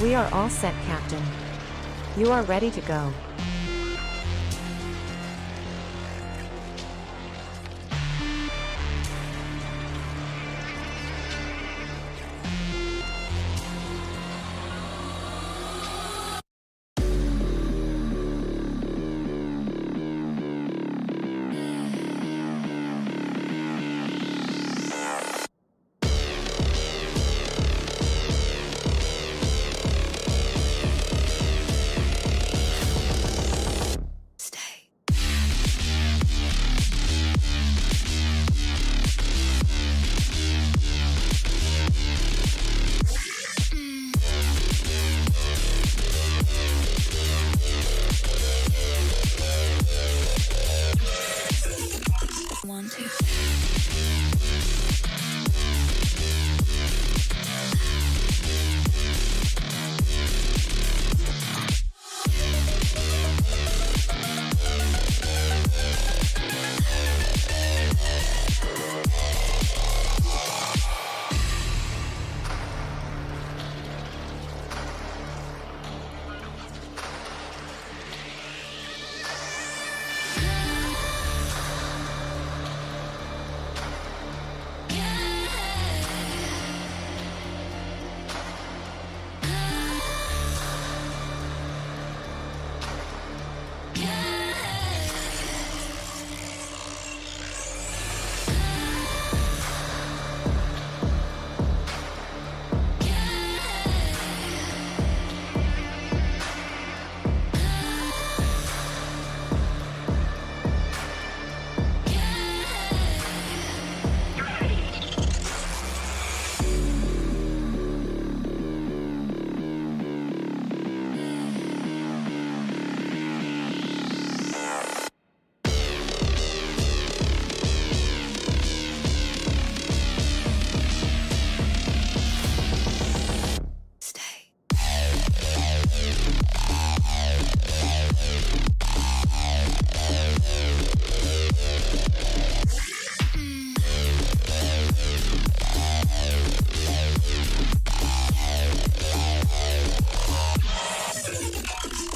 We are all set, Captain. You are ready to go.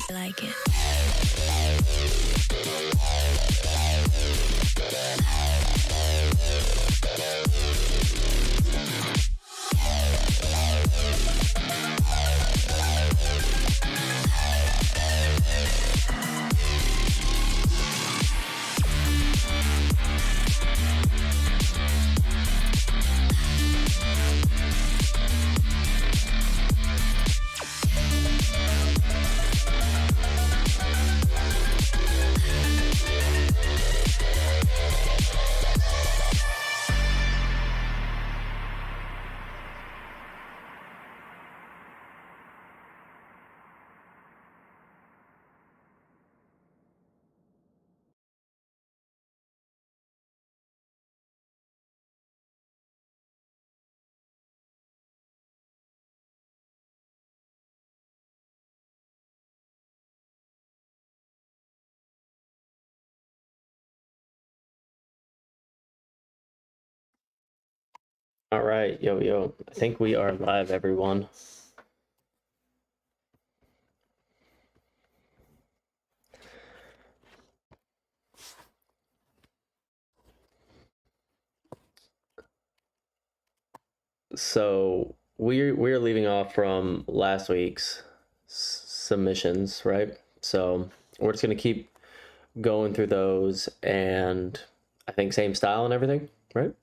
Like it. All right, yo. I think we are live, everyone. So we're leaving off from last week's submissions, right? So we're just gonna keep going through those, and I think same style and everything, right?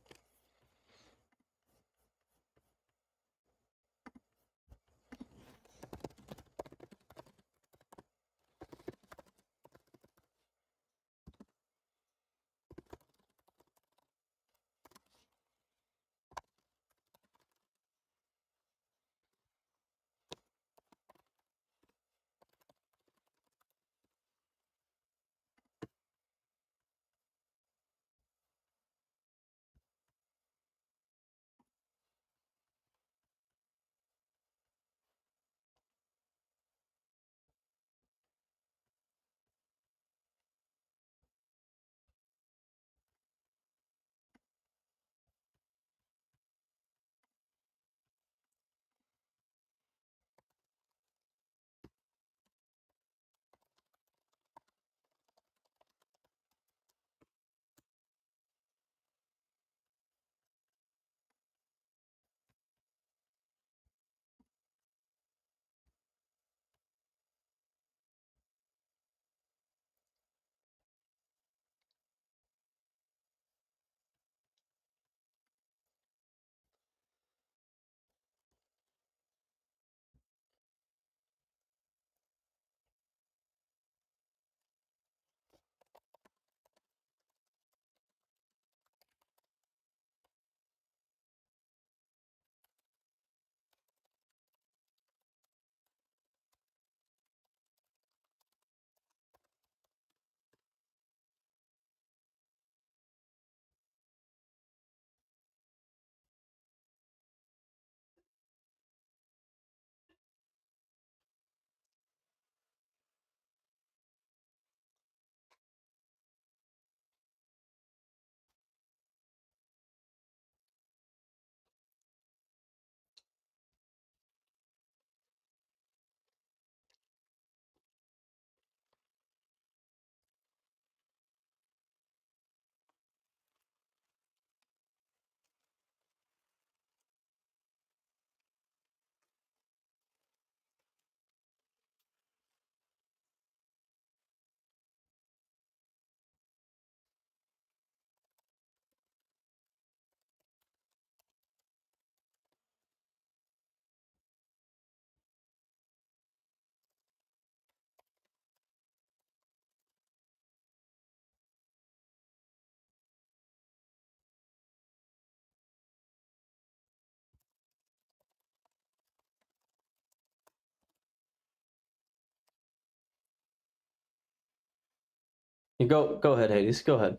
You go ahead, Hades. Go ahead.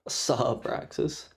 Subraxis.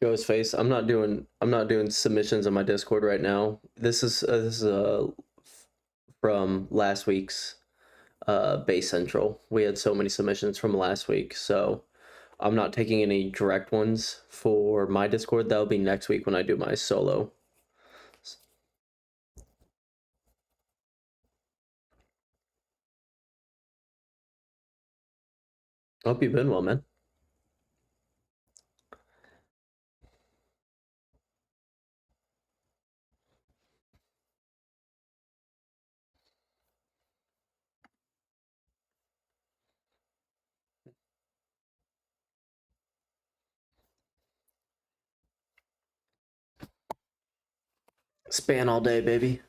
Ghostface. I'm not doing submissions on my Discord right now. This is from last week's Base Central. We had so many submissions from last week, so I'm not taking any direct ones for my Discord. That'll be next week when I do my solo. I hope you've been well, man. Span all day, baby.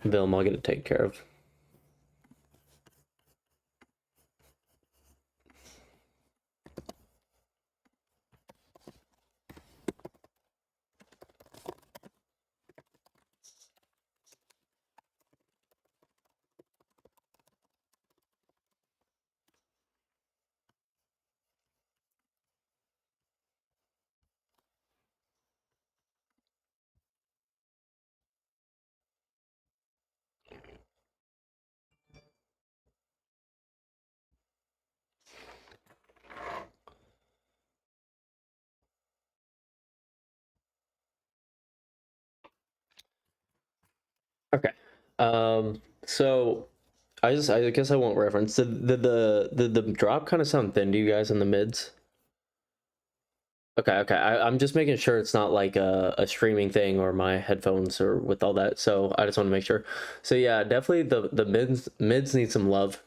Vilm, I'll get it taken care of. Okay. So I guess I won't reference. Did the drop kind of sound thin to you guys in the mids? Okay. I'm just making sure it's not like a streaming thing or my headphones or with all that. So I just want to make sure. So yeah, definitely the mids need some love.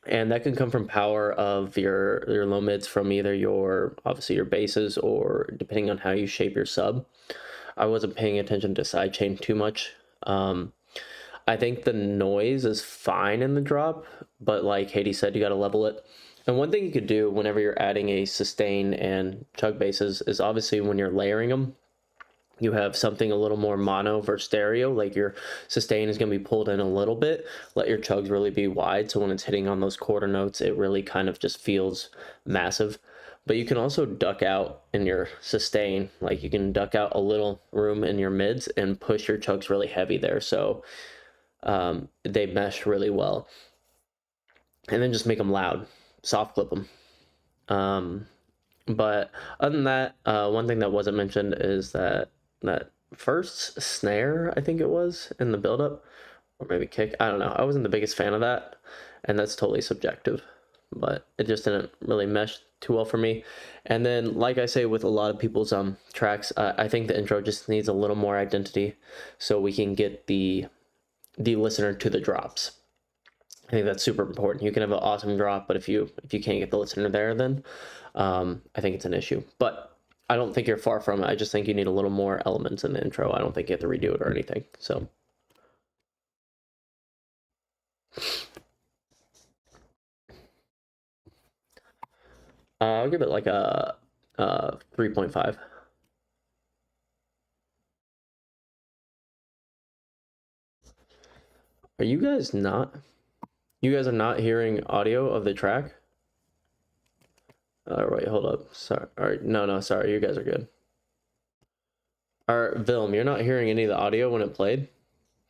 And that can come from power of your low mids from either your obviously your bases or depending on how you shape your sub. I wasn't paying attention to sidechain too much. I think the noise is fine in the drop, but like Haiti said, you got to level it. And one thing you could do whenever you're adding a sustain and chug bases is obviously when you're layering them, you have something a little more mono versus stereo. Like your sustain is going to be pulled in a little bit. Let your chugs really be wide. So when it's hitting on those quarter notes, it really kind of just feels massive. But you can also duck out in your sustain. Like you can duck out a little room in your mids and push your chugs really heavy there. So they mesh really well. And then just make them loud, soft clip them. But other than that, one thing that wasn't mentioned is that first snare, I think it was in the build-up, or maybe kick. I don't know. I wasn't the biggest fan of that, and that's totally subjective. But it just didn't really mesh too well for me. And then, like I say with a lot of people's tracks, I think the intro just needs a little more identity, so we can get the listener to the drops. I think that's super important. You can have an awesome drop, but if you can't get the listener there, then I think it's an issue. But I don't think you're far from it. I just think you need a little more elements in the intro. I don't think you have to redo it or anything. So I'll give it like a 3.5. Are you guys not? You guys are not hearing audio of the track? Wait, hold up. Sorry. All right. No, sorry. You guys are good. All right, Vilm, you're not hearing any of the audio when it played?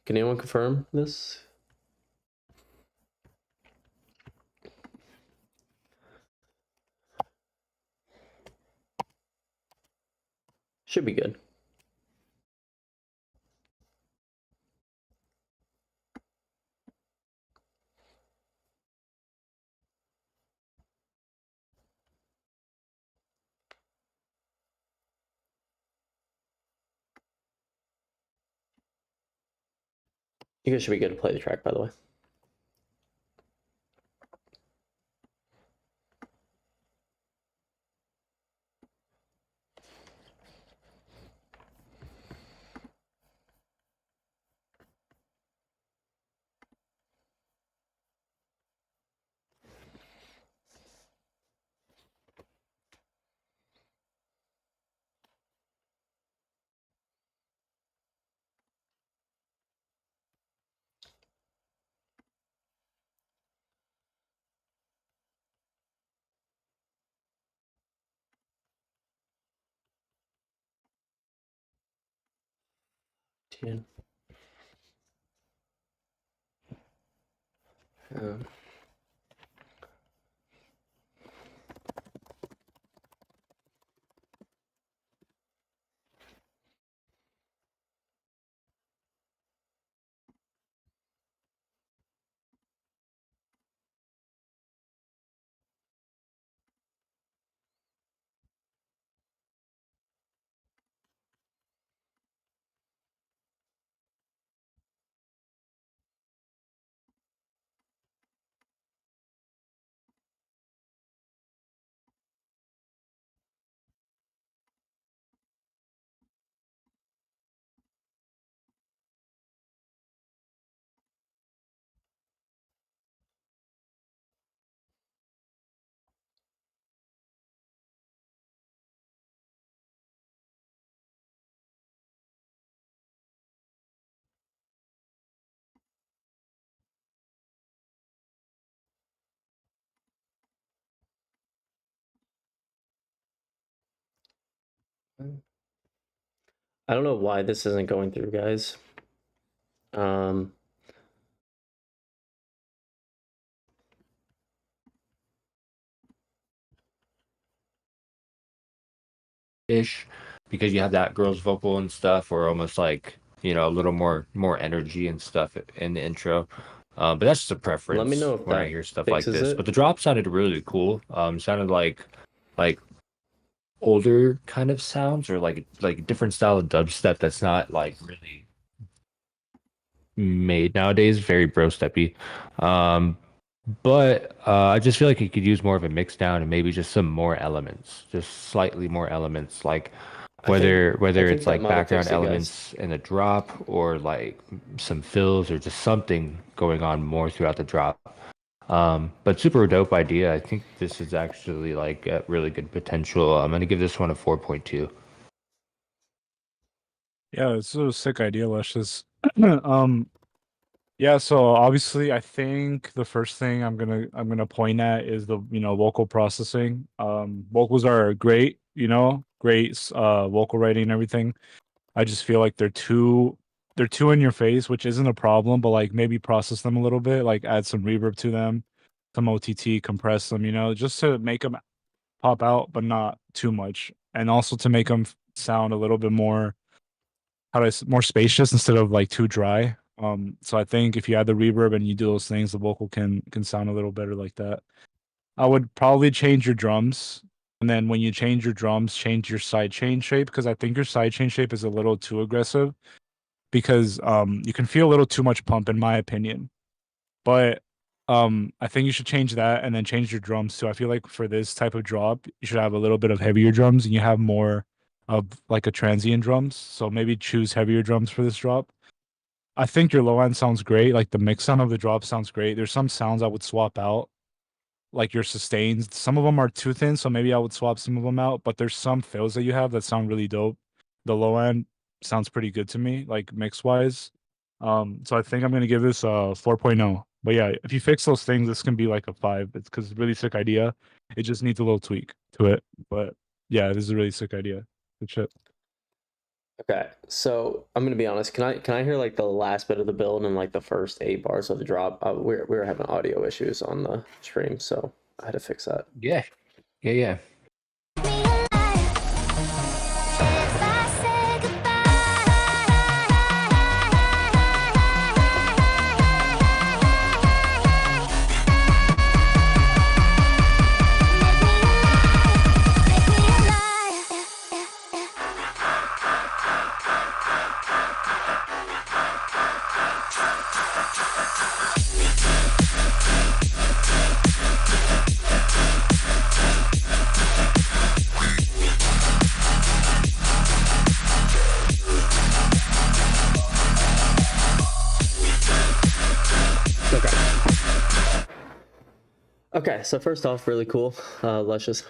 Can anyone confirm this? Should be good. You guys should be good to play the track, by the way. Tune. I don't know why this isn't going through, guys. Ish, because you have that girl's vocal and stuff, or almost like a little more energy and stuff in the intro. But that's just a preference. Let me know if when I that hear stuff like fixes this. it. But the drop sounded really cool. Sounded like older kind of sounds, or like different style of dubstep that's not like really made nowadays. Very bro steppy. But I just feel like it could use more of a mix down and maybe just some more elements, just slightly more elements, like whether I think it's that like might have background fixed it, guys. elements in the drop, or like some fills, or just something going on more throughout the drop. But super dope idea. I think this is actually like a really good potential. I'm gonna give this one a 4.2. Yeah, it's a sick idea, Luscious. Yeah, so obviously I think the first thing I'm gonna point at is the vocal processing. Vocals are great, great vocal writing and everything. I just feel like they're too in your face, which isn't a problem, but like maybe process them a little bit, like add some reverb to them, some OTT, compress them, just to make them pop out, but not too much, and also to make them sound a little bit more more spacious instead of like too dry. So I think if you add the reverb and you do those things, the vocal can sound a little better like that. I would probably change your drums, and then when you change your drums, change your side chain shape, because I think your side chain shape is a little too aggressive, because you can feel a little too much pump in my opinion. But I think you should change that and then change your drums too. I feel like for this type of drop, you should have a little bit of heavier drums and you have more of like a transient drums. So maybe choose heavier drums for this drop. I think your low end sounds great. Like the mix sound of the drop sounds great. There's some sounds I would swap out, like your sustains. Some of them are too thin, so maybe I would swap some of them out. But there's some fills that you have that sound really dope. The low end sounds pretty good to me, like mix wise. So I think I'm gonna give this a 4.0. But yeah, if you fix those things, this can be like a 5. It's because it's a really sick idea. It just needs a little tweak to it. But yeah, this is a really sick idea. Good shit. Okay, so I'm gonna be honest. Can I hear like the last bit of the build and like the first 8 bars of the drop? We were having audio issues on the stream, so I had to fix that. Yeah. Yeah. Okay, so first off, really cool, luscious.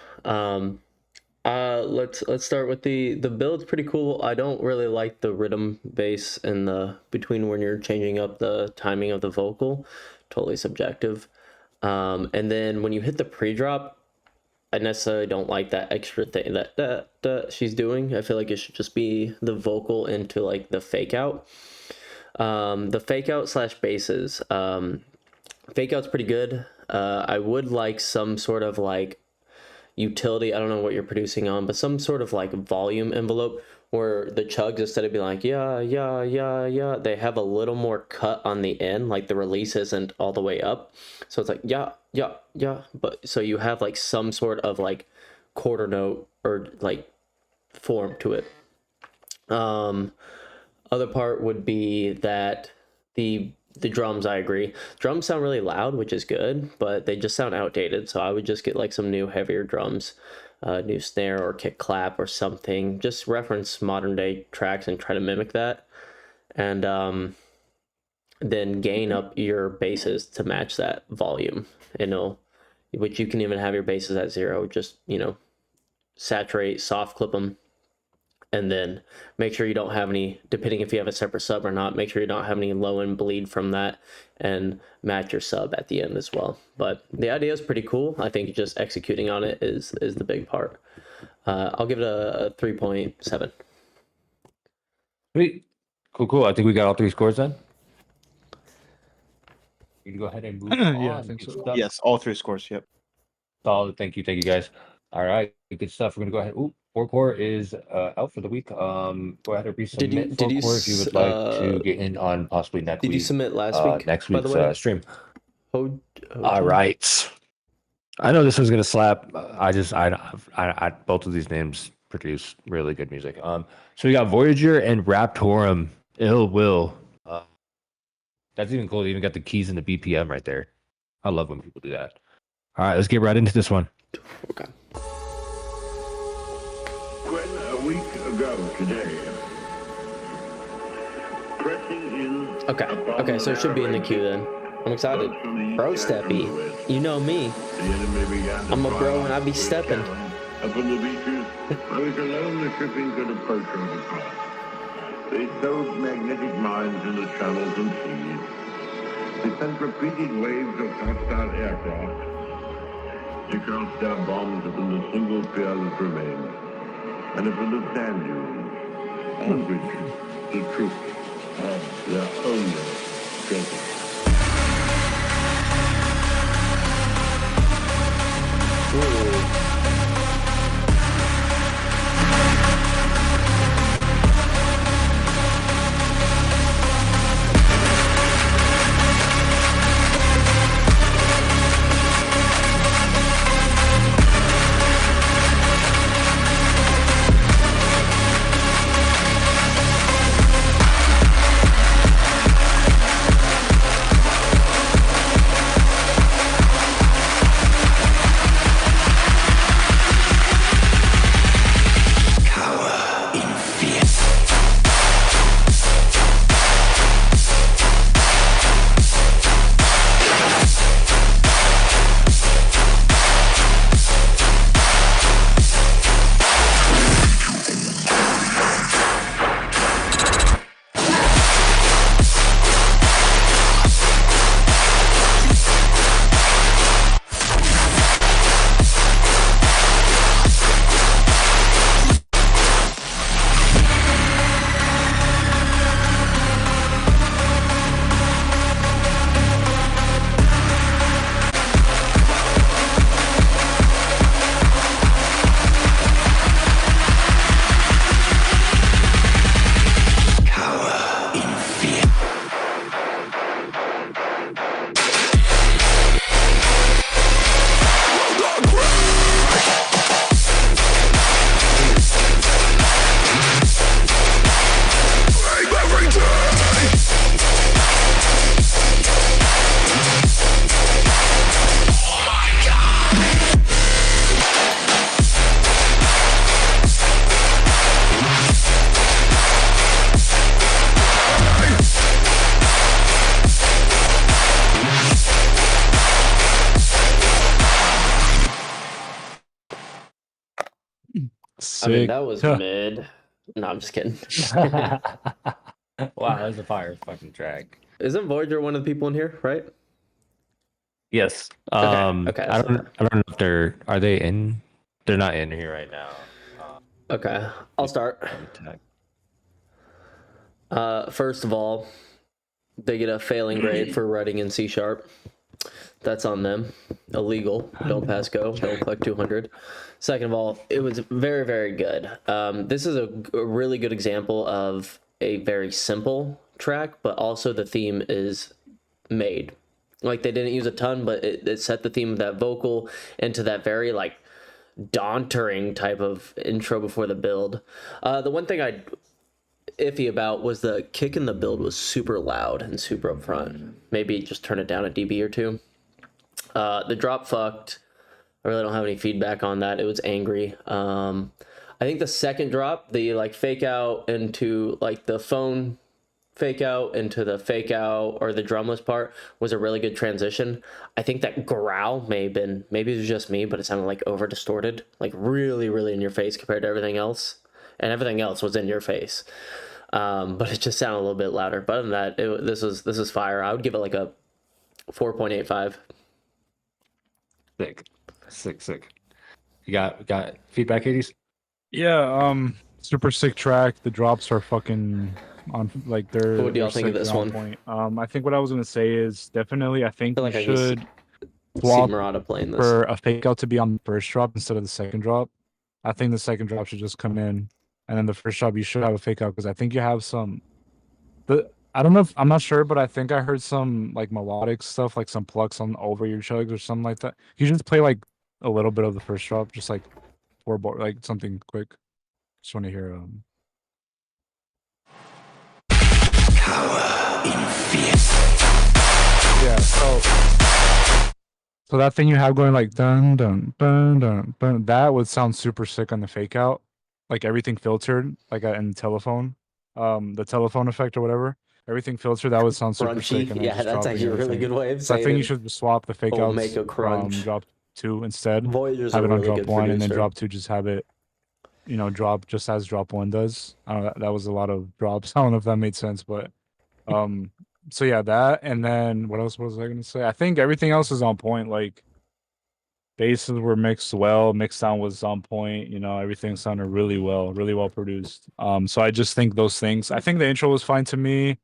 Let's start with the build's pretty cool. I don't really like the rhythm bass and the between when you're changing up the timing of the vocal, totally subjective. And then when you hit the pre-drop, I necessarily don't like that extra thing that she's doing. I feel like it should just be the vocal into like the fake out. The fake out slash basses. Fake out's pretty good. I would like some sort of like utility. I don't know what you're producing on, but some sort of like volume envelope where the chugs, instead of being like yeah, they have a little more cut on the end, like the release isn't all the way up, so it's like yeah, but so you have like some sort of like quarter note or like form to it. Other part would be that the drums, I agree. Drums sound really loud, which is good, but they just sound outdated. So I would just get like some new heavier drums, new snare or kick clap or something. Just reference modern day tracks and try to mimic that. And then gain up your basses to match that volume. Which you can even have your basses at 0. Just, saturate, soft clip them. And then make sure you don't have any, depending if you have a separate sub or not, make sure you don't have any low end bleed from that and match your sub at the end as well. But the idea is pretty cool. I think just executing on it is the big part. I'll give it a 3.7. Sweet. Cool. I think we got all 3 scores then. You can go ahead and move on. Yeah, I think so. Stuff. Yes, all 3 scores. Yep. Solid. Thank you, guys. All right, good stuff. We're gonna go ahead. Ooh, 4-core is out for the week. Go ahead and resubmit 4-core if you would like to get in on possibly next week. Did you submit last week? Next by the week's way? stream. All right. I know this was gonna slap. I both of these names produce really good music. So we got Voyager and Raptorum. Ill Will. That's even cool. They even got the keys and the BPM right there. I love when people do that. All right, let's get right into this one. Okay. When a week ago today, pressing in. Okay, so it should be in the queue then. I'm excited. Bro steppy. You know me. I'm a bro and I be stepping. Up on the beaches, I was alone, the shipping could approach over coast. They stowed magnetic mines in the channels and seas. They sent repeated waves of hostile aircraft. They cast their bombs upon the single pier that remained, and upon the sand dunes, on which the troops had their only shelter. Ooh. I mean, Sick. that was Huh. mid. No, I'm just kidding. Wow, that's a fire fucking track. Isn't Voyager one of the people in here, right? Yes. Okay, I don't know if they're in. They're not in here right now. Okay, I'll start. First of all, they get a failing grade for writing in C#. That's on them. Illegal. Don't pass go. Don't collect 200. Second of all, it was very, very good. This is a really good example of a very simple track, but also the theme is made. Like, they didn't use a ton, but it set the theme of that vocal into that very, like, daunting type of intro before the build. The one thing I iffy about was the kick in the build was super loud and super upfront. Maybe just turn it down a dB or two. The drop fucked. I really don't have any feedback on that. It was angry. I think the second drop, the like fake out into like the phone fake out into the fake out or the drumless part was a really good transition. I think that growl maybe it was just me, but it sounded like over distorted, like really, really in your face compared to everything else. And everything else was in your face. But it just sounded a little bit louder. But other than that, this was fire. I would give it like a 4.85. Sick. You got feedback, Hades? Yeah, super sick track. The drops are fucking on, like they're. What do y'all think of sick, this they're on one? point. I think what I was gonna say is definitely. I think I feel we like I used should See swap Murata playing this. for a fake out to be on the first drop instead of the second drop. I think the second drop should just come in, and then the first drop you should have a fake out because I think you have some. I don't know if I'm not sure, but I think I heard some like melodic stuff, like some plucks on over your chugs or something like that. You just play like a little bit of the first drop, just like 4 bar, like something quick. Just want to hear Yeah, so that thing you have going like dun dun dun dun dun, that would sound super sick on the fake out, like everything filtered, like in telephone, the telephone effect or whatever. Everything filtered, that would sound super sick. Crunchy. And then Yeah, just that's dropping actually a really everything. good way of So I saying think you it. should swap the fake outs Omega from crunch. drop 2 instead. Voyager's Have a it on really drop good 1 and then producer. drop 2 just have it, drop just as drop 1 does. I don't know, that was a lot of drops. I don't know if that made sense, but so yeah, that, and then what else was I gonna say? I think everything else is on point. Like basses were mixed well, mix sound was on point, everything sounded really well produced. So I just think those things. I think the intro was fine to me.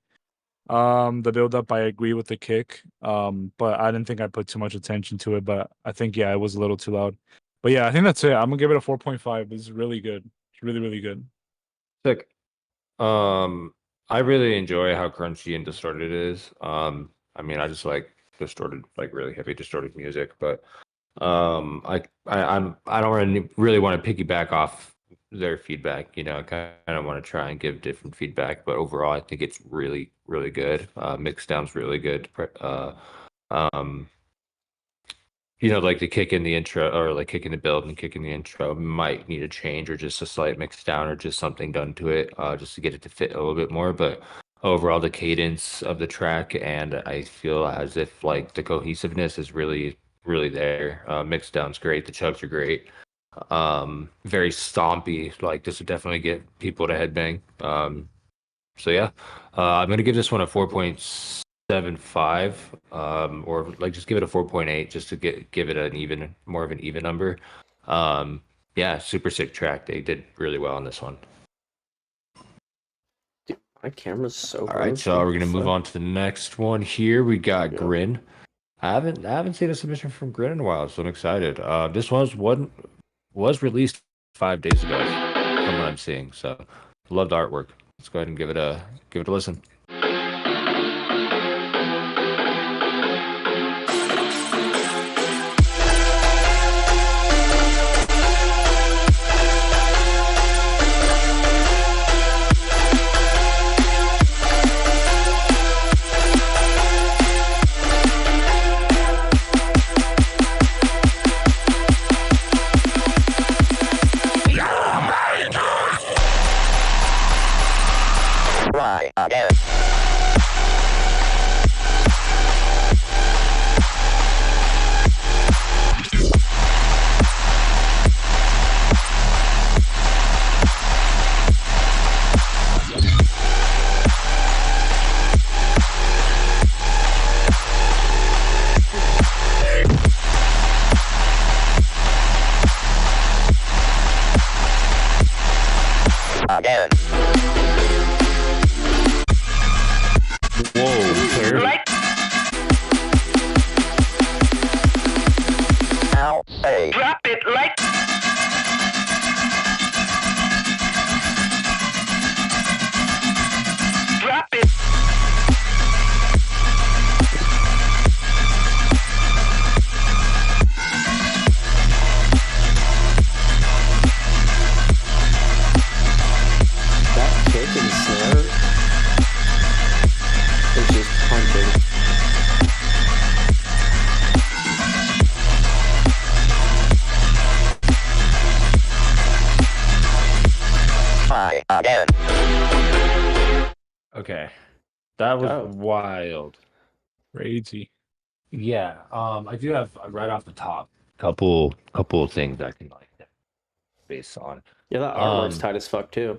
The build up, I agree with the kick. But I didn't think I put too much attention to it, but I think it was a little too loud. But yeah, I think that's it. I'm gonna give it a 4.5. It's really good. It's really good. Sick. I really enjoy how crunchy and distorted it is. I mean, I just like distorted, like really heavy distorted music, but I don't really want to piggyback off their feedback. I kind of want to try and give different feedback, but overall, I think it's really good. Mix down's really good. Like the kick in the intro or like kick in the build and kick in the intro might need a change or just a slight mix down or just something done to it just to get it to fit a little bit more. But overall, the cadence of the track, and I feel as if like the cohesiveness is really there. Mix down's great. The chugs are great. Very stompy. Like this would definitely get people to headbang. So yeah, I'm gonna give this one a 4.75, or like just give it a 4.8 just to give it more of an even number. Yeah, super sick track. They did really well on this one. Dude, my camera's so. All right, so we're gonna move on to the next one here. We got Grin. I haven't seen a submission from Grin in a while, so I'm excited. This was released 5 days ago, from what I'm seeing. So loved the artwork. Let's go ahead and give it a listen. again. Whoa, sir. Ow, hey. Drop it like. Drop it. That kick and snare is just punching. Try again. Okay, that was Oh. wild. Crazy. Yeah, I do have right off the top couple of things I can like base on. Yeah, that artwork's Um, tight as fuck too.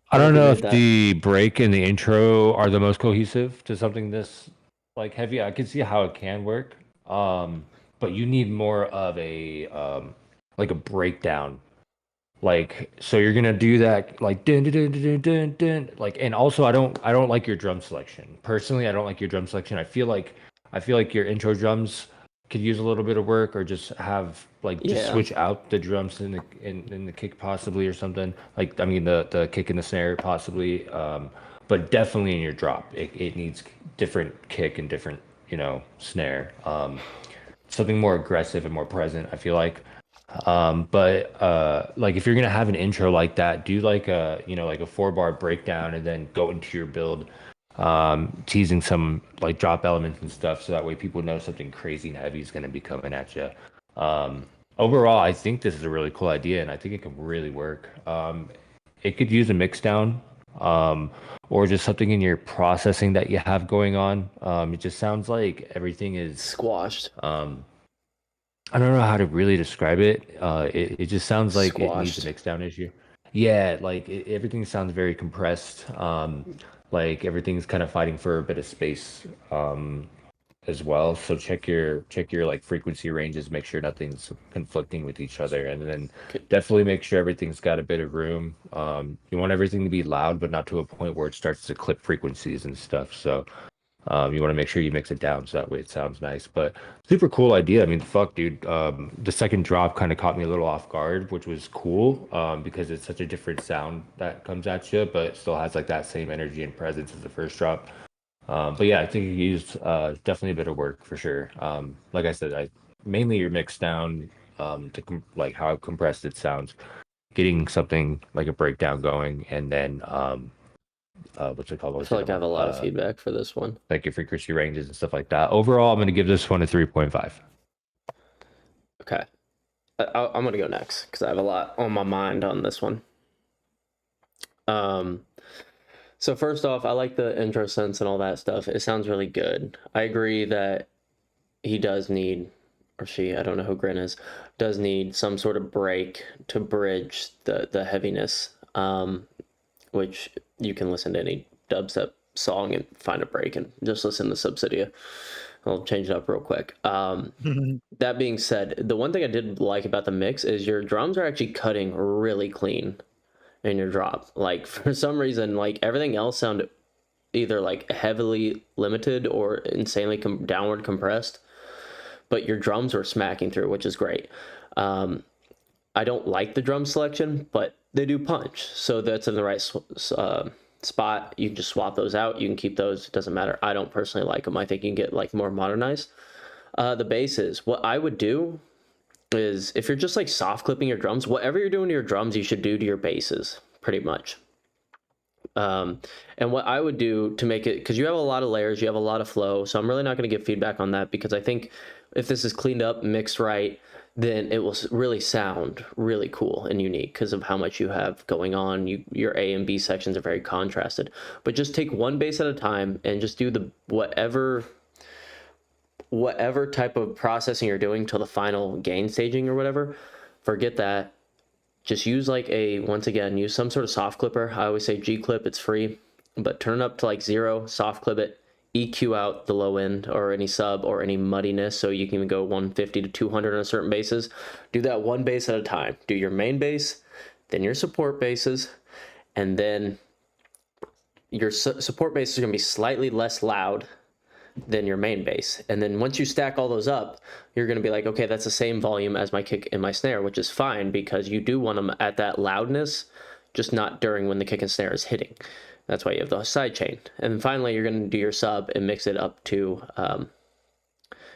I don't Whoever know made if that. the break and the intro are the most cohesive to something this like heavy. I can see how it can work, but you need more of a like a breakdown. Like, so you're gonna do that like dun, dun, dun, dun, dun, dun, like, and also I don't like your drum selection. Personally, I don't like your drum selection. I feel like your intro drums could use a little bit of work, or just have like just Yeah. switch out the drums in the kick possibly, or something. Like, I mean the kick and the snare possibly, but definitely in your drop it needs different kick and different, snare, something more aggressive and more present, I feel like. But like if you're gonna have an intro like that, do like a like a 4-bar breakdown, and then go into your build, teasing some like drop elements and stuff, so that way people know something crazy and heavy is gonna be coming at you. Overall, I think this is a really cool idea, and I think it can really work. It could use a mix down, or just something in your processing that you have going on. It just sounds like everything is Squashed. I don't know how to really describe it. It just sounds like it needs Squashed. a mix down issue. Yeah, like everything sounds very compressed. Like everything's kind of fighting for a bit of space, as well. So check your like frequency ranges, make sure nothing's conflicting with each other, and then definitely make sure everything's got a bit of room. You want everything to be loud, but not to a point where it starts to clip frequencies and stuff. So you want to make sure you mix it down so that way it sounds nice. But super cool idea. I mean, fuck, dude. The second drop kind of caught me a little off guard, which was cool, because it's such a different sound that comes at you, but it still has like that same energy and presence as the first drop. But yeah, I think you used definitely a bit of work for sure. Like I said, mainly your mix down, like how compressed it sounds, getting something like a breakdown going, and then what's it called? I feel like I have a lot of feedback for this one. Like your frequency ranges and stuff like that. Overall, I'm going to give this one a 3.5. Okay. I'm going to go next because I have a lot on my mind on this one. So first off, I like the intro sense and all that stuff. It sounds really good. I agree that he does need, or she, I don't know who Grin is, does need some sort of break to bridge the heaviness, which you can listen to any dubstep song and find a break, and just listen to Subsidia. I'll change it up real quick. That being said, the one thing I did like about the mix is your drums are actually cutting really clean in your drop. Like for some reason, like everything else sounded either like heavily limited or insanely downward compressed, but your drums were smacking through, which is great. I don't like the drum selection, but they do punch, so that's in the right spot. You can just swap those out. You can keep those. It doesn't matter. I don't personally like them. I think you can get like more modernized. The basses. What I would do is, if you're just like soft clipping your drums, whatever you're doing to your drums, you should do to your basses, pretty much. And what I would do to make it, because you have a lot of layers, you have a lot of flow, so I'm really not going to give feedback on that, because I think if this is cleaned up, mixed right, then it will really sound really cool and unique because of how much you have going on. Your A and B sections are very contrasted, but just take one bass at a time and just do the whatever type of processing you're doing till the final gain staging or whatever. Forget that. Just use use some sort of soft clipper. I always say G clip, it's free, but turn it up to like 0, soft clip it, EQ out the low end or any sub or any muddiness, so you can even go 150 to 200 on certain basses. Do that one bass at a time. Do your main bass, then your support basses, and then your support bass is going to be slightly less loud than your main bass. And then once you stack all those up, you're going to be like, okay, that's the same volume as my kick and my snare, which is fine because you do want them at that loudness, just not during when the kick and snare is hitting. That's why you have the side chain. And then finally, you're going to do your sub and mix it up to,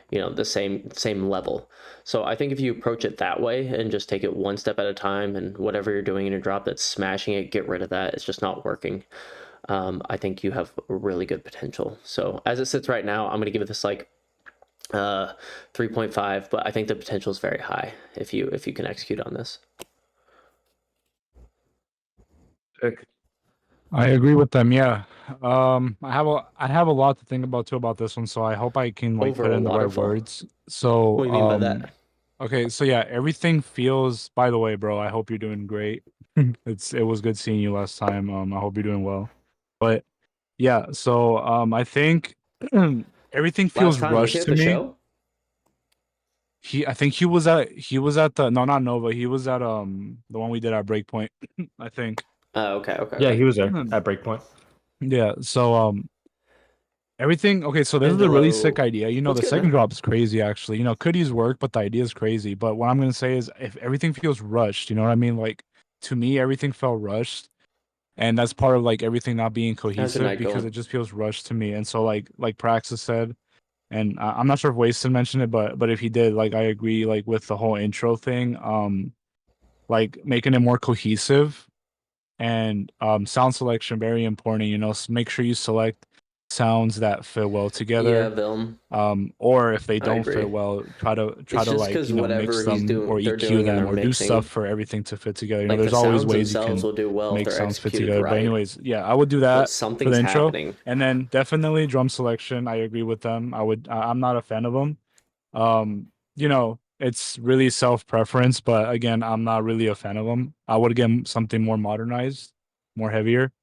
the same level. So I think if you approach it that way and just take it one step at a time, and whatever you're doing in your drop that's smashing it, get rid of that. It's just not working. I think you have really good potential. So as it sits right now, I'm going to give it this like 3.5, but I think the potential is very high if you can execute on this. I agree with them. Yeah. I have a lot to think about too about this one, so I hope I can like Over put a in the right waterfall. words. So What do you mean by that? Okay, so yeah, everything feels. By the way, bro, I hope you're doing great. It was good seeing you last time. I hope you're doing well. But yeah, so I think everything feels Last time was he rushed at to the me. show? I think he was at the no, not Nova. He was at the one we did at Breakpoint. I think. Oh, okay. Yeah, he was there at Breakpoint. Yeah. So everything. Okay, so this And is a really hello. sick idea. You know, What's the good, second man? drop is crazy. Actually, you know, could use work, but the idea is crazy. But what I'm gonna say is, if everything feels rushed, you know what I mean? Like to me, everything felt rushed, and that's part of like everything not being How's your cohesive night because going? it just feels rushed to me. And so like Praxis said, and I'm not sure if Waston mentioned it, but if he did, like I agree, like with the whole intro thing, like making it more cohesive, and sound selection very important. You know, make sure you select sounds that fit well Yeah, together. Vilm. Or if they I don't agree. fit well, try to It's just like because mix whatever he's them or they're EQ doing in them their or do mixing, stuff for everything to fit together. You know, like the there's always sounds ways you themselves can will do well if make they're sounds fit executed together. But right. anyways, yeah, I would do But that for the something's intro. happening. And then definitely drum selection. I agree with them. I'm not a fan of them. You know, it's really self preference, but again, I'm not really a fan of them. I would get something more modernized, more heavier.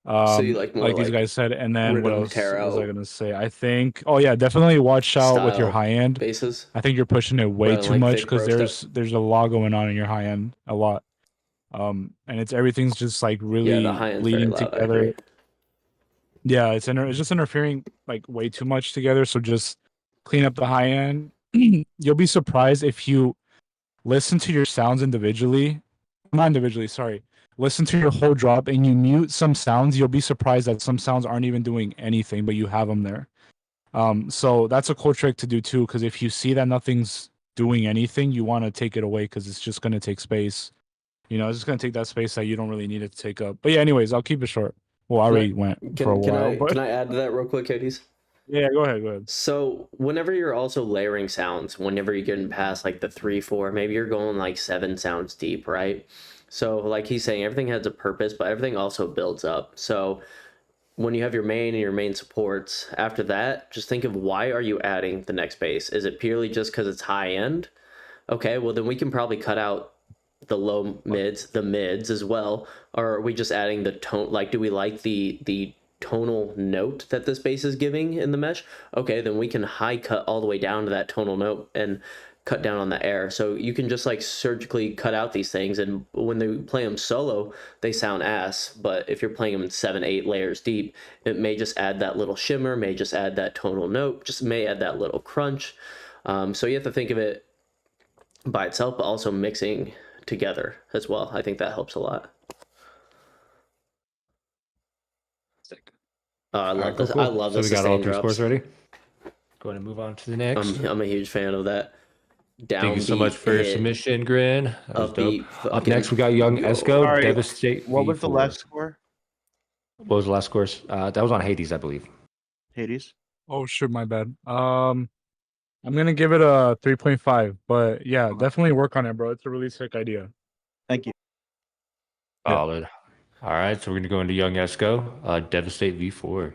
So you like more Like these like guys said. And then what rhythm else was I tarot gonna say? I think, oh yeah, definitely watch out with your style high end. basses I think you're pushing it way rather than too like much thick because bro stuff. there's a lot going on in your high end, a lot. And it's everything's just like Yeah, the really high end's very bleeding loud. I together. agree. Yeah, it's just interfering like way too much together. So just clean up the high end. You'll be surprised if you listen to your sounds individually, not individually, sorry. Listen to your whole drop and you mute some sounds. You'll be surprised that some sounds aren't even doing anything, but you have them there. So that's a cool trick to do too, because if you see that nothing's doing anything, you want to take it away because it's just going to take space. You know, it's just going to take that space that you don't really need it to take up. But yeah, anyways, I'll keep it short. Well, I already went for a while. Can I add to that real quick, Hades? Yeah, go ahead. So whenever you're also layering sounds, whenever you're getting past like the 3, 4, maybe you're going like 7 sounds deep, right? So like he's saying, everything has a purpose, but everything also builds up. So when you have your main and your main supports, after that, just think of why are you adding the next bass? Is it purely just because it's high end? Okay, well then we can probably cut out the low mids, the mids as well. Or are we just adding the tone? Like, do we like the tonal note that this bass is giving in the mesh? Okay, then we can high cut all the way down to that tonal note and cut down on the air. So you can just like surgically cut out these things, and when they play them solo, they sound ass. But if you're playing them in 7, 8 layers deep, it may just add that little shimmer, may just add that tonal note, just may add that little crunch. So you have to think of it by itself, but also mixing together as well. I think that helps a lot. I love this. Cool. I love So the we got all sustain 3 drops. scores ready. Go ahead and move on to the next. I'm a huge fan of that. Thank you so much for your submission, Grin. That was dope. Up next, we got Young Esco, Sorry, Devastate. What was the V4. last score? What was the last scores? That was on Hades, I believe. Hades. Oh shit, my bad. I'm gonna give it a 3.5, but yeah, definitely work on it, bro. It's a really sick idea. Thank you. Solid. All right, so we're gonna go into Young Esco, Devastate V4.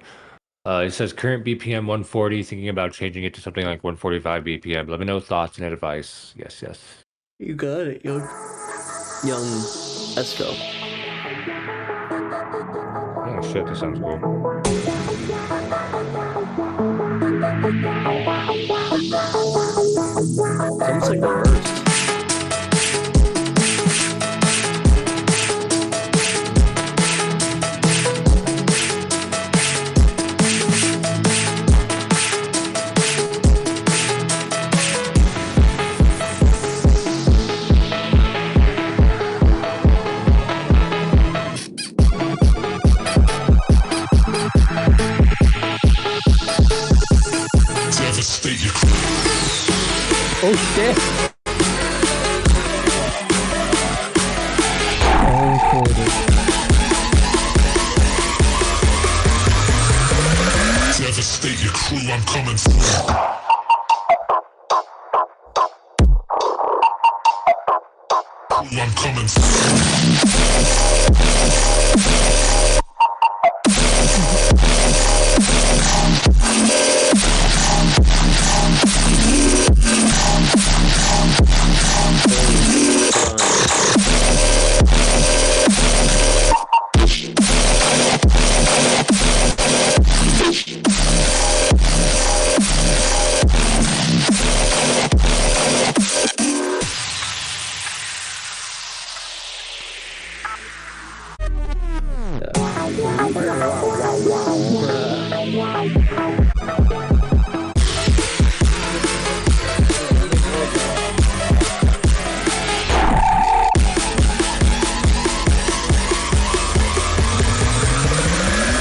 It says current BPM 140, thinking about changing it to something like 145 BPM. Let me know thoughts and advice. Yes. You got it, young Esco. Oh shit, this sounds cool. It's almost like reversed. Devastate your crew, I'm coming through. I'm coming through.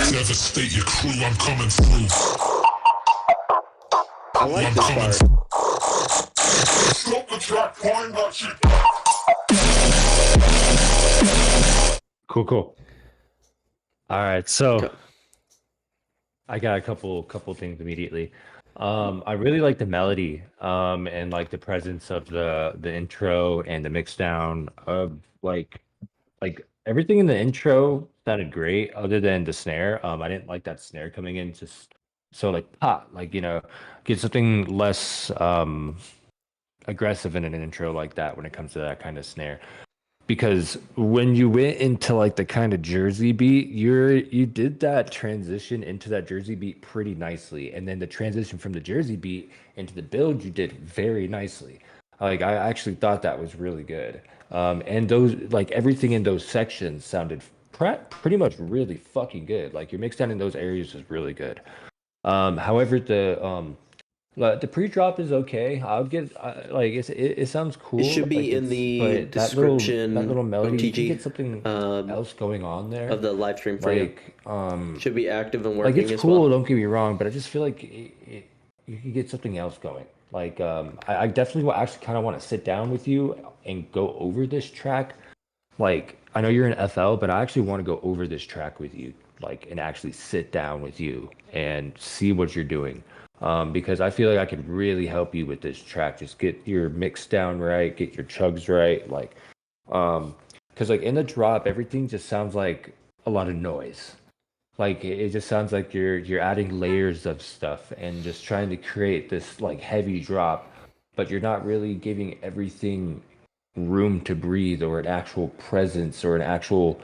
Devastate your crew, I'm coming through. I like this part. Stop the track, find that shit. Cool. All right, so Go. I got a couple things immediately. I really like the melody, and like the presence of the intro and the mix down of like everything in the intro sounded great, other than the snare. I didn't like that snare coming in just so like pop, like get something less aggressive in an intro like that when it comes to that kind of snare. Because when you went into like the kind of Jersey beat, you did that transition into that Jersey beat pretty nicely, and then the transition from the Jersey beat into the build you did very nicely. Like I actually thought that was really good, and those like everything in those sections sounded pretty much really fucking good. Like your mix down in those areas is really good. However, the pre-drop is okay. I would get like it sounds cool. It should be like, in the but description, that little melody, you can OTG, get something else going on there of the live stream for you. like Should be active and like working it's as cool. well. Don't get me wrong, but I just feel like you can get something else going. Like I definitely actually kind of want to sit down with you and go over this track. Like I know you're in FL, but I actually want to go over this track with you, like and actually sit down with you and see what you're doing. Because I feel like I could really help you with this track. Just get your mix down right, get your chugs right, like, because like in the drop, everything just sounds like a lot of noise. Like it just sounds like you're adding layers of stuff and just trying to create this like heavy drop, but you're not really giving everything room to breathe or an actual presence or an actual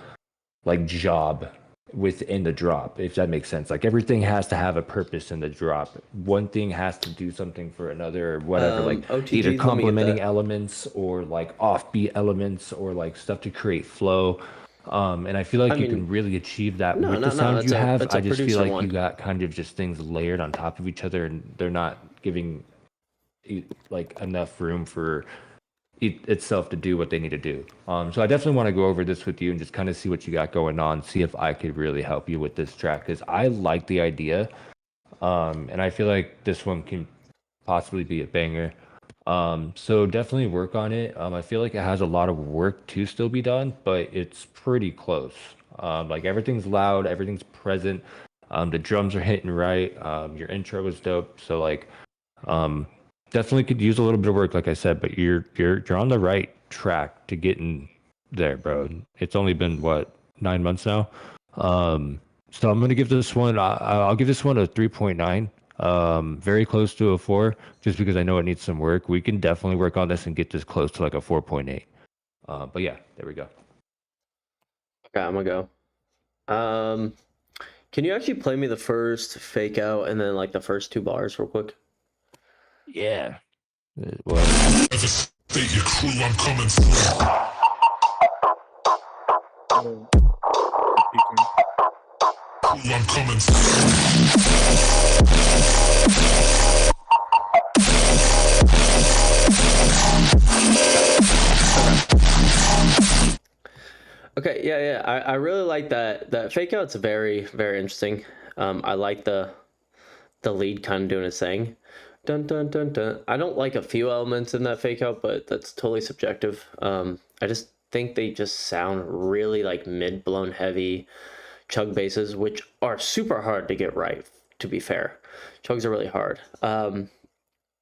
like job within the drop, if that makes sense. Like everything has to have a purpose in the drop. One thing has to do something for another or whatever, like OTG, either let me get complementing that. elements or like offbeat elements or like stuff to create flow. And I feel like you can really achieve that No, with no, the no, sound you have. it's a I just feel producer like one. you got kind of just things layered on top of each other and they're not giving like enough room for itself to do what they need to do. So I definitely want to go over this with you and just kind of see what you got going on, see if I could really help you with this track because I like the idea, and I feel like this one can possibly be a banger. So definitely work on it. I feel like it has a lot of work to still be done, but it's pretty close. Like everything's loud, everything's present. The drums are hitting right. Your intro was dope. So like, definitely could use a little bit of work, like I said, but you're on the right track to getting there, bro. It's only been what 9 months now. So I'm gonna give this one. I'll give this one a 3.9. Very close to a 4, just because I know it needs some work. We can definitely work on this and get this close to like a 4.8. But yeah, there we go. Okay, I'm gonna go. Can you actually play me the first fake out and then like the first 2 bars real quick? Yeah. Devastate your crew, I'm coming through. I'm coming through. Okay, yeah. I really like that fake out's very, very interesting. I like the lead kind of doing its thing. Dun dun dun dun. I don't like a few elements in that fake out, but that's totally subjective. I just think they just sound really like mid-blown heavy chug basses, which are super hard to get right, to be fair. Chugs are really hard. A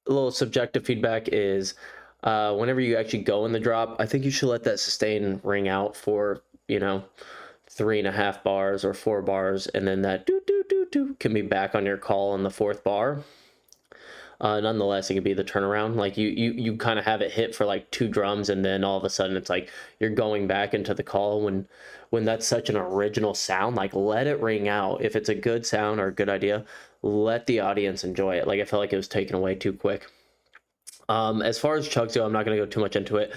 little subjective feedback is whenever you actually go in the drop, I think you should let that sustain ring out for, 3.5 bars or 4 bars, and then that do do do do can be back on your call in the 4th bar. Nonetheless, it could be the turnaround. Like you kind of have it hit for like 2 drums, and then all of a sudden it's like you're going back into the call when that's such an original sound. Like, let it ring out. If it's a good sound or a good idea, let the audience enjoy it. Like, I felt like it was taken away too quick. As far as chugs go, I'm not going to go too much into it.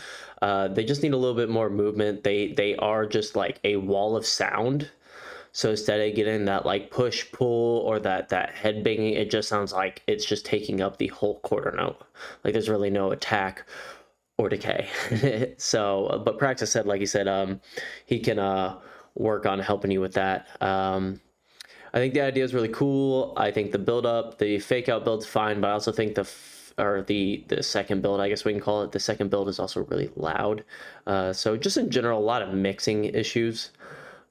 They just need a little bit more movement. They are just like a wall of sound. So instead of getting that like push pull or that head banging, it just sounds like it's just taking up the whole quarter note. Like, there's really no attack or decay. So, but Praxis said, like he said, he can work on helping you with that. I think the idea is really cool. I think the build up, the fake out build's fine, but I also think the second build, I guess we can call it, the second build is also really loud. So just in general, a lot of mixing issues.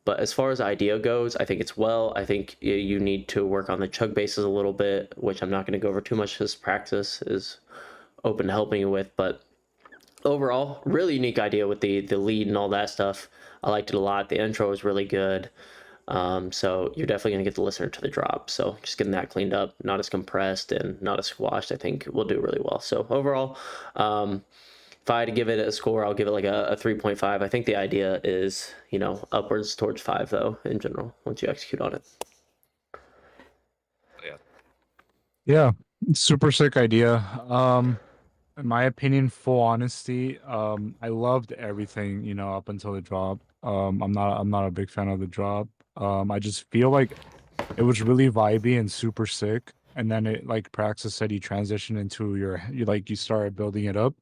But as far as idea goes, I think it's well. I think you need to work on the chug basses a little bit, which I'm not going to go over too much. This Praxis is open to helping you with. But overall, really unique idea with the lead and all that stuff. I liked it a lot. The intro was really good. So you're definitely going to get the listener to the drop. So just getting that cleaned up, not as compressed and not as squashed, I think will do really well. So overall, if I had to give it a score, I'll give it like a 3.5. I think the idea is, upwards towards 5 though, in general, once you execute on it. Yeah, super sick idea. In my opinion, full honesty, I loved everything, up until the drop. I'm not a big fan of the drop. I just feel like it was really vibey and super sick. And then it, like Praxis said, you transitioned into you started building it up,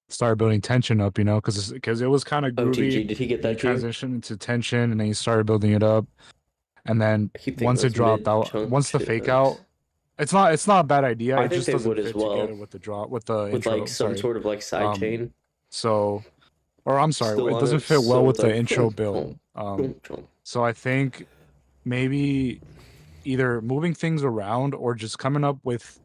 started building tension up, because it was kind of groovy. OTG, did he get that? Transition into tension, and then you started building it up. And then once it dropped out, once the fake out, it's not a bad idea. I it think just they doesn't would fit as well together with the drop, with the intro, like some sort of like side chain. So, or I'm sorry, Still it on doesn't it, fit well so with it's the like, intro build. So I think maybe either moving things around or just coming up with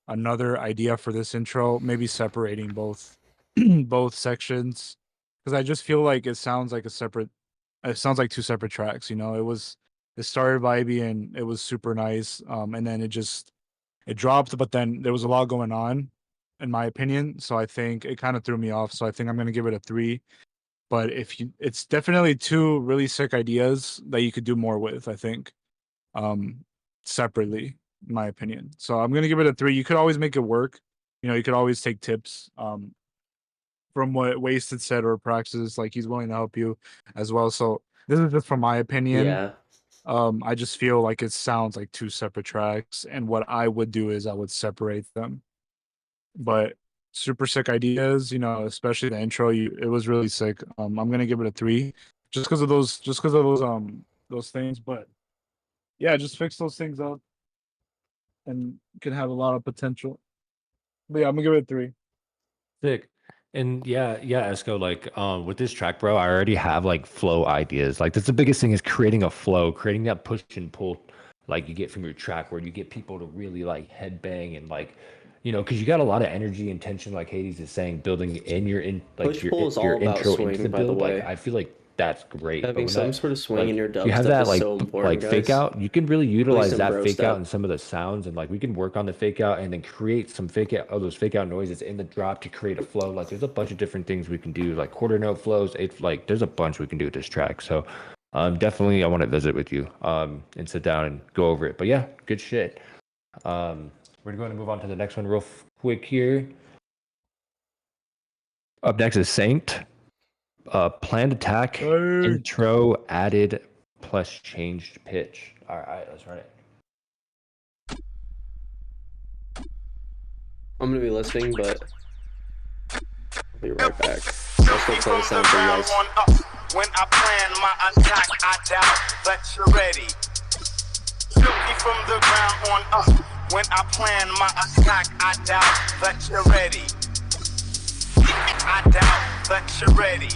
another idea for this intro, maybe separating both both sections, because I just feel like it sounds like it sounds like 2 separate tracks. It started vibey and it was super nice, and then it dropped, but then there was a lot going on, in my opinion. So I think it kind of threw me off. So I think I'm gonna give it a 3. But it's definitely 2 really sick ideas that you could do more with, I think, separately, in my opinion. So I'm gonna give it a 3. You could always make it work. You could always take tips from what Wasted said or Praxis. Like, he's willing to help you as well. So this is just from my opinion. Yeah. I just feel like it sounds like 2 separate tracks, and what I would do is I would separate them. But super sick ideas, especially the intro. It was really sick. I'm gonna give it a 3, just because of those things. But yeah, just fix those things up, and can have a lot of potential. But yeah, I'm gonna give it a 3. Sick. And yeah, Esco, like with this track, bro, I already have like flow ideas. Like, that's the biggest thing, is creating a flow, creating that push and pull like you get from your track, where you get people to really like headbang and like, because you got a lot of energy and tension, like Hadez is saying, building your Push-pull is all about intro swing, into the by the build. way. Like, I feel like that's great. But Having when some that, sort of swing like, in your you have dubstep that is like so important, fake guys. out, you can really utilize some that bro fake stuff. out and some of the sounds, and like we can work on the fake out and then create some those fake out noises in the drop to create a flow. Like, there's a bunch of different things we can do, like quarter note flows, like there's a bunch we can do with this track. So definitely I want to visit with you and sit down and go over it. But yeah, good shit. We're going to move on to the next one real quick here. Up next is Saint. Planned attack, intro added plus changed pitch. All right, let's run it. I'm gonna be listening, but I'll be right back. I'll still play the sound for you guys. When I plan my attack, I doubt that you're ready. Silky from the ground on up. When I plan my attack, I doubt that you're ready. I doubt that you're ready.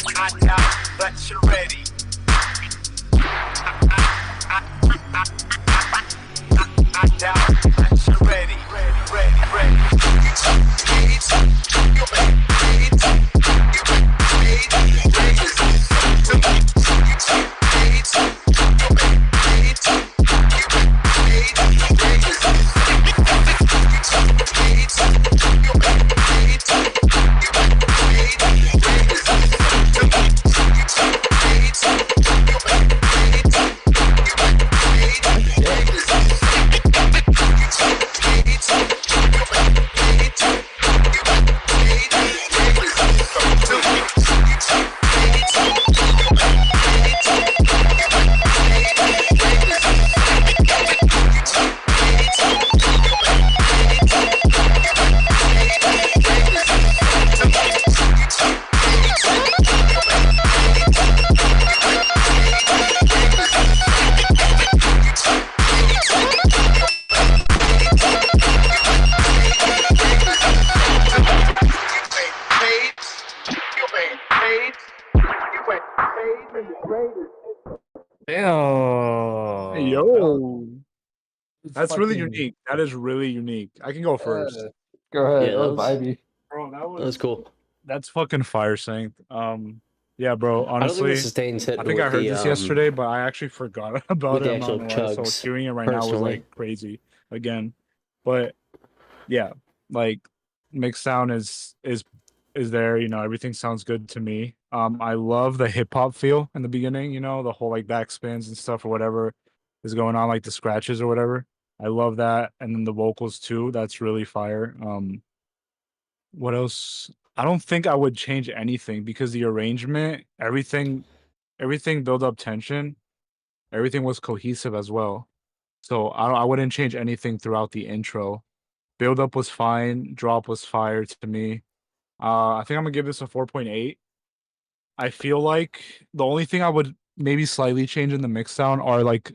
I doubt that you're ready. I doubt that you're ready. Damn. Yo, that's really fucking- unique. That is really unique. I can go first. Go ahead. Yeah, that was that was- vibey. Bro, That was cool. that's fucking fire, Saint. Yeah, bro. I don't think Honestly, the sustains hit. I think with I heard the, this yesterday, but I actually forgot about with it. the I'm not actual gonna lie. So chugs, hearing it right now was personally. like crazy again. But yeah, like mixed sound is there. You know, everything sounds good to me. I love the hip hop feel in the beginning. You know, the whole like backspins and stuff or whatever is going on, like the scratches or whatever. I love that, and then the vocals too. That's really fire. What else? I don't think I would change anything because the arrangement, everything built up tension. Everything was cohesive as well. So I wouldn't change anything throughout the intro. Build up was fine. Drop was fire to me. I think I'm gonna give this a 4.8. I feel like the only thing I would maybe slightly change in the mix sound are like,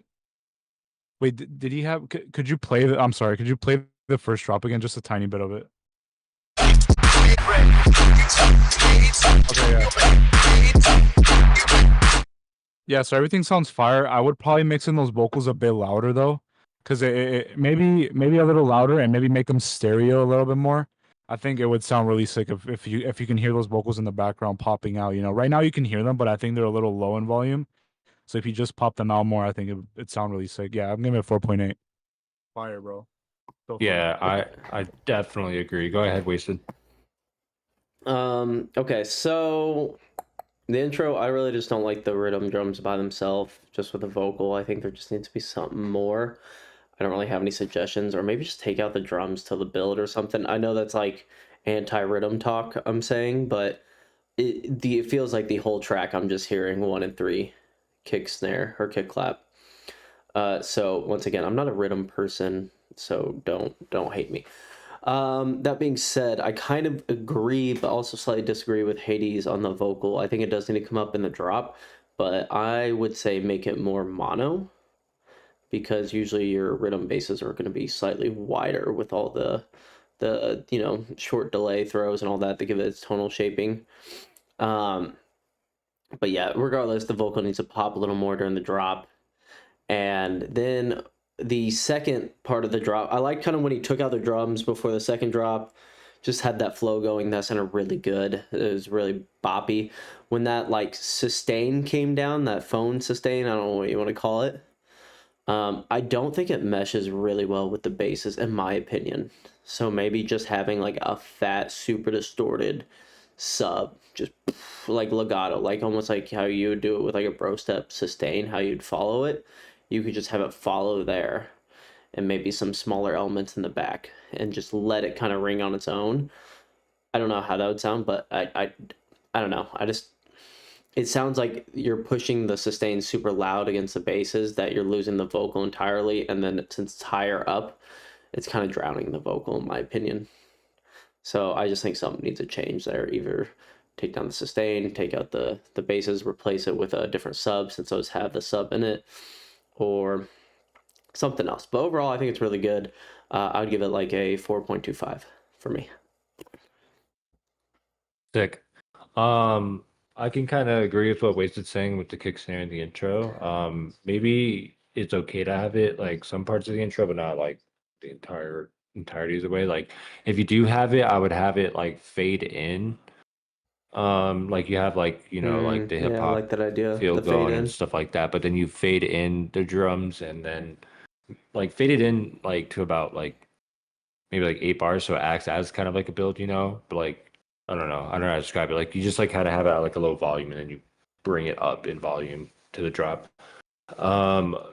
wait, did he have? Could you play the? I'm sorry. Could you play the first drop again, just a tiny bit of it? Okay, yeah. Yeah, so everything sounds fire. I would probably mix in those vocals a bit louder though, because it maybe a little louder and maybe make them stereo a little bit more. I think it would sound really sick if you can hear those vocals in the background popping out. You know, right now you can hear them, but I think they're a little low in volume. So if you just pop them out more, I think it'd sound really sick. Yeah, I'm giving it 4.8. Fire, bro. So fire. Yeah, I definitely agree. Go ahead, Wasted. Okay, so the intro, I really just don't like the rhythm drums by themselves, just with the vocal. I think there just needs to be something more. I don't really have any suggestions, or maybe just take out the drums to the build or something. I know that's like anti-rhythm talk I'm saying, but it feels like the whole track I'm just hearing 1 and 3 kick snare or kick clap. So once again, I'm not a rhythm person, so don't hate me. That being said, I kind of agree, but also slightly disagree with Hadez on the vocal. I think it does need to come up in the drop, but I would say make it more mono, because usually your rhythm basses are going to be slightly wider with all the short delay throws and all that to give it its tonal shaping. But yeah, regardless, the vocal needs to pop a little more during the drop. And then the second part of the drop, I like kind of when he took out the drums before the second drop, just had that flow going. That sounded really good. It was really boppy. When that like sustain came down, that phone sustain, I don't know what you want to call it. I don't think it meshes really well with the basses, in my opinion. So maybe just having like a fat, super distorted sub, just like legato, like almost like how you would do it with like a bro step sustain, how you'd follow it. You could just have it follow there, and maybe some smaller elements in the back, and just let it kind of ring on its own. I don't know how that would sound, but I don't know. It sounds like you're pushing the sustain super loud against the basses, that you're losing the vocal entirely, and then since it's higher up, it's kind of drowning the vocal, in my opinion. So I just think something needs to change there. Either take down the sustain, take out the basses, replace it with a different sub, since those have the sub in it, or something else. But overall, I think it's really good. I would give it like a 4.25 for me. Sick. I can kind of agree with what Wasted saying with the kick snare in the intro. Maybe it's okay to have it like some parts of the intro, but not like the entirety of the way. Like if you do have it, I would have it like fade in. Like you have like like the hip Yeah, I hop like that idea. feel The fade going in. and stuff like that, but then you fade in the drums and then like fade it in like to about like maybe like 8 bars, so it acts as kind of like a build, but like I don't know how to describe it. Like you just like kind of have it at like a low volume and then you bring it up in volume to the drop.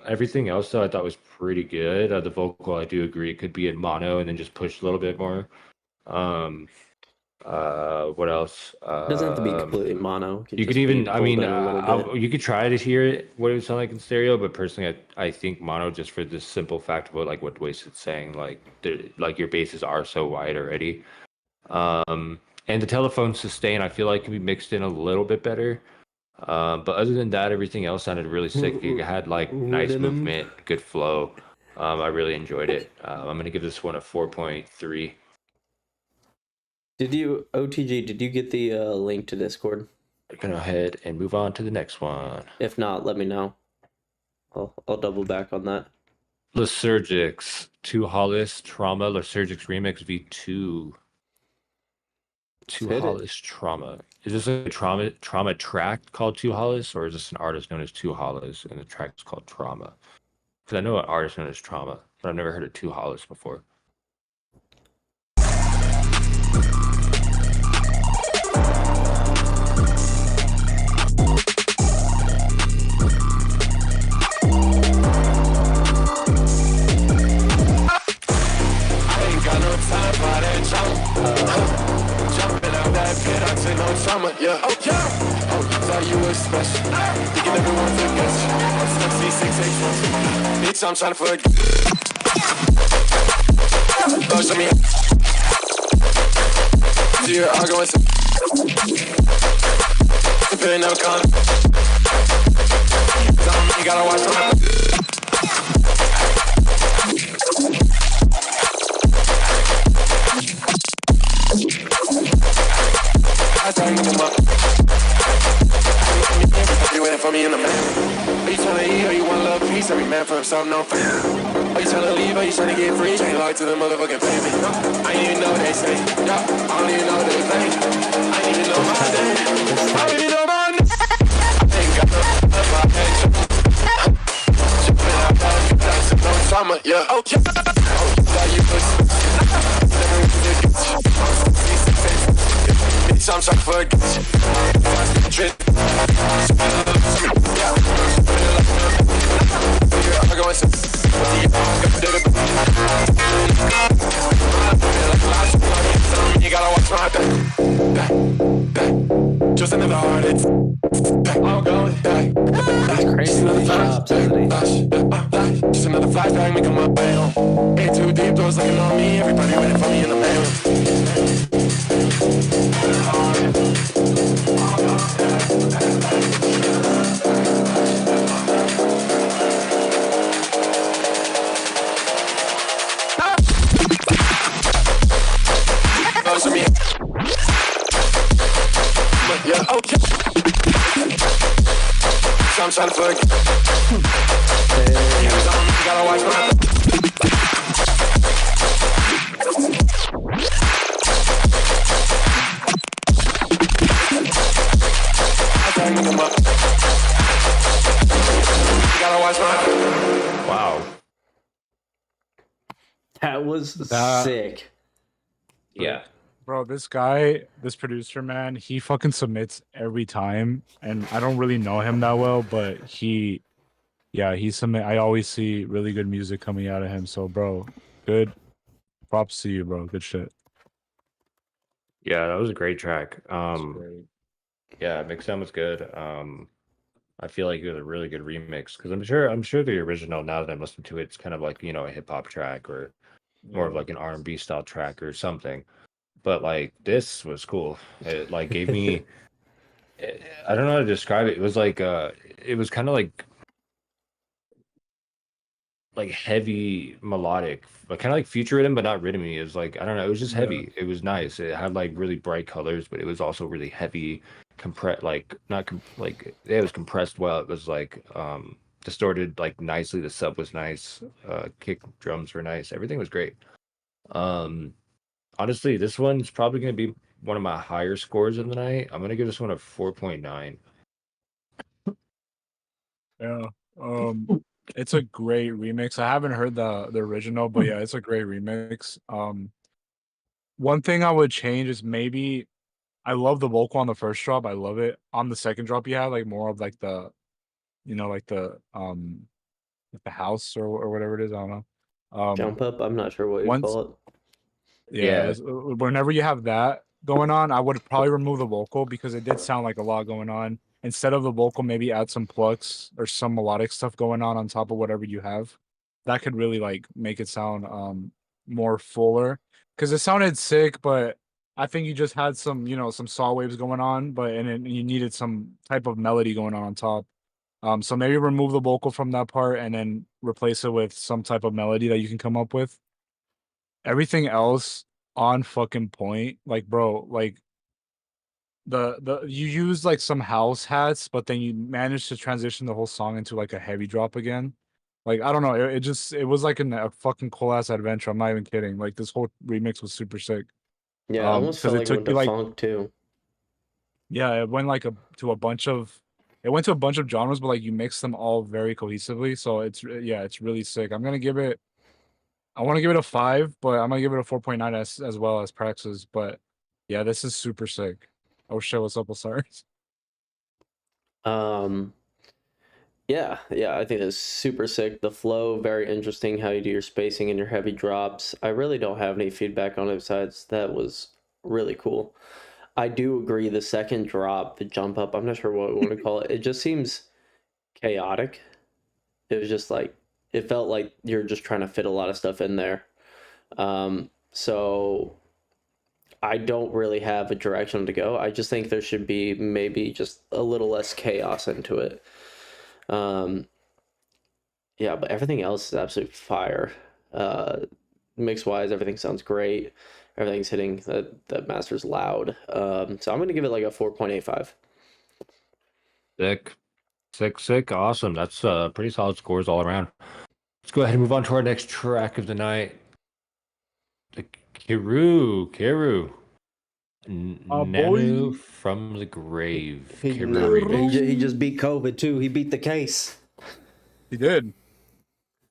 Everything else though I thought was pretty good. The vocal I do agree it could be in mono and then just push a little bit more. Um, what else? It doesn't have to be completely mono. It You could just be even, I pulled mean, in a little bit. you could try to hear it, what it would sound like in stereo, but personally, I think mono just for the simple fact of what Wasted saying, like your bases are so wide already. And the telephone sustain, I feel like can be mixed in a little bit better. But other than that, everything else sounded really sick. You had like nice Rhythm. movement, good flow. I really enjoyed it. I'm gonna give this one a 4.3. Did you OTG? Did you get the link to Discord? Go ahead and move on to the next one. If not, let me know. I'll double back on that. Lysergics, 2 Hollis, Trauma, Lysergics Remix V2. 2 Hit it. Hollis, Trauma. Is this a trauma track called 2 Hollis, or is this an artist known as 2 Hollis and the track is called Trauma? Because I know an artist known as Trauma, but I've never heard of 2 Hollis before. Yeah. Oh, yeah. Oh, thought you were special. Thinking everyone forgets you. I'm stuck C6H1. Bitch, I'm trying to forget. Oh, show me. So you're arguing some. The pain never come. You gotta watch my. I try to come up. You waiting for me in the man. Are you trying to eat or you want a little piece? Every man for himself, no fair. Are you trying to leave or you trying to get free? Ain't loyal to the motherfucking family. I ain't even know what they say. Yeah, I don't even know what they play. I ain't even know my name. I don't even know my name. I ain't got my head. No trauma, yeah. Oh, yeah. Oh, you bitch, I'm trying to forget you. Drip. Yeah. I'm going to. You gotta watch my back. Just another heart. It's I'm going back. It's crazy with the chops, isn't he? Just another flashback, make my way home. Ain't too deep, doors looking on me. Everybody waiting for me in the mail. Yeah, okay. So I'm trying to forget. You gotta watch my. Wow. That was sick. Yeah. Bro, this producer, man, he fucking submits every time, and I don't really know him that well, but he submit. I always see really good music coming out of him. So, bro, good props to you, bro. Good shit. Yeah, that was a great track. Great. Yeah, Mixdown was good. I feel like it was a really good remix because I'm sure the original, now that I'm listening to it, it's kind of like a hip hop track or more of like an R&B style track or something. But like this was cool. It like gave me I don't know how to describe it. It was like it was kind of like like heavy melodic, like kind of like future rhythm, but not rhythmy. It was like I don't know. It was just Yeah. heavy. It was nice. It had like really bright colors, but it was also really heavy, compressed. Like not like it was compressed well. It was like distorted like nicely. The sub was nice. Kick drums were nice. Everything was great. Honestly, this one's probably gonna be one of my higher scores of the night. I'm gonna give this one a 4.9. Yeah. It's a great remix. I haven't heard the original, but yeah, it's a great remix. One thing I would change is maybe I love the vocal on the first drop. I love it. On the second drop, you have like more of like the, like the house or whatever it is. I don't know. Jump up. I'm not sure what you once- call it. Yeah. Whenever you have that going on, I would probably remove the vocal because it did sound like a lot going on. Instead of the vocal, maybe add some plucks or some melodic stuff going on top of whatever you have. That could really like make it sound more fuller. Because it sounded sick, but I think you just had some, some saw waves going on, and you needed some type of melody going on top. So maybe remove the vocal from that part and then replace it with some type of melody that you can come up with. Everything else on fucking point. Like, bro, like you use like some house hats, but then you managed to transition the whole song into like a heavy drop again. Like, I don't know, it was like a fucking cool ass adventure. I'm not even kidding. Like, this whole remix was super sick. Yeah, I almost felt like it went to funk too. Yeah, it went like to a bunch of genres, but like you mix them all very cohesively. So it's really sick. I want to give it a 5, but I'm gonna give it a 4.9 as well as Praxis. But yeah, this is super sick. Oh shit, what's up, Osiris? Yeah, I think it's super sick. The flow, very interesting. How you do your spacing and your heavy drops. I really don't have any feedback on it besides that was really cool. I do agree. The second drop, the jump up, I'm not sure what we want to call it. It just seems chaotic. It was just like, it felt like you're just trying to fit a lot of stuff in there. So I don't really have a direction to go. I just think there should be maybe just a little less chaos into it. Yeah, but everything else is absolute fire. Mix wise, everything sounds great. Everything's hitting. That master's loud. So I'm gonna give it like a 4.85. Sick. Awesome. That's pretty solid scores all around. Let's go ahead and move on to our next track of the night. The Kiru. Nanu from the grave. He just beat COVID too. He beat the case. He did.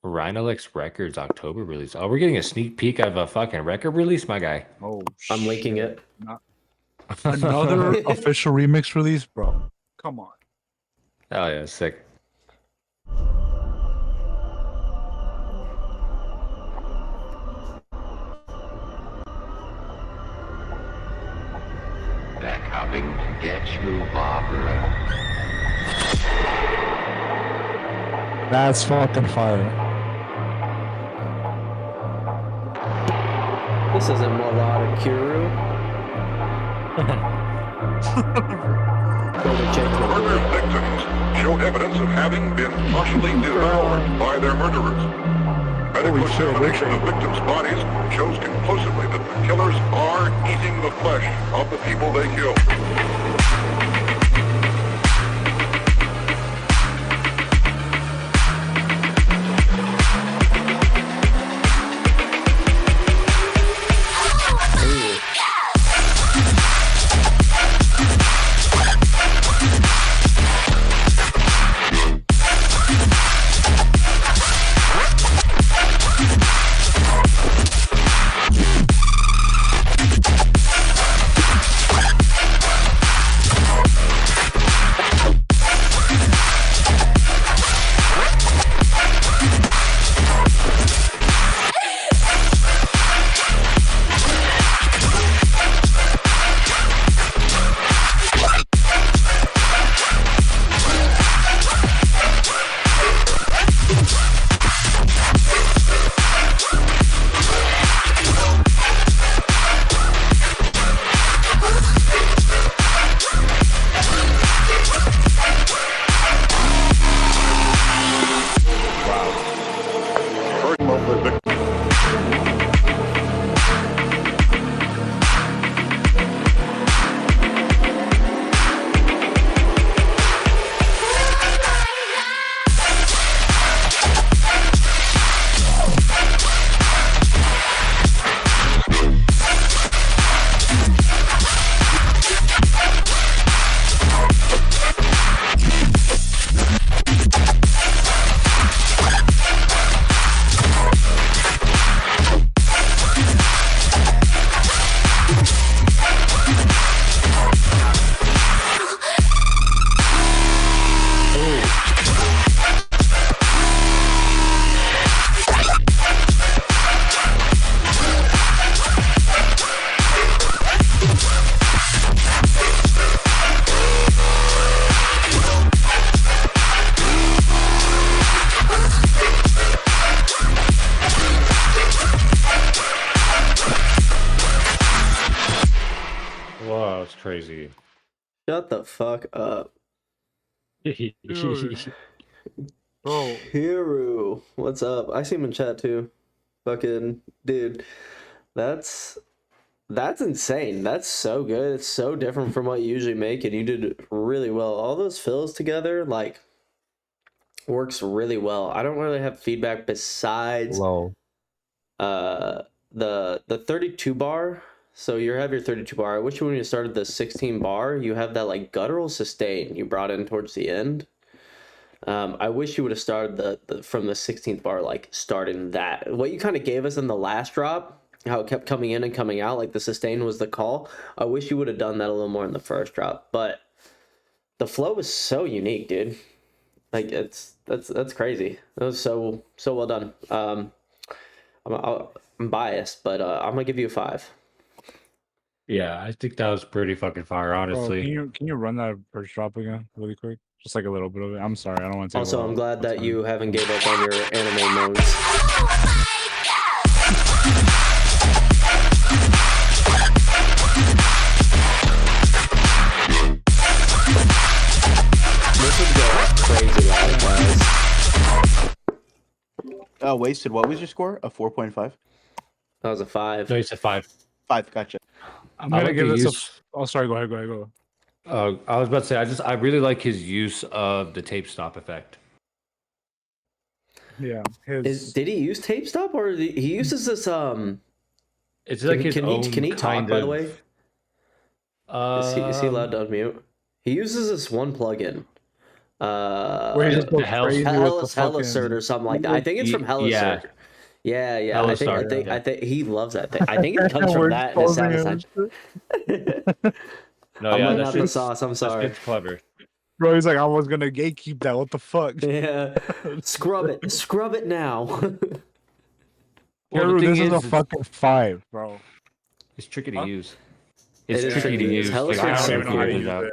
Rhinolix Records October release. Oh, we're getting a sneak peek of a fucking record release, my guy. Oh, I'm linking it. Another official remix release, bro. Come on. Oh yeah, sick. They're coming to get you, Barbara. That's fucking fire. This isn't melodic Kiru. Murder victims show evidence of having been partially devoured by their murderers. Medical examination of victims' bodies shows conclusively that the killers are eating the flesh of the people they killed. crazy. Shut the fuck up. Dude. Bro, Hiru, what's up? I see him in chat too. Fucking dude, that's insane. That's so good. It's so different from what you usually make, and you did really well. All those fills together, like, works really well. I don't really have feedback besides low. The 32 bar. So you have your 32 bar. I wish when you started the 16 bar, you have that like guttural sustain you brought in towards the end. I wish you would have started the from the 16th bar, like starting that. What you kind of gave us in the last drop, how it kept coming in and coming out, like the sustain was the call. I wish you would have done that a little more in the first drop. But the flow was so unique, dude. Like that's crazy. That was so well done. I'm biased, but I'm gonna give you a 5. Yeah, I think that was pretty fucking fire, honestly. Bro, can you run that first drop again really quick? Just like a little bit of it. I'm sorry, I don't want to take Also, a I'm glad that time. you haven't gave up on your anime modes. This would go crazy loud, guys. Wasted. What was your score? A 4.5? That was a 5. No, you said 5. 5. Gotcha. I'm gonna give this use... Oh, sorry. Go ahead. I was about to say, I really like his use of the tape stop effect. Yeah. Did he use tape stop, or he uses this It's like his own can he talk, kind by of... the way? Is he allowed to unmute? He uses this one plugin. Where he just goes crazy with the fucking... Hellasert or something like that. I think it's from Hellasert. Yeah. I think he loves that thing. I think it comes from that and his sound essential. No, I'm yeah, running that's out the sauce. I'm sorry. It's clever. Bro, he's like, I was gonna gatekeep that. What the fuck? Yeah. Scrub it now. Well, this is a fucking 5, bro. It's tricky to use. It is tricky to use. I don't even know how to use out.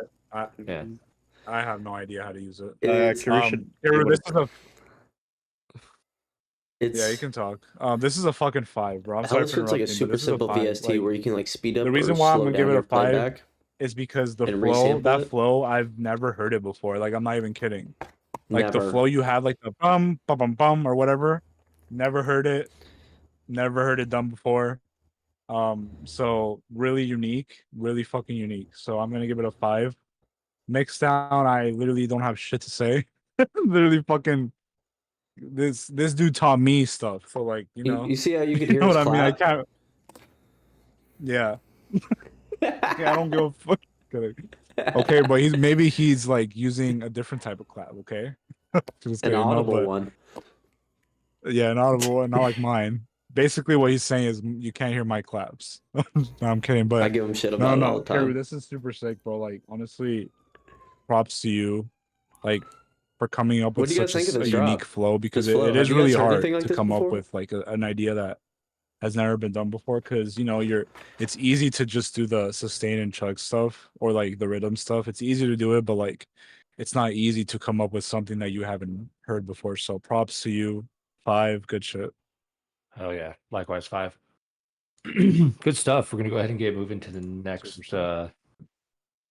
it. I have no idea how to use it. It's, this is a... It's, yeah, you can talk. This is a fucking 5, bro. I'm sorry for Hellasir's like a interrupting, super but this is a simple 5. VST Like, where you can like speed up. the reason or why I'm slow gonna down give it your a 5 playback. is because the And flow, resample that it? flow, I've never heard it before. Like, I'm not even kidding. Like, the Never. flow you have, like the bum, bum, bum, bum, or whatever. Never heard it. Never heard it done before. So really unique, really fucking unique. So I'm gonna give it a 5. Mixed down, I literally don't have shit to say. Literally fucking this dude taught me stuff. So like, you know, You see how you could you hear know his what I mean? I clap? can't. Yeah. Yeah, I don't give a fuck. Okay, but he's like using a different type of clap. Okay, just An kidding, no, audible but- one. Yeah, an audible one, not like mine. Basically, what he's saying is you can't hear my claps. No, I'm kidding, but I give him shit about it all the Kerry, time. this is super sick, bro. Like, honestly, props to you, like, for coming up What with do you guys such think of a this unique drop? flow, because This flow. it Have is you really guys heard hard anything like to this come up before? with like an idea that has never been done before. Because you know, it's easy to just do the sustain and chug stuff or like the rhythm stuff. It's easy to do it, but like, it's not easy to come up with something that you haven't heard before. So props to you. 5, good shit. Oh yeah, likewise 5. Good stuff. We're gonna go ahead and get moving to the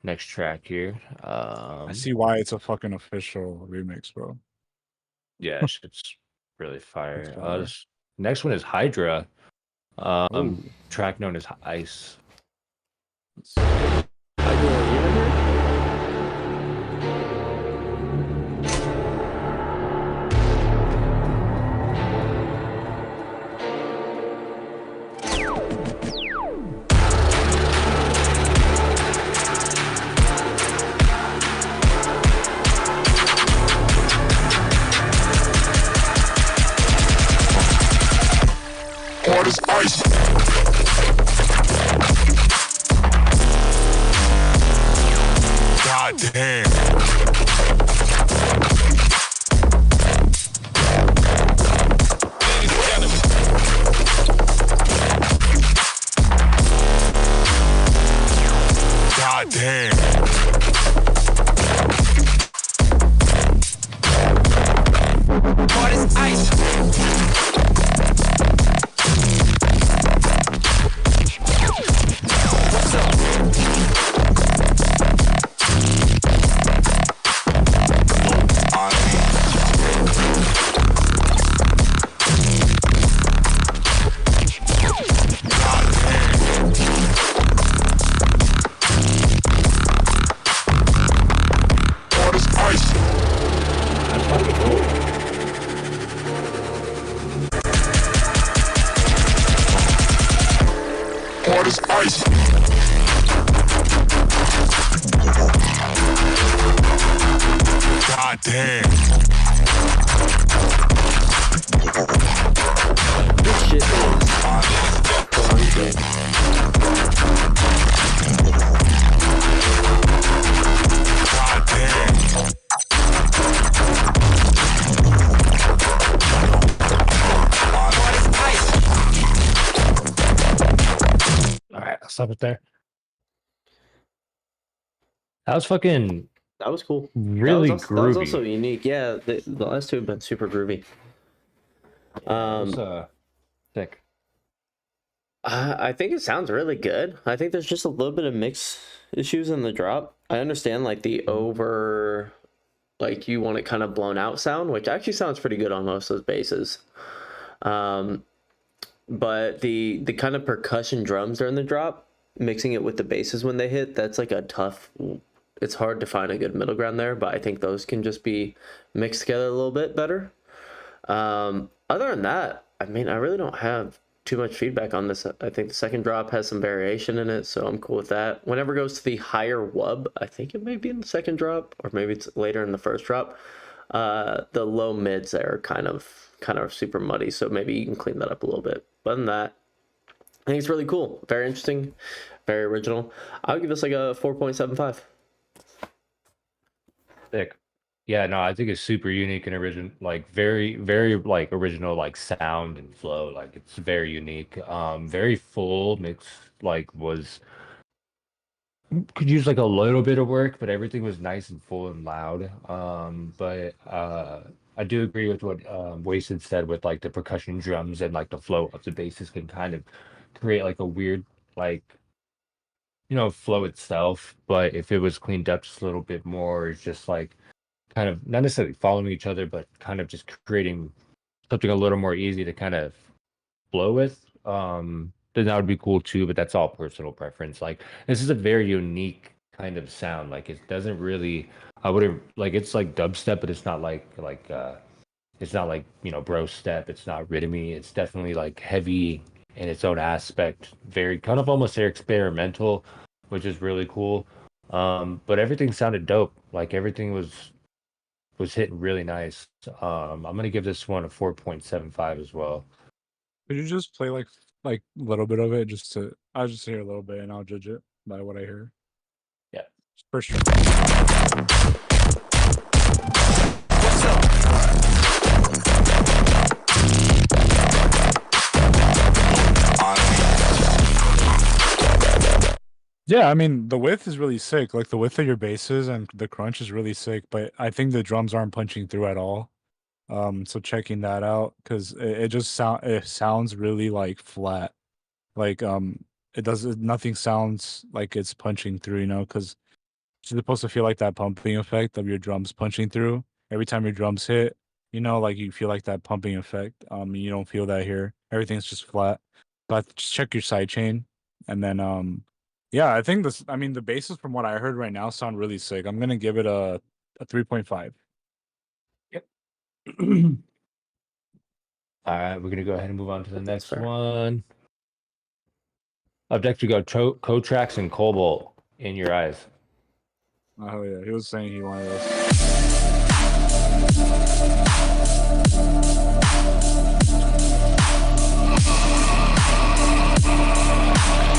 next track here. I see why it's a fucking official remix, bro. Yeah, it's really fire. It's fire. This next one is Hydra. Track known as Ice. Hard as ice. damn. This shit is crazy. God damn. All right, I'll stop it there. That was fucking That was cool. really that was groovy. also unique. Yeah, the last two have been super groovy. It was, sick. I think it sounds really good. I think there's just a little bit of mix issues in the drop. I understand like the over, like you want it kind of blown out sound, which actually sounds pretty good on most of those basses. But the kind of percussion drums during the drop, mixing it with the basses when they hit, that's like a tough. It's hard to find a good middle ground there, but I think those can just be mixed together a little bit better. Other than that, I mean, I really don't have too much feedback on this. I think the second drop has some variation in it, so I'm cool with that. Whenever it goes to the higher wub, I think it may be in the second drop, or maybe it's later in the first drop. The low mids there are kind of super muddy, so maybe you can clean that up a little bit. But other than that, I think it's really cool, very interesting, very original. I'll give this like a 4.75. Sick. Yeah, no, I think it's super unique and original, like very, very like original, like sound and flow. Like it's very unique. Very full mix. Like could use like a little bit of work, but everything was nice and full and loud. But I do agree with what Wasted said with like the percussion drums and like the flow of the basses can kind of create like a weird like flow itself. But if it was cleaned up just a little bit more, it's just like kind of not necessarily following each other, but kind of just creating something a little more easy to kind of flow with. Then that would be cool too, but that's all personal preference. Like this is a very unique kind of sound. Like it doesn't really, I wouldn't like it's like dubstep, but it's not it's not like bro step. It's not rhythmy. It's definitely like heavy in its own aspect. Very kind of almost experimental, which is really cool. But everything sounded dope. Like everything was hitting really nice. I'm gonna give this one a 4.75 as well. Could you just play like a little bit of it I'll just hear a little bit and I'll judge it by what I hear. Yeah. First try. What's up? Yeah, I mean the width is really sick. Like the width of your basses and the crunch is really sick, but I think the drums aren't punching through at all. So checking that out because it sounds really like flat. Like nothing sounds like it's punching through, because you're supposed to feel like that pumping effect of your drums punching through every time your drums hit. Like you feel like that pumping effect. You don't feel that here. Everything's just flat. But just check your side chain, and then yeah, I think this. I mean, the basses from what I heard right now sound really sick. I'm gonna give it a 3.5. Yep. All right, we're gonna go ahead and move on to the next one. Up next, we go Kotrax and Cobalt in Your Eyes. Oh yeah, he was saying he wanted us.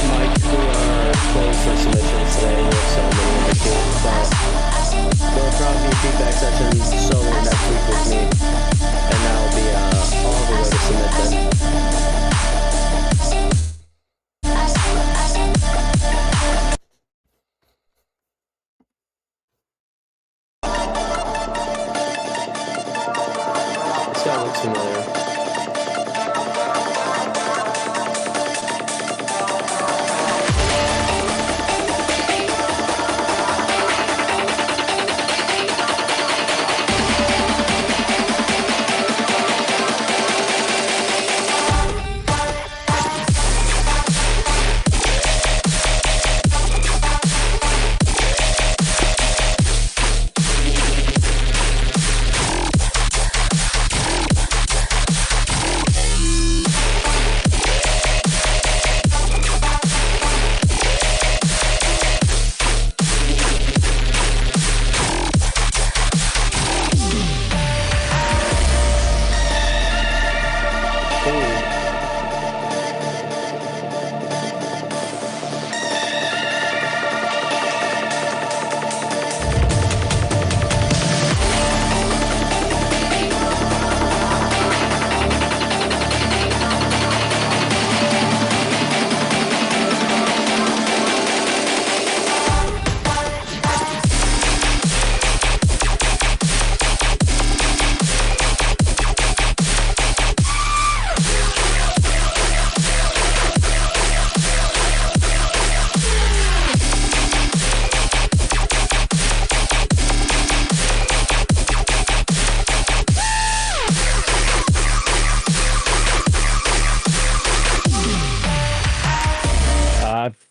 Mike, we are closed for submissions today. We have so many in the queue, but we'll probably be feedback sessions solo next week with me, and that'll be all the way to submit then.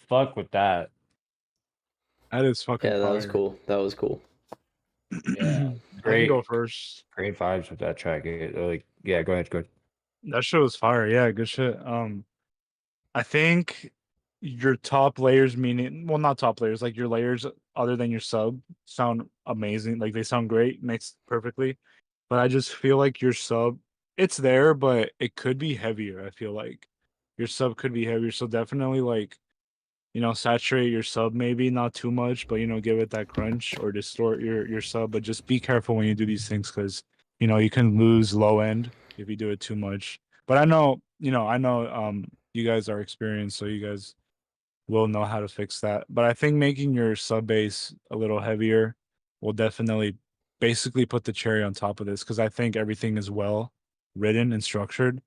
fuck with that. That is fucking. Yeah, that was fire. cool. That was cool. Yeah, I great. can go first. Great vibes with that track. Like, yeah, go ahead. That shit was fire. Yeah, good shit. I think your top layers, meaning, well, not top layers, like your layers other than your sub, sound amazing. Like they sound great, mixed perfectly. But I just feel like your sub, it's there, but it could be heavier. I feel like your sub could be heavier. So definitely, like, saturate your sub, maybe not too much, but give it that crunch or distort your sub. But just be careful when you do these things because you can lose low end if you do it too much. But I know you guys are experienced, so you guys will know how to fix that. But I think making your sub bass a little heavier will definitely basically put the cherry on top of this because I think everything is well written and structured.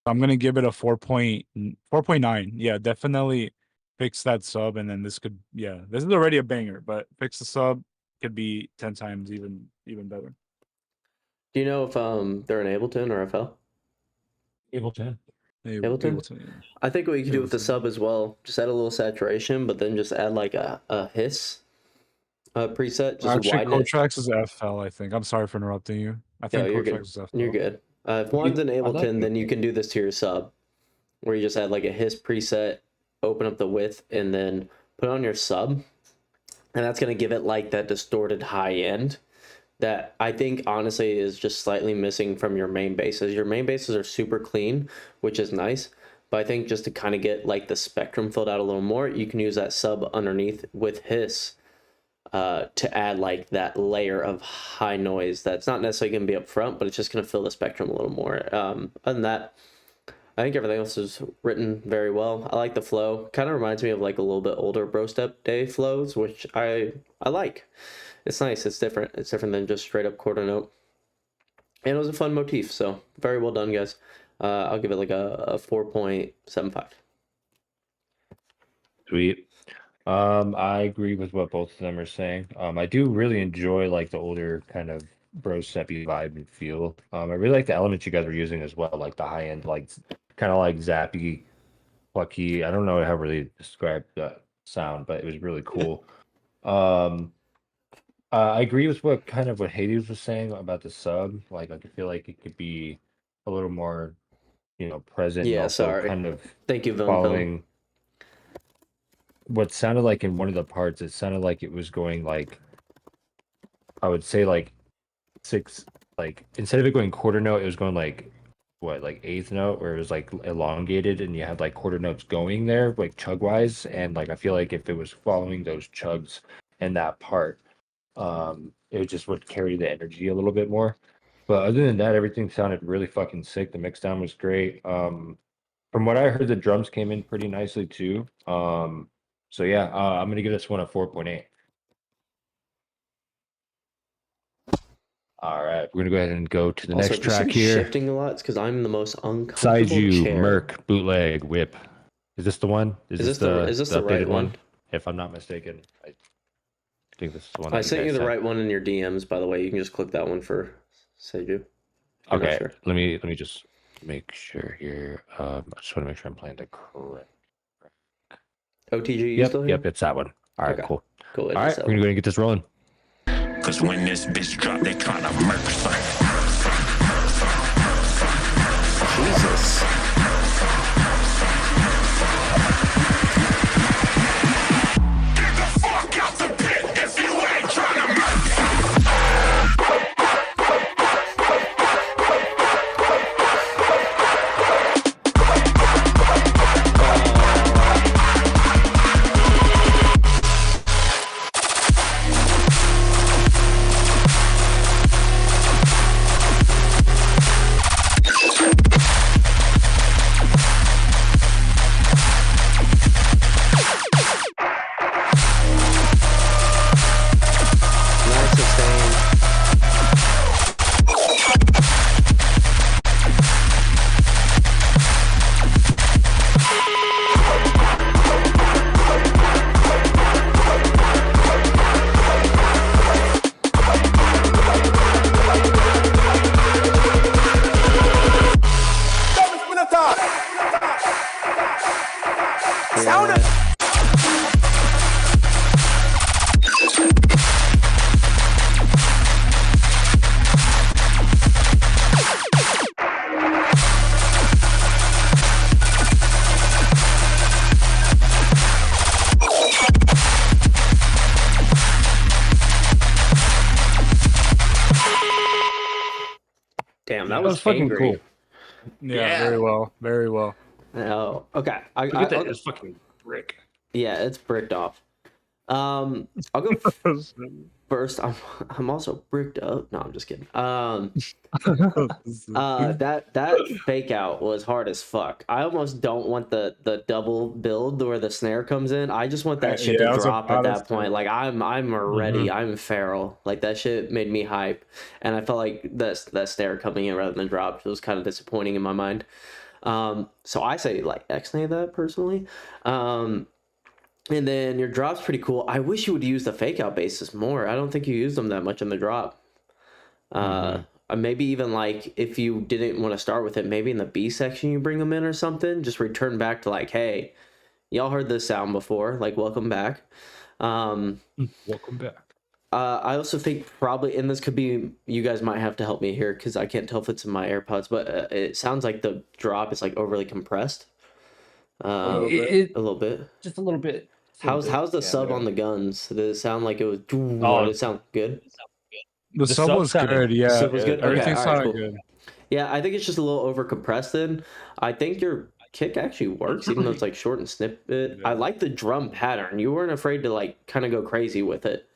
I'm gonna give it a 4.9. Yeah, definitely fix that sub, and then this is already a banger, but fix the sub could be 10 times even better. Do you know if they're in Ableton or FL? Ableton. Ableton? I think what you could do with the sub as well, just add a little saturation, but then just add like a hiss preset. Just Actually, widen it. Cotrax is FL, I think. I'm sorry for interrupting you. I think you're Cotrax good. is FL. You're good. If one's in Ableton, then you can do this to your sub, where you just add like a hiss preset, open up the width, and then put it on your sub, and that's gonna give it like that distorted high end that I think honestly is just slightly missing from your main basses. Your main basses are super clean, which is nice, but I think just to kind of get like the spectrum filled out a little more, you can use that sub underneath with hiss to add like that layer of high noise that's not necessarily going to be up front, but it's just going to fill the spectrum a little more. Other than that, I think everything else is written very well. I like the flow. Kind of reminds me of like a little bit older Bro Step Day flows, which I like. It's nice. It's different. It's different than just straight up quarter note. And it was a fun motif. So very well done, guys. I'll give it like a 4.75. Sweet. I agree with what both of them are saying. I do really enjoy like the older kind of bro steppy vibe and feel. I really like the elements you guys are using as well, like the high end, like kind of like zappy, plucky. I don't know how to really describe that sound, but it was really cool. I agree with what Hadez was saying about the sub. Like I feel like it could be a little more, present. Yeah, and also sorry. kind of Thank you, following. What sounded like in one of the parts, it sounded like it was going like, I would say like 6, like instead of it going quarter note, it was going like eighth note, where it was like elongated and you had like quarter notes going there, like chug wise. And like I feel like if it was following those chugs in that part, it just would carry the energy a little bit more. But other than that, everything sounded really fucking sick. The mix down was great. From what I heard, the drums came in pretty nicely too. So yeah, I'm gonna give this one a 4.8. All right, we're gonna go ahead and go to the Also, next if you see track me here. shifting a lot, it's because I'm in the most uncomfortable Saiju chair. Merc bootleg whip. Is this the one? Is this the updated right one? If I'm not mistaken, I think this is the one. I that sent you guys the right one in your DMs, by the way. You can just click that one for Seiju. I'm not Okay, sure. let me just make sure here. I just want to make sure I'm playing the correct. OTG, you still here? Yep, it's that one. All right, Okay. cool. Cool. All right, we're gonna go ahead and get this rolling. Cause when this bitch drop, they tryna murk son. Jesus. Get the fuck out the pit if you ain't tryna murk. Damn, Yeah. that That was was fucking angry. cool. Yeah, very well, very well. Oh, okay. Look at that. It's fucking brick. Yeah, it's bricked off. I'll go first. I'm also bricked up. No, I'm just kidding. That fake out was hard as fuck. I almost don't want the double build where the snare comes in. I just want that shit Yeah, I to was drop at about that to point. say. Like I'm ready. I'm feral. Like that shit made me hype, and I felt like that snare coming in rather than drop was kind of disappointing in my mind. So I say like X-nay that personally. And then your drop's pretty cool. I wish you would use the fake out bases more. I don't think you used them that much in the drop. Maybe even like if you didn't want to start with it, maybe in the B section you bring them in or something. Just return back to like, hey, y'all heard this sound before. Like, welcome back. Welcome back. I also think probably, and this could be, you guys might have to help me here because I can't tell if it's in my AirPods, but it sounds like the drop is like overly compressed. A little bit. Just a little bit. How's the sub on the guns? Did it sound like it was? Oh, Did it sound good? The sub was good. Yeah, Sub was good? Okay, everything all right, sounded cool. good. Yeah, I think it's just a little over compressed. Then I think your kick actually works, even though it's like short and snippet. I like the drum pattern. You weren't afraid to like kind of go crazy with it,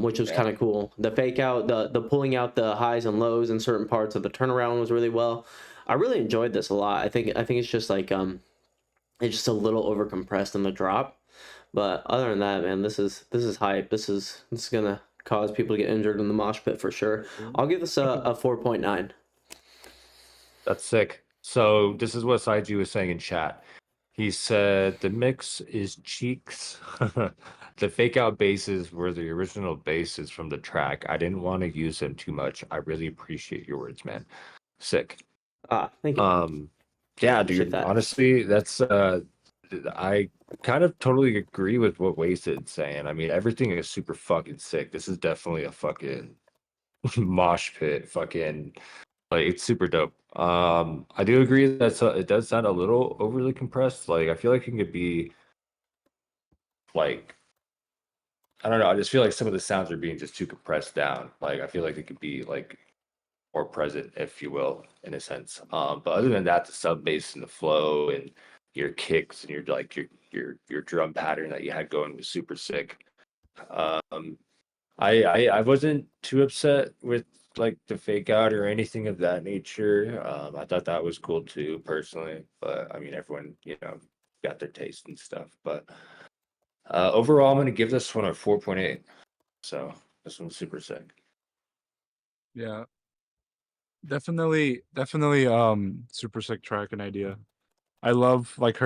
which was kind of cool. The fake out, the pulling out the highs and lows in certain parts of the turnaround was really well. I really enjoyed this a lot. I think it's just like it's just a little over compressed in the drop. But other than that, man, this is hype. This is gonna cause people to get injured in the mosh pit for sure. I'll give this a 4.9. That's sick. So this is what Saiji was saying in chat. He said the mix is cheeks. The fake out basses were the original basses from the track. I didn't want to use them too much. I really appreciate your words, man. Sick. Thank you. Yeah, Appreciate dude. that. Honestly, that's I kind of totally agree with what Wasted's saying. I mean, everything is super fucking sick. This is definitely a fucking mosh pit. Fucking like it's super dope. I do agree that it does sound a little overly compressed. Like I feel like it could be like I don't know. I just feel like some of the sounds are being just too compressed down. Like I feel like it could be like more present, if you will, in a sense. But other than that, the sub bass and the flow and your kicks and your drum pattern that you had going was super sick. I wasn't too upset with like the fake out or anything of that nature. I thought that was cool too, personally. But I mean, everyone got their taste and stuff. But overall, I'm gonna give this one a 4.8. So this one's super sick. Yeah. Definitely super sick track and idea. I love like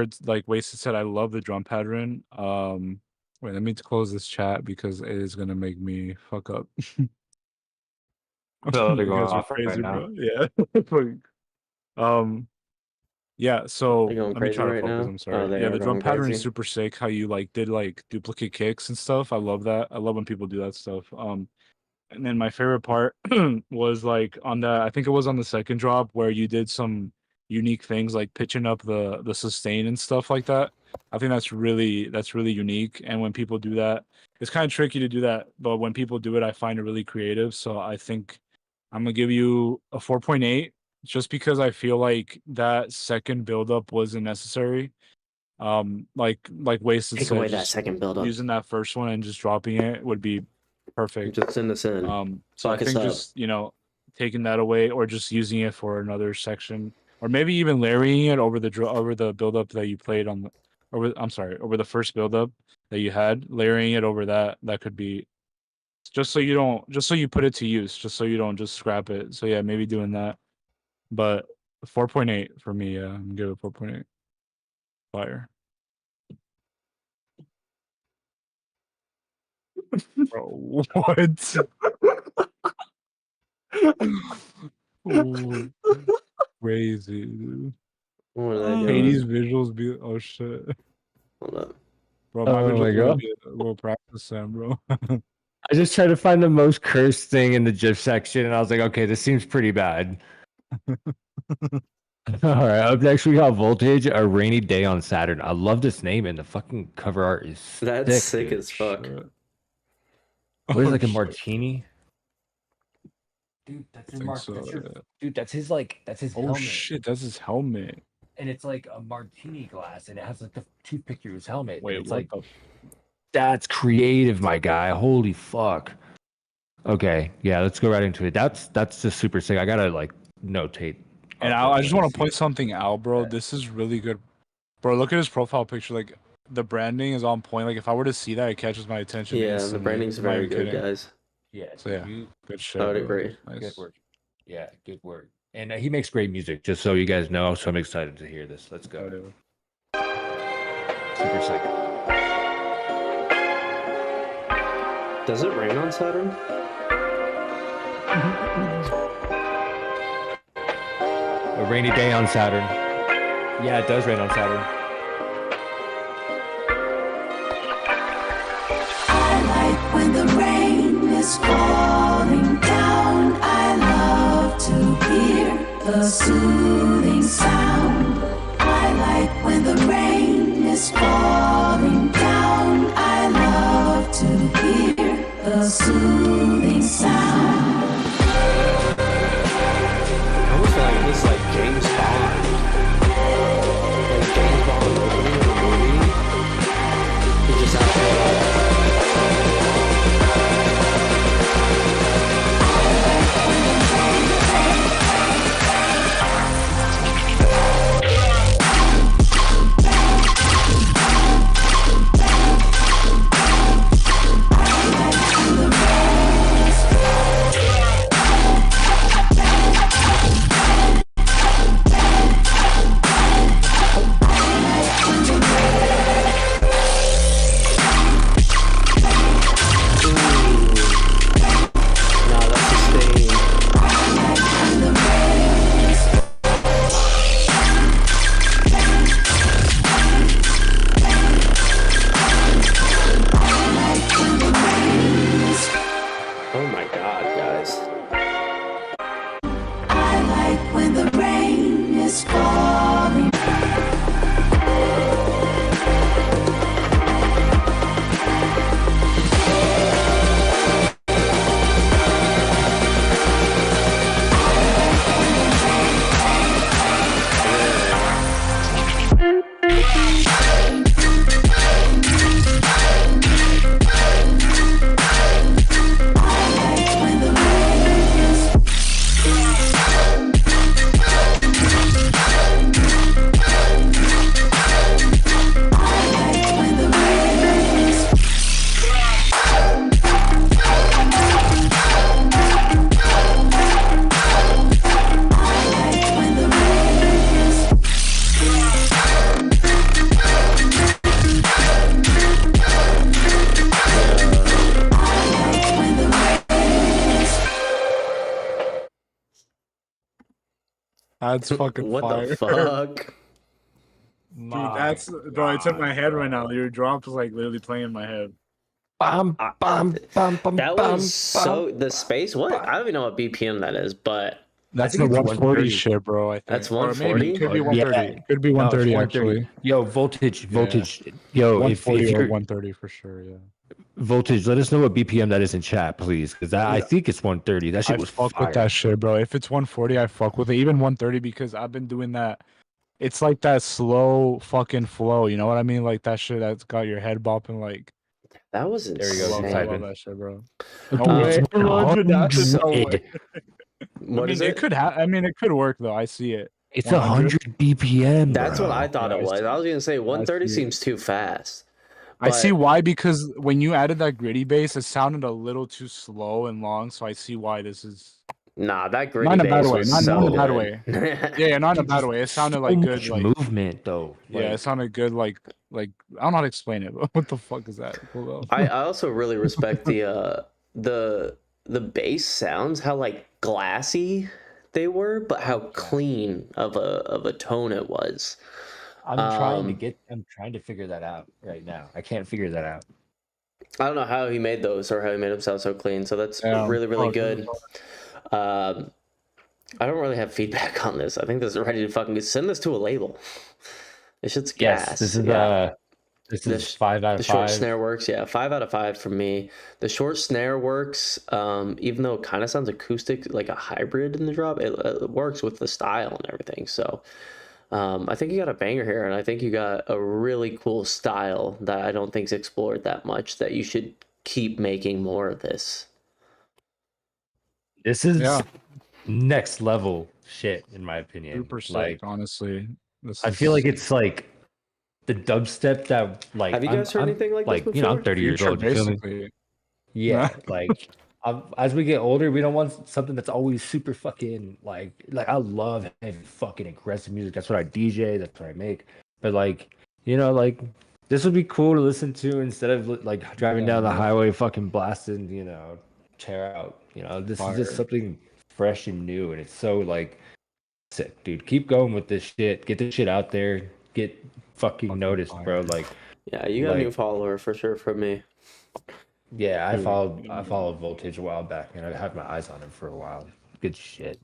Wasted said, I love the drum pattern. Wait, let me close this chat because it is gonna make me fuck up. So they're You going guys are off right crazy, now. bro. Yeah. Yeah, so They're going let me crazy try to right focus. now? I'm sorry. They Yeah, are the drum going pattern is crazy. super sick. How you like did like duplicate kicks and stuff. I love that. I love when people do that stuff. And then my favorite part was like on the I think it was on the second drop where you did some unique things like pitching up the sustain and stuff like that. I think that's really unique. And when people do that, it's kind of tricky to do that, but when people do it, I find it really creative. So I think I'm gonna give you a 4.8 just because I feel like that second buildup wasn't necessary. Like Wasted Take said, away that just second build up. using that first one and just dropping it would be perfect. Just send this in. So I Fuck us think up. just taking that away or just using it for another section, or maybe even layering it over the buildup that you played on the over the first buildup that you had, layering it over that could be just so you put it to use, just so you don't just scrap it. So yeah, maybe doing that. But 4.8 for me. Yeah, I'm gonna give it 4.8. Fire. Bro, what? Ooh, crazy, dude. What are they Hades doing? visuals be oh shit. Hold up. Bro, my Oh my visuals gonna God. be a little practice, Sam, bro. I just tried to find the most cursed thing in the GIF section, and I was like, okay, this seems pretty bad. All right, up next we got Voltage, A Rainy Day on Saturn. I love this name, and the fucking cover art is That's sick dude. as fuck. Shit. What is it, like a shit. martini? Dude, that's I your think mark. so. That's your Yeah. dude. That's his Oh helmet. shit, that's his helmet. And it's like a martini glass, and it has like the toothpick through his helmet. And Wait, it's what like the? that's creative, my guy. Holy fuck. Okay, yeah, let's go right into it. That's just super sick. I gotta like notate. And I just want to point something out, bro. This is really good, bro. Look at his profile picture. Like the branding is on point. Like if I were to see that, it catches my attention. Yeah, the instantly. branding's I'm not very even good, kidding. guys. Yeah, So yeah, you good shit. I would bro. agree. Nice. good work. Yeah, good work. And he makes great music. Just so you guys know, so I'm excited to hear this. Let's go. Super sick. Does it rain on Saturn? A rainy day on Saturn. Yeah, it does rain on Saturn. I like when the rain is falling down. I love to hear the soothing sound. I like when the rain is falling down. I love to hear the soothing sound. I almost feel like this like James Bond. Like James Bond opening of a movie. He just out there. Oh my god, guys. I like when the rain is falling. That's fucking What fire. the fuck? Dude, that's bro. It's in my head right now. Your drop is like literally playing in my head. Bam, bam, bam, bam, That bam, was so bam. the space. What? I don't even know what BPM that is, but That's think the it's 140 130. shit, bro. I think. That's Or maybe 140? it could be Yeah. 130. Could be No, it's 130 130. actually. Yo, voltage. Yo, if 140 or you're 130 for sure. Yeah. voltage, let us know what BPM that is in chat, please, because I think it's 130. That shit I was fuck fire. with that shit, bro. If it's 140, I fuck with it. Even 130 because I've been doing that. It's like that slow fucking flow. You know what I mean? Like that shit that's got your head bopping. Like that was There you go, I insane. love that shit, bro. Dude, No way. it's 100. What I mean, is it? I mean, it could work though. I see it. It's 100? 100 BPM. That's bro. what I thought Yeah, it I was. see. I was gonna say 130 see it. seems too fast. I see But- why, because when you added that gritty bass, it sounded a little too slow and long. So I see why this is. Nah, that gritty Not in a bad bass way. was Not so in a bad good. way. Yeah, not in a bad way. It sounded So like good, much like movement though. yeah, it sounded good, like I don't know how to explain it. But what the fuck is that? Cool, I also really respect the bass sounds, how like glassy they were, but how clean of a tone it was. I'm trying to figure that out right now. I can't figure that out. I don't know how he made those or how he made them sound so clean. So that's Yeah. really, really Oh, good. I don't really have feedback on this. I think this is ready to fucking send this to a label. This shit's gas. Yes, this is yeah. This is 5 out The of short 5. snare works, yeah. 5 out of 5 for me. The short snare works, even though it kind of sounds acoustic, like a hybrid in the drop. It works with the style and everything. So I think you got a banger here, and I think you got a really cool style that I don't think's explored that much. That you should keep making more of this. This is Yeah. next level shit, in my opinion. Super sick, Like, honestly. I feel like it's like the dubstep that, like, Have you guys heard anything like this you know, I'm before? 30 years Future, old. You feel me? basically. Yeah, like as we get older, we don't want something that's always super fucking like I love heavy fucking aggressive music. That's what I DJ. That's what I make. But like, you know, like this would be cool to listen to instead of like driving down the highway fucking blasting, you know, tear out. You know, this is just something fresh and new, and it's so like sick, dude. Keep going with this shit. Get this shit out there. Get fucking noticed, bro. Like, Yeah, you got a new like- follower for sure from me. yeah, I followed Voltage a while back, and I had my eyes on him for a while. Good shit.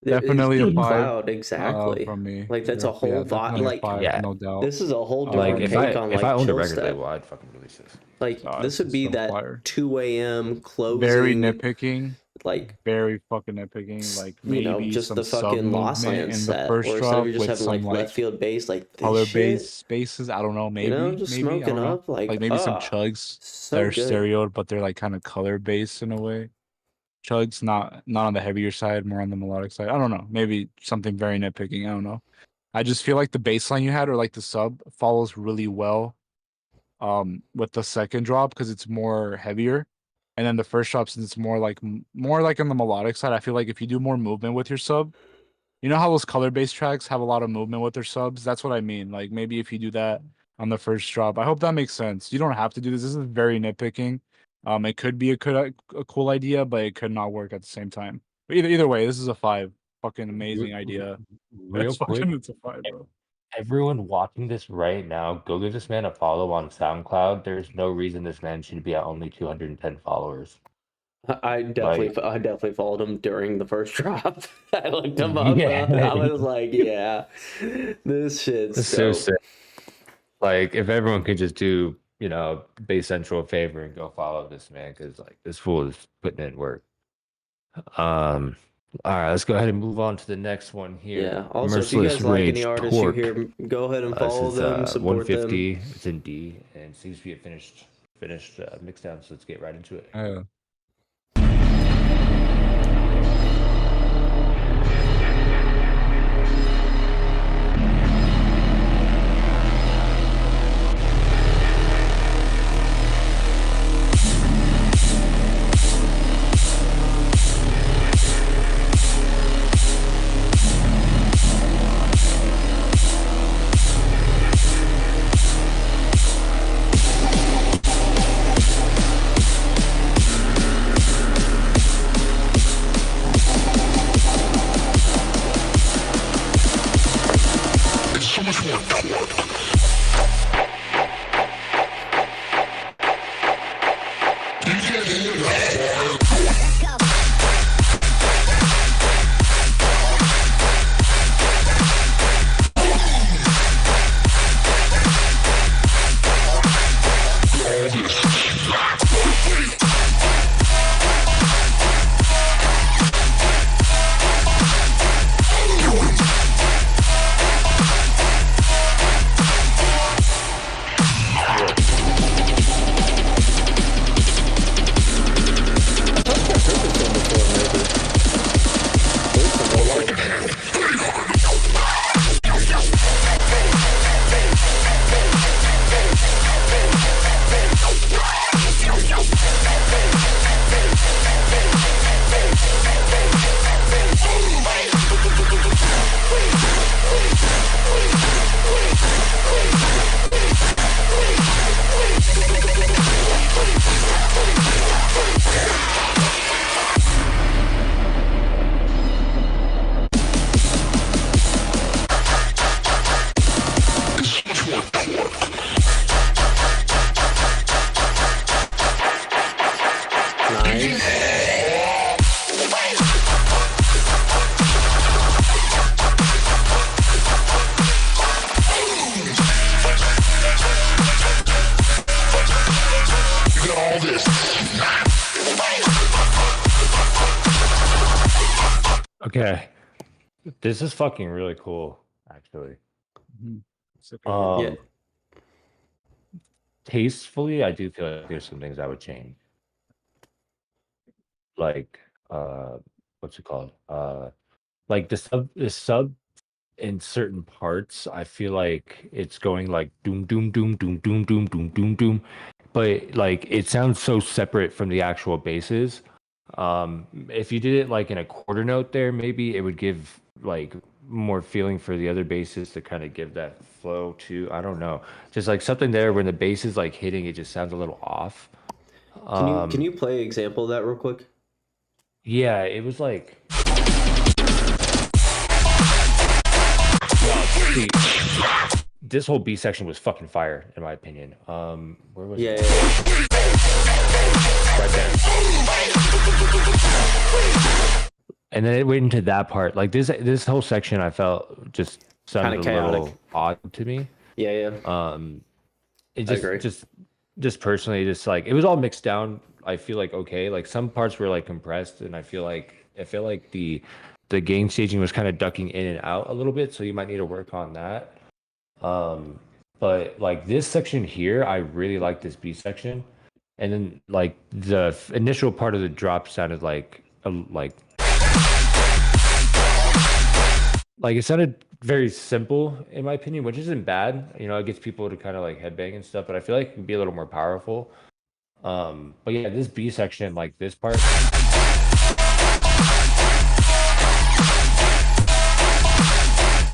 Definitely a It's 5 Cloud, exactly. from me. Like that's a whole vibe. definitely a Like 5, yeah. no doubt. this is a whole Like different take on like if I owned a chill record stuff. label, I'd fucking release this. Like Oh, this would it's be so that fire. 2 a.m. closing. Very nitpicking. Like Very fucking nitpicking. Like you maybe know, just some the fucking Lost sub-movement Land in the set, first where instead drop of just with having some like left field bass, like this color shit, bass spaces. I don't know. Maybe you know, just maybe I smoking don't know. up, like maybe some ah, chugs so that are good. stereoed, but they're like kind of color based in a way. Chugs not on the heavier side, more on the melodic side. I don't know. Maybe something very nitpicking. I don't know. I just feel like the bass line you had or like the sub follows really well with the second drop because it's more heavier. And then the first drop, since it's more like on the melodic side, I feel like if you do more movement with your sub, you know how those color based tracks have a lot of movement with their subs? That's what I mean. Like maybe if you do that on the first drop, I hope that makes sense. You don't have to do this. This is very nitpicking. It could be a cool idea, but it could not work at the same time. But either way, this is a 5. Fucking amazing idea. Real quick, It's a 5, bro. everyone watching this right now, go give this man a follow on SoundCloud. There's no reason this man should be at only 210 followers. I definitely followed him during the first drop. I looked him up. Yeah. I was like, yeah, this shit's It's so dope. sick. Like, if everyone could just do, you know, Bass Central a favor and go follow this man, because like this fool is putting in work. All right, let's go ahead and move on to the next one here. Yeah. Also, if you guys like any artists you hear, go ahead and follow them, support 150. them. It's in D, and seems to be a finished mix down. So let's get right into it. Yeah. Okay. This is fucking really cool, actually. Yeah. Tastefully, I do feel like there's some things I would change. Like, what's it called? Like the sub in certain parts, I feel like it's going like doom doom doom doom doom doom doom doom doom, but like it sounds so separate from the actual basses. If you did it like in a quarter note there, maybe it would give like more feeling for the other basses to kind of give that flow to. I don't know, just like something there when the bass is like hitting, it just sounds a little off. Can you play an example of that real quick? Yeah, it was like. See, this whole B section was fucking fire, in my opinion. Where was it? Right there. And then it went into that part. Like this whole section, I felt just sounded Kinda a little chaotic. odd to me. Yeah. It I agree. just personally, just like it was all mixed down. I feel like okay, like some parts were like compressed, and I feel like the gain staging was kind of ducking in and out a little bit, so you might need to work on that. But like this section here, I really like this B section, and then like the initial part of the drop sounded like it sounded very simple in my opinion, which isn't bad. You know, it gets people to kind of like headbang and stuff, but I feel like it can be a little more powerful. But yeah, this B section, like this part.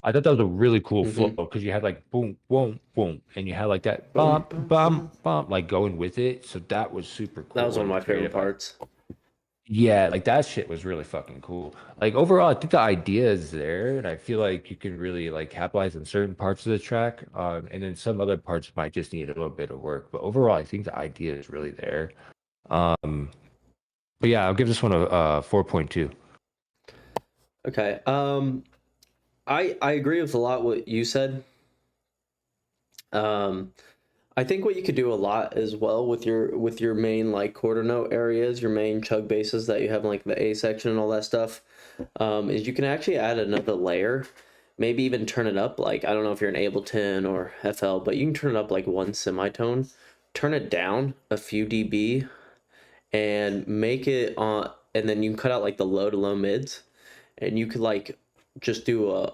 I thought that was a really cool flow because you had like boom, boom, boom, and you had like that bump, bump, bump, like going with it. So that was super cool. That was one of my favorite creative. parts. Yeah, like that shit was really fucking cool. Like overall, I think the idea is there, and I feel like you can really like capitalize on certain parts of the track, and then some other parts might just need a little bit of work. But overall, I think the idea is really there. But yeah, I'll give this one a 4.2. Okay. I agree with a lot what you said. I think what you could do a lot as well with your main like quarter note areas, your main chug basses that you have in like the A section and all that stuff, is you can actually add another layer, maybe even turn it up. Like I don't know if you're in Ableton or FL, but you can turn it up like one semitone, turn it down a few dB, and make it on, and then you can cut out like the low to low mids, and you could like just do a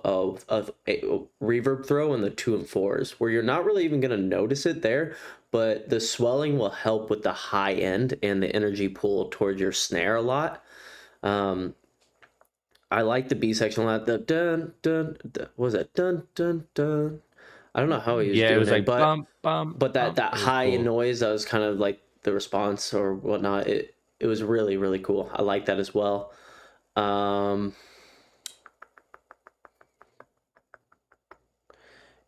reverb throw in the 2 and 4s where you're not really even going to notice it there, but the swelling will help with the high end and the energy pull towards your snare a lot. I like the B section a lot. The dun dun, dun what was it? Dun dun dun. I don't know how he was doing it was it, like but bump, bump, but that bump. It was high cool. noise that was kind of like the response or whatnot. It was really really cool. I like that as well.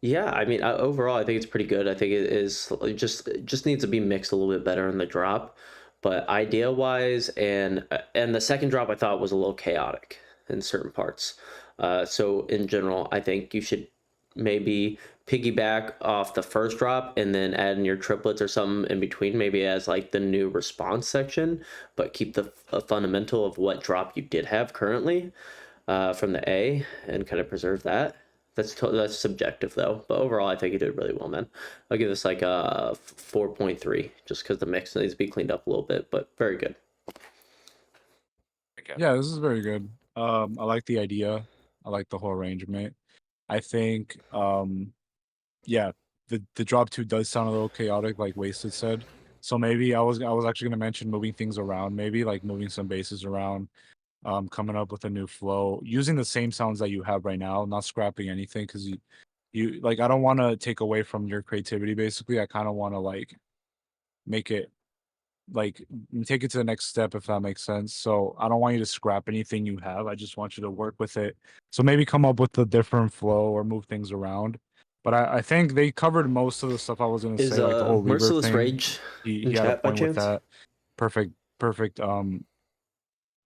Yeah, I mean, overall, I think it's pretty good. I think it is it just needs to be mixed a little bit better in the drop, but idea wise, and the second drop I thought was a little chaotic in certain parts. So in general, I think you should maybe piggyback off the first drop and then add in your triplets or something in between, maybe as like the new response section, but keep the fundamental of what drop you did have currently from the A and kind of preserve that. That's subjective though, but overall I think you did really well, man. I'll give this like a 4.3 just because the mix needs to be cleaned up a little bit, but very good. Yeah, this is very good. I like the idea. I like the whole arrangement. I think yeah, the drop 2 does sound a little chaotic, like Wasted said. So maybe I was actually gonna mention moving things around, maybe like moving some basses around, coming up with a new flow, using the same sounds that you have right now, not scrapping anything, because you like I don't want to take away from your creativity. Basically, I kind of want to like make it like take it to the next step, if that makes sense. So I don't want you to scrap anything you have. I just want you to work with it. So maybe come up with a different flow or move things around. But I think they covered most of the stuff I was gonna Is say, like the whole reverb Merciless thing. Rage He in had a chat by point with chance? that.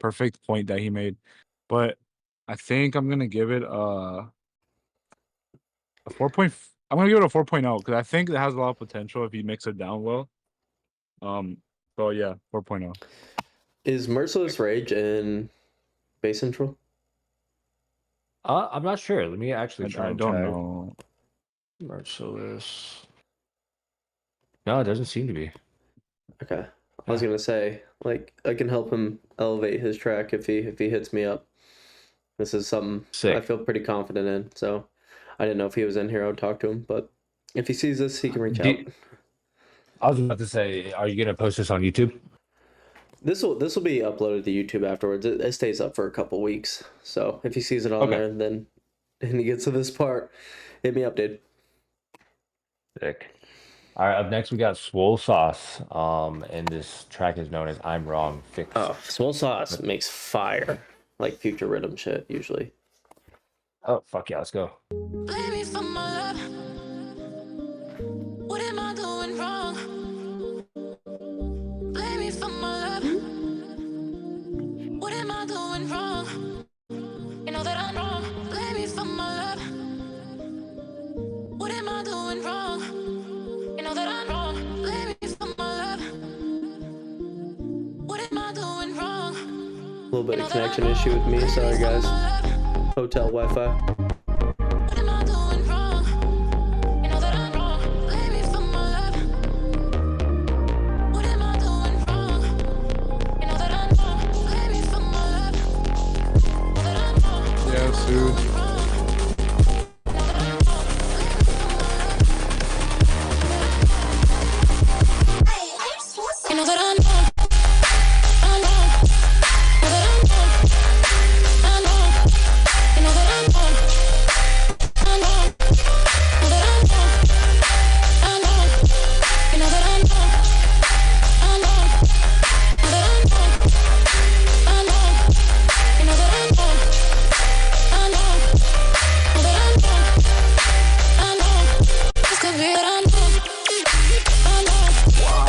Perfect point that he made. But I think I'm gonna give it a 4. I'm gonna give it a 4.0 because I think it has a lot of potential if you mix it down well. So yeah, 4.0. Is Merciless Rage in Bass Central? I'm not sure. Let me actually try I and don't check. know. Merciless. No, it doesn't seem to be. Okay. I was gonna say, like, I can help him elevate his track if he hits me up. This is something I Sick. feel pretty confident in. So I didn't know if he was in here. I would talk to him, but if he sees this, he can reach out. I was about to say, are you gonna post this on YouTube? This will be uploaded to YouTube afterwards. It stays up for a couple weeks. So if he sees it on there, then and he gets to this part, hit me up, dude. Sick. All right, up next we got Swole Sauce. And this track is known as "I'm Wrong." Fix. Oh, Swole Sauce makes fire, like future rhythm shit usually. Oh fuck yeah, let's go. Blame me for my love. What am I doing wrong? Blame me for my love. What am I doing wrong? You know that I'm wrong. Blame me for my love. What am I doing wrong? You know that I'm wrong. Blame me for my love. What am I doing wrong? A little bit of connection issue with me. Sorry, guys. Hotel Wi-Fi. What am I doing wrong? You know that I'm wrong. Blame me for my love. What am I doing wrong? You know that I'm wrong. Blame me for my love. Know that I'm wrong. Yes, dude. You know that I'm wrong. I'm wrong. Know that I'm wrong. I'm wrong. You know that I'm wrong. I'm wrong. Know that I'm wrong. I'm wrong. You know that I'm wrong. I'm wrong. Know that I'm wrong. I'm wrong. You know that I'm wrong. I'm wrong. Know that I'm wrong. I'm wrong. This could be that I'm wrong. I'm wrong.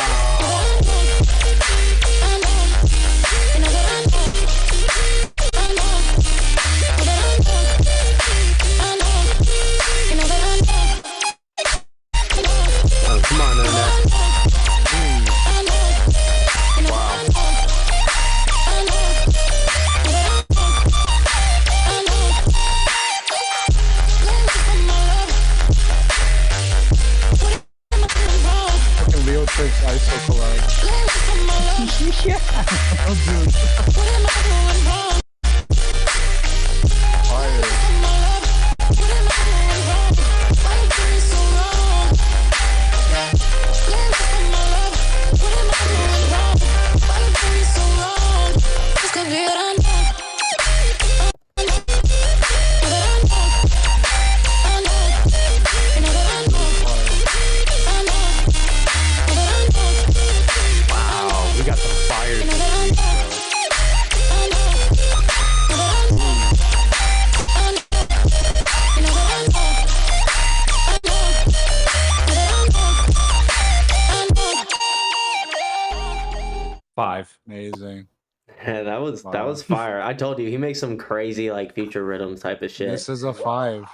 Oh, come on, Internet. Fucking Leo Tricks ISO collab. Oh, dude. Fire. Wow, we got some fire. Five. Amazing. Yeah, that was fire. I told you he makes some crazy like future rhythm type of shit. This is a 5.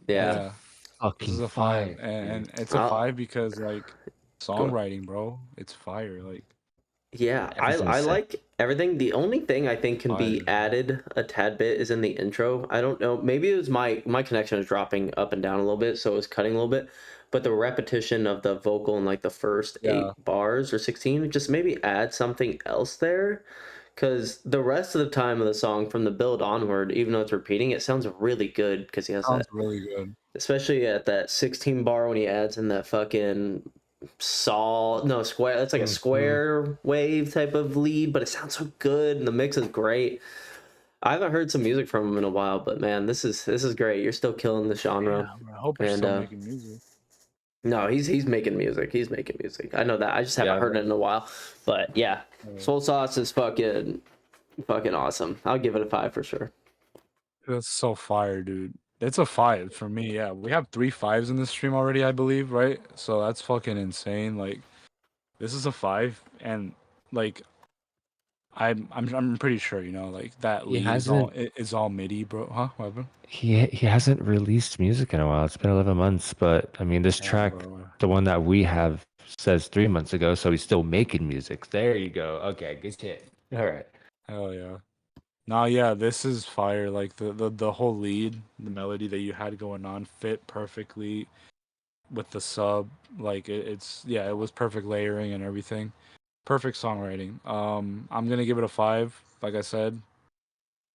Yeah. This is a 5. And it's a 5 because like songwriting, bro. It's fire. Like Yeah, I like everything. The only thing I think can be added a tad bit is in the intro. I don't know. Maybe it was my connection was dropping up and down a little bit, so it was cutting a little bit. But the repetition of the vocal in like the first 8 bars or 16, just maybe add something else there. Because the rest of the time of the song from the build onward, even though it's repeating, it sounds really good because he has sounds that. really good. Especially at that 16 bar when he adds in that fucking square. That's like a square wave type of lead, but it sounds so good and the mix is great. I haven't heard some music from him in a while, but man, this is great. You're still killing the genre. Yeah, I hope you're still making music. No, he's making music. He's making music. I know that. I just haven't heard it in a while. But yeah, Soul Sauce is fucking awesome. I'll give it a 5 for sure. That's so fire, dude. It's a 5 for me. Yeah, we have 3 5s in this stream already, I believe, right? So that's fucking insane. Like, this is a 5, and like, I'm pretty sure, you know, like that lead is all MIDI, bro. Huh? What happened? He hasn't released music in a while. It's been 11 months, but I mean, this track, the one that we have, says 3 months ago, so he's still making music. There you go. Okay, good shit. All right. Hell yeah. No, yeah, this is fire. Like the whole lead, the melody that you had going on fit perfectly with the sub. Like it's yeah, it was perfect layering and everything. Perfect songwriting. I'm gonna give it a 5. Like I said,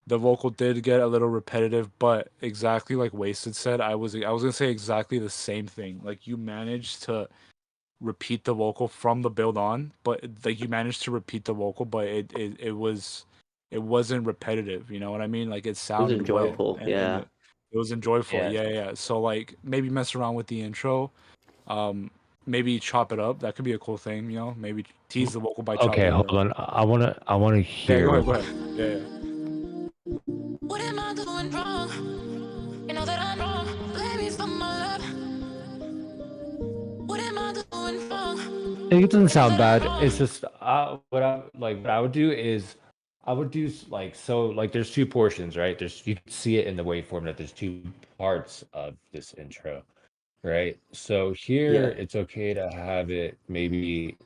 the vocal did get a little repetitive, but exactly like Wasted said, I was gonna say exactly the same thing. Like you managed to repeat the vocal from the build on, but like you managed to repeat the vocal, but it wasn't repetitive. You know what I mean? Like it It was sounded well, enjoyable. and Yeah. it was enjoyable. Yeah. Yeah, yeah, yeah. So like maybe mess around with the intro, um, maybe chop it up. That could be a cool thing. You know, maybe tease the vocal by Okay, chopping it hold up. on. I wanna Yeah, hear go ahead, what. go ahead. Yeah, yeah. What am I doing wrong? You know that I'm wrong. Blame me for my love. What am I doing wrong? It doesn't You know sound that I'm bad. wrong. It's just what I would do is I would do like so like there's two portions, right? There's you can see it in the waveform that there's two parts of this intro, right? So here Yeah. it's okay to have it maybe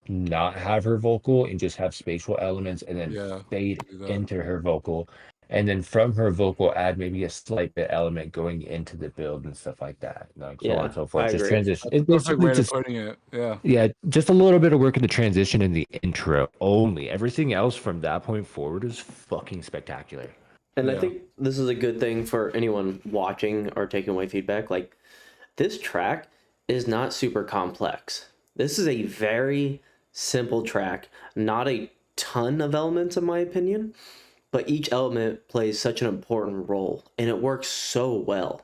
not have her vocal and just have spatial elements and then Yeah, fade do that. into her vocal. And then from her vocal, add maybe a slight bit element going into the build and stuff like that. Like so on and Yeah. so I forth. Just agree. transition. That's a It's perfect basically way to just putting it. Yeah. yeah, just a little bit of work in the transition in the intro only. Everything else from that point forward is fucking spectacular. And I Yeah. think this is a good thing for anyone watching or taking away feedback. Like, this track is not super complex. This is a very simple track, not a ton of elements, in my opinion, but each element plays such an important role and it works so well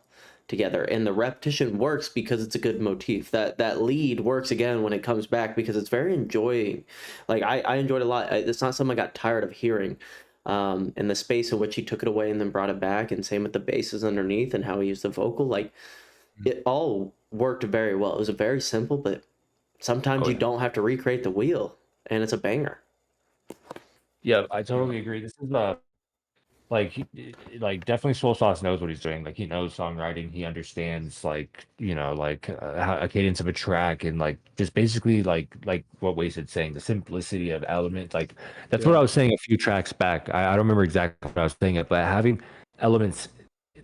together. And the repetition works because it's a good motif. That lead works again when it comes back because it's very enjoying. Like, I enjoyed it a lot. It's not something I got tired of hearing. And the space in which he took it away and then brought it back, and same with the basses underneath and how he used the vocal, like it all worked very well. It was a very simple, but sometimes Oh you yeah. don't have to recreate the wheel, and it's a banger. Yeah, I totally agree. This is like like definitely Soul Sauce knows what he's doing. Like he knows songwriting. He understands like like a cadence of a track and like just basically like what Wasted saying, the simplicity of element. Like that's what I Yeah. was saying a few tracks back. I don't remember exactly what I was saying it, but having elements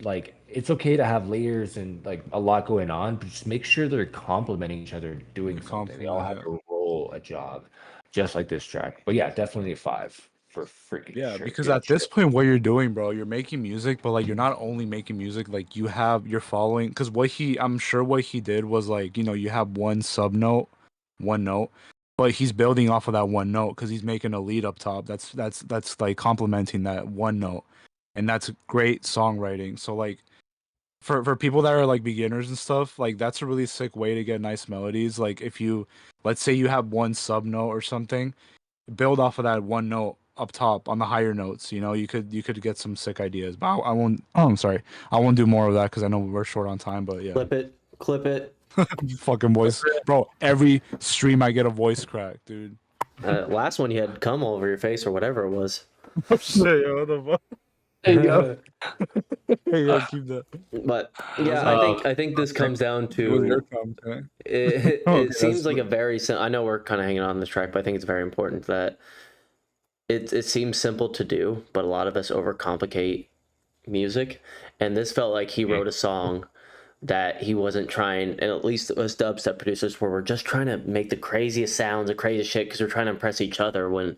like it's okay to have layers and like a lot going on, but just make sure they're complementing each other, doing The something. They all compliment. have Yeah. to roll a job, just like this track. But yeah, definitely a 5 for freaking Yeah, sure. because Yeah, at this point, what you're doing, bro, you're making music, but like you're not only making music, like you're following. Because I'm sure what he did was like, you have one sub note, one note, but he's building off of that one note because he's making a lead up top. That's like complementing that one note, and that's great songwriting. So like for people that are like beginners and stuff, like that's a really sick way to get nice melodies. Like if you, let's say you have one sub note or something, build off of that one note up top on the higher notes. You could get some sick ideas. But I won't. Oh, I'm sorry. I won't do more of that because I know we're short on time. But yeah, Clip it. fucking voice, bro. Every stream I get a voice crack, dude. Last one you had cum all over your face or whatever it was. Oh shit, yo, what the fuck? Hey yo, hey yo, keep that. But Was yeah, that- I think this comes down it was your to comment. it. Okay, It that's seems like a very I know we're kind of hanging on this track, but I think it's very important that it seems simple to do, but a lot of us overcomplicate music, and this felt like he wrote a song that he wasn't trying, and at least us dubstep producers were just trying to make the craziest sounds and crazy shit because we're trying to impress each other, when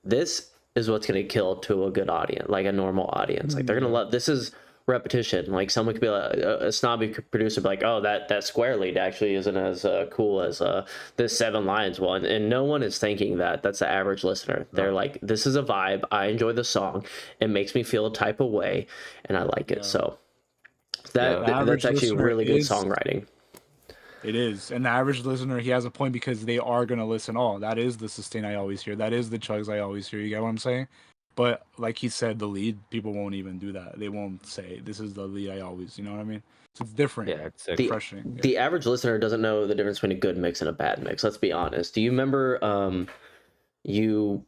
this is what's going to kill to a good audience, like a normal audience. Like they're going to love this. Is repetition. Like someone could be like a snobby producer, be like, oh, that square lead actually isn't as cool as this Seven Lions one, and no one is thinking that. That's the average listener. They're like, this is a vibe. I enjoy the song. It makes me feel a type of way, and I like it. So The average that's actually listener really good is songwriting. It is. And the average listener, he has a point because they are going to listen. Oh, that is the sustain I always hear. That is the chugs I always hear. You get what I'm saying? But like he said, the lead, people won't even do that. They won't say, this is the lead I always, you know what I mean? So it's different. Yeah, it's refreshing. The average listener doesn't know the difference between a good mix and a bad mix. Let's be honest. Do you remember you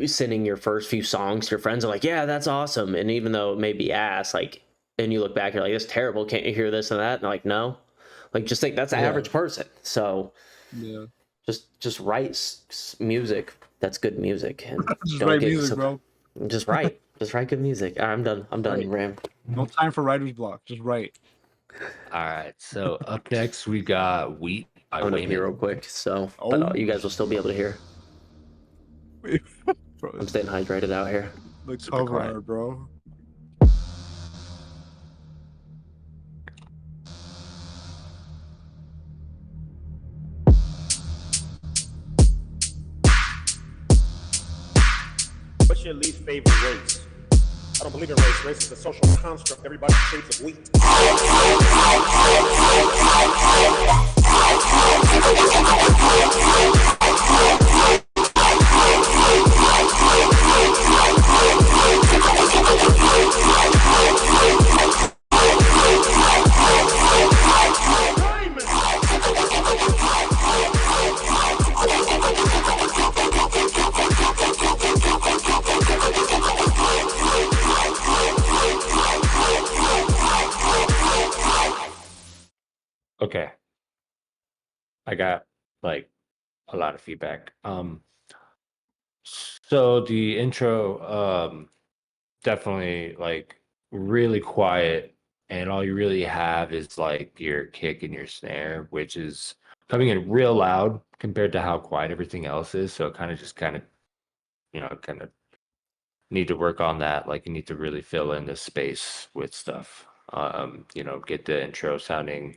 sending your first few songs to your friends are like, yeah, that's awesome. And even though it may be ass, like, and you look back, you're like, that's terrible. Can't you hear this and that? And they're like, no. Like, just think that's the average person. So Yeah. just write music that's good music, and Just don't write get music, bro. just write. Just write good music. All right, I'm done. I'm done, Right. Ram. No time for writer's block. Just write. All right. So up next we got Wheat by I'm gonna pee Wayman. real quick. So, but you guys will still be able to hear. Bro, I'm staying hydrated out here. the Super cover quiet. art, bro. What's your least favorite race? I don't believe in race. Race is a social construct. Everybody's shapes of wheat. Okay. I got like a lot of feedback. So the intro, definitely like really quiet, and all you really have is like your kick and your snare, which is coming in real loud compared to how quiet everything else is. So it kind of, kind of need to work on that. Like you need to really fill in the space with stuff. Get the intro sounding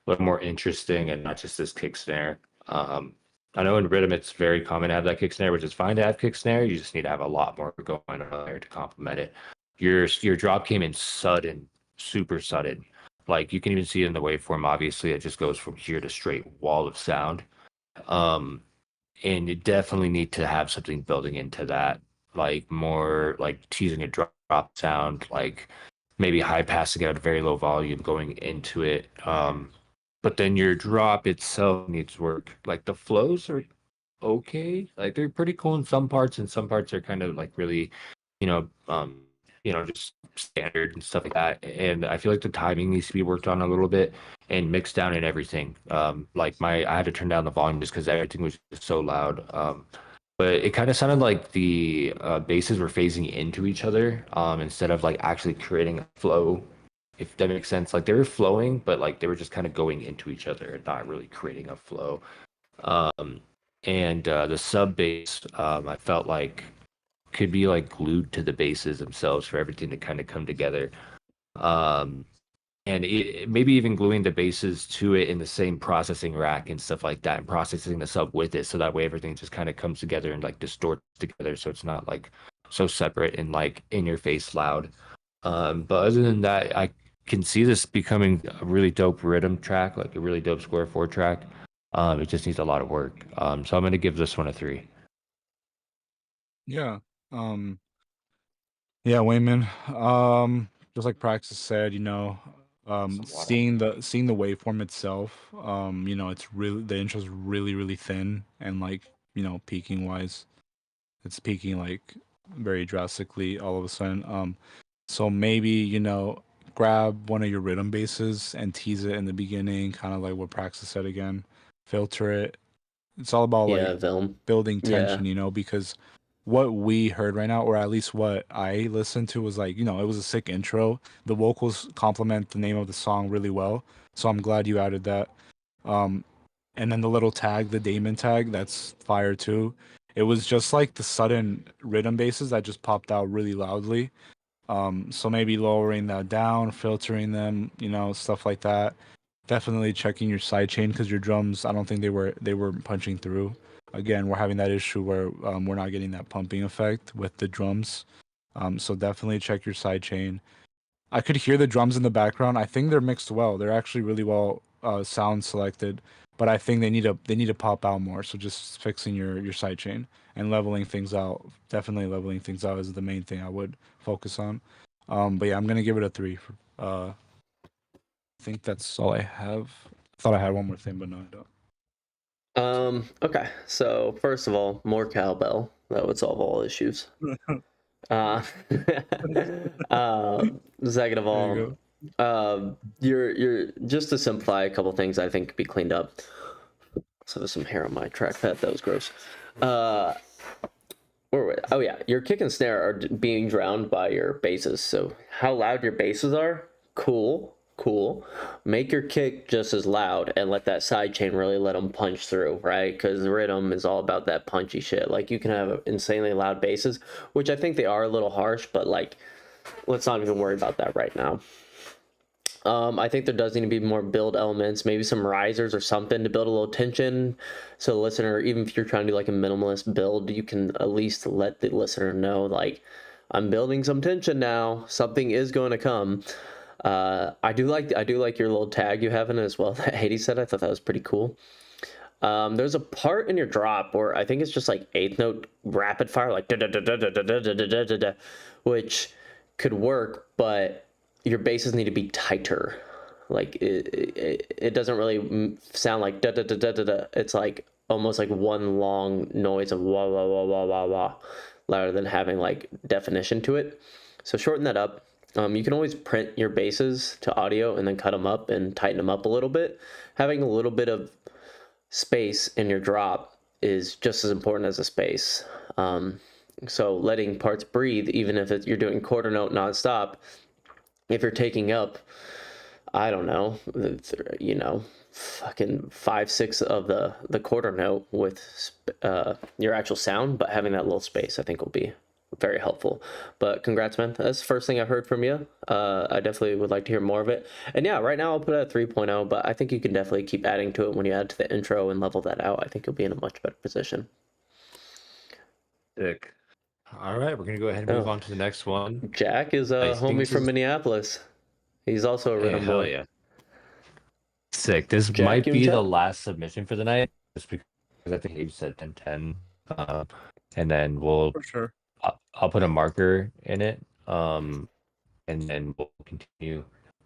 a little more interesting and not just this kick snare. I know in rhythm it's very common to have that kick snare, which is fine to have kick snare. You just need to have a lot more going on there to complement it. Your drop came in sudden, super sudden. Like you can even see it in the waveform. Obviously, it just goes from here to straight wall of sound. And you definitely need to have something building into that, like more like teasing a drop sound, like maybe high passing at a very low volume going into it. But then your drop itself needs work. Like the flows are okay, like they're pretty cool in some parts, and some parts are kind of like really, you know, um, just standard and stuff like that. And I feel like the timing needs to be worked on a little bit and mixed down and everything. Like I had to turn down the volume just because everything was just so loud. But it kind of sounded like the basses were phasing into each other instead of like actually creating a flow, if that makes sense. Like they were flowing, but like they were just kind of going into each other and not really creating a flow. And the sub bass, I felt like could be like glued to the basses themselves for everything to kind of come together. And maybe even gluing the basses to it in the same processing rack and stuff like that, and processing the sub with it, so that way everything just kind of comes together and like distorts together, so it's not like so separate and like in your face loud. But other than that, I can see this becoming a really dope rhythm track, like a really dope square 4 track. It just needs a lot of work. So I'm gonna give this one a 3. Yeah. Yeah, Wayman. Just like Praxis said, seeing the waveform itself, it's really, the intro's really thin, and like, peaking wise, it's peaking like very drastically all of a sudden. So maybe, grab one of your rhythm basses and tease it in the beginning, kind of like what Praxis said again. Filter it. It's all about like building tension, because what we heard right now, or at least what I listened to, was like, it was a sick intro. The vocals complement the name of the song really well. So I'm glad you added that. And then the little tag, the Damon tag, that's fire too. It was just like the sudden rhythm basses that just popped out really loudly. So maybe lowering that down, filtering them, stuff like that. Definitely checking your sidechain, because your drums, I don't think they were punching through. Again, we're having that issue where we're not getting that pumping effect with the drums. So definitely check your sidechain. I could hear the drums in the background. I think they're mixed well. They're actually really well sound selected, but I think they need to pop out more. So just fixing your sidechain and leveling things out. Definitely leveling things out is the main thing I would focus on. But yeah, I'm gonna give it a 3. I think that's all I have. I thought I had one more thing, but no, I don't. Okay. So first of all, more cowbell. That would solve all issues. Second of all, you're just to simplify a couple things I think could be cleaned up. So there's some hair on my trackpad. That was gross. Oh yeah, your kick and snare are being drowned by your basses. So how loud your basses are, cool. Make your kick just as loud and let that side chain really let them punch through, right? Because rhythm is all about that punchy shit. Like you can have insanely loud basses, which I think they are a little harsh, but like let's not even worry about that right now. I think there does need to be more build elements, maybe some risers or something to build a little tension. So the listener, even if you're trying to do like a minimalist build, you can at least let the listener know, like, I'm building some tension now. Something is going to come. I do like your little tag you have in it as well that Hadez said. I thought that was pretty cool. There's a part in your drop where I think it's just like 8th note rapid fire, like da da da da da da da da da da da, which could work, but your basses need to be tighter. Like it doesn't really sound like da da da da da da. It's like almost like one long noise of wah wah wah wah wah wah, rather than having like definition to it. So shorten that up. You can always print your basses to audio and then cut them up and tighten them up a little bit. Having a little bit of space in your drop is just as important as the space. So letting parts breathe, even if you're doing quarter note nonstop. If you're taking up, I don't know, fucking 5/6 of the quarter note with your actual sound, but having that little space, I think will be very helpful. But congrats, man. That's the first thing I've heard from you. I definitely would like to hear more of it. And yeah, right now I'll put it at 3.0, but I think you can definitely keep adding to it when you add to the intro and level that out. I think you'll be in a much better position. Sick. All right, we're gonna go ahead and move on to the next one. Jack is a homie from Minneapolis. He's also a rhythm boy. Yeah. Sick. This Jack, might you be Jack? the last submission for the night, just because I think he said 10-10, and then we'll For sure. I'll put a marker in it, and then we'll continue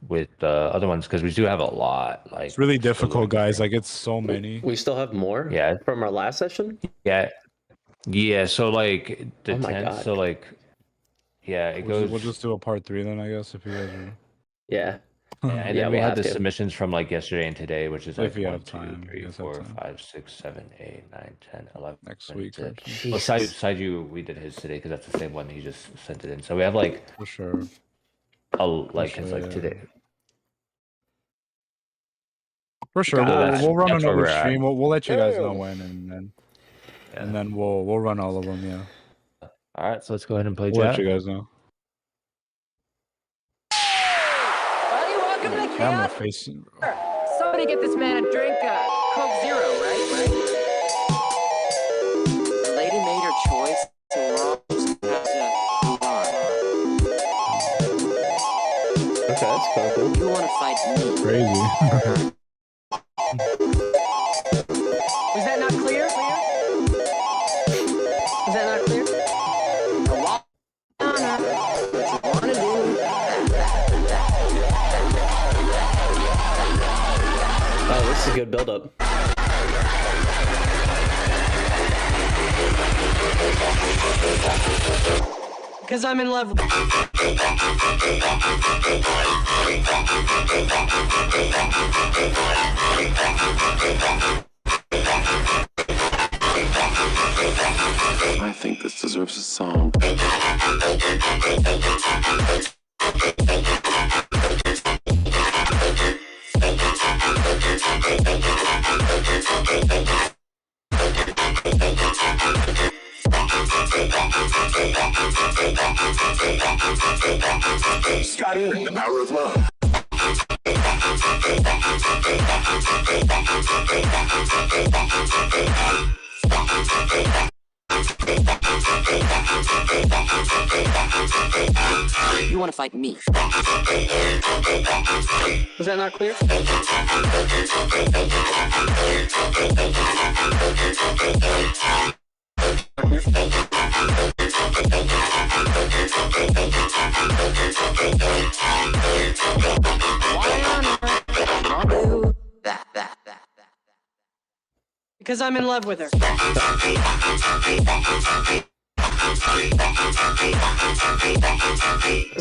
with the other ones because we do have a lot. Like It's really difficult, guys. Like it's so many. We still have more. Yeah. From our last session. Yeah. So like the Oh my 10th. God. So like, yeah, it goes. We'll just do a part 3 then, I guess, if you guys are. Yeah. And Yeah, then we we'll have the have to. submissions from like yesterday and today, which is like If you 1, have 2, time, 3, you guys have 4, time. 5, 6, 7, 8, 9, 10, 11. Next week. 12. Jeez. Well, Saiju, we did his today because that's the same one he just sent it in. So we have like For sure. it's sure, like yeah. today. For sure. That's- We'll run that's where another we're at. stream. We'll let you guys know when, and then we'll run all of them. Yeah. All right, so let's go ahead and play We'll let Jack. you guys know. Buddy, welcome to the Camera chaos. facing. Somebody get this man a drink, Coke Zero, right? The lady made her choice, so we're all just gonna have to move on. Okay, that's kind of cool. You want to fight me? Crazy. Was that not clear? Was that not clear? Now walk on her. What you wanna do? Oh, this is a good build-up. Cause I'm in love with I think this deserves a song. Scotty, the power of love. You want to fight me? Was that not clear? Why on earth? I'll do that. Because I'm in love with her. Is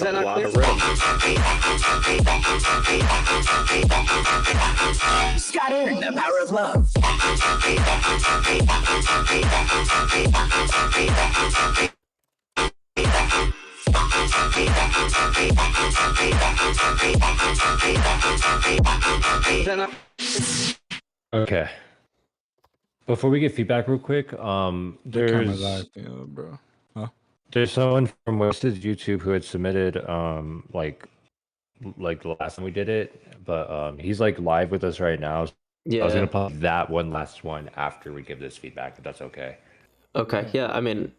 that not lot clear? of rhythm. Scatter the power of love. Is that not? Okay. Before we get feedback real quick, Camera's acting, bro. Huh? there's someone from West's YouTube who had submitted like the last time we did it, but he's like live with us right now. So I was Yeah. gonna play that one last one after we give this feedback, if that's okay. Okay. Yeah. I mean,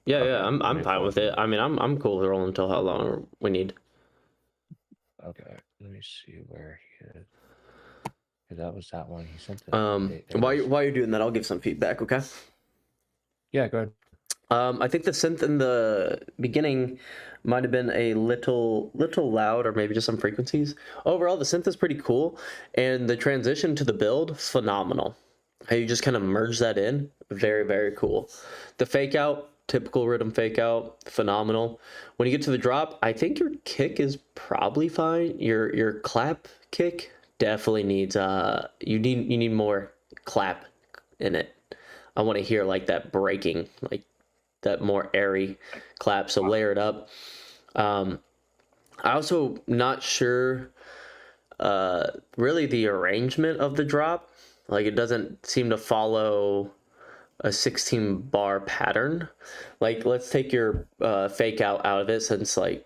yeah, Okay, yeah. I'm let me fine pull with it. I mean, I'm cool with rolling until how long we need. Okay, let me see where he is. 'Cause that was that one he sent it. While you're doing that, I'll give some feedback. Okay. Yeah, go ahead. I think the synth in the beginning might have been a little loud, or maybe just some frequencies. Overall, the synth is pretty cool, and the transition to the build, phenomenal. How you just kind of merge that in, very, very cool. The fake out, typical rhythm fake out, phenomenal. When you get to the drop, I think your kick is probably fine. Your clap kick definitely needs you need more clap in it. I want to hear like that breaking, like that more airy clap, so layer it up. I also not sure really the arrangement of the drop. Like, it doesn't seem to follow a 16 bar pattern. Like, let's take your fake out of it, since like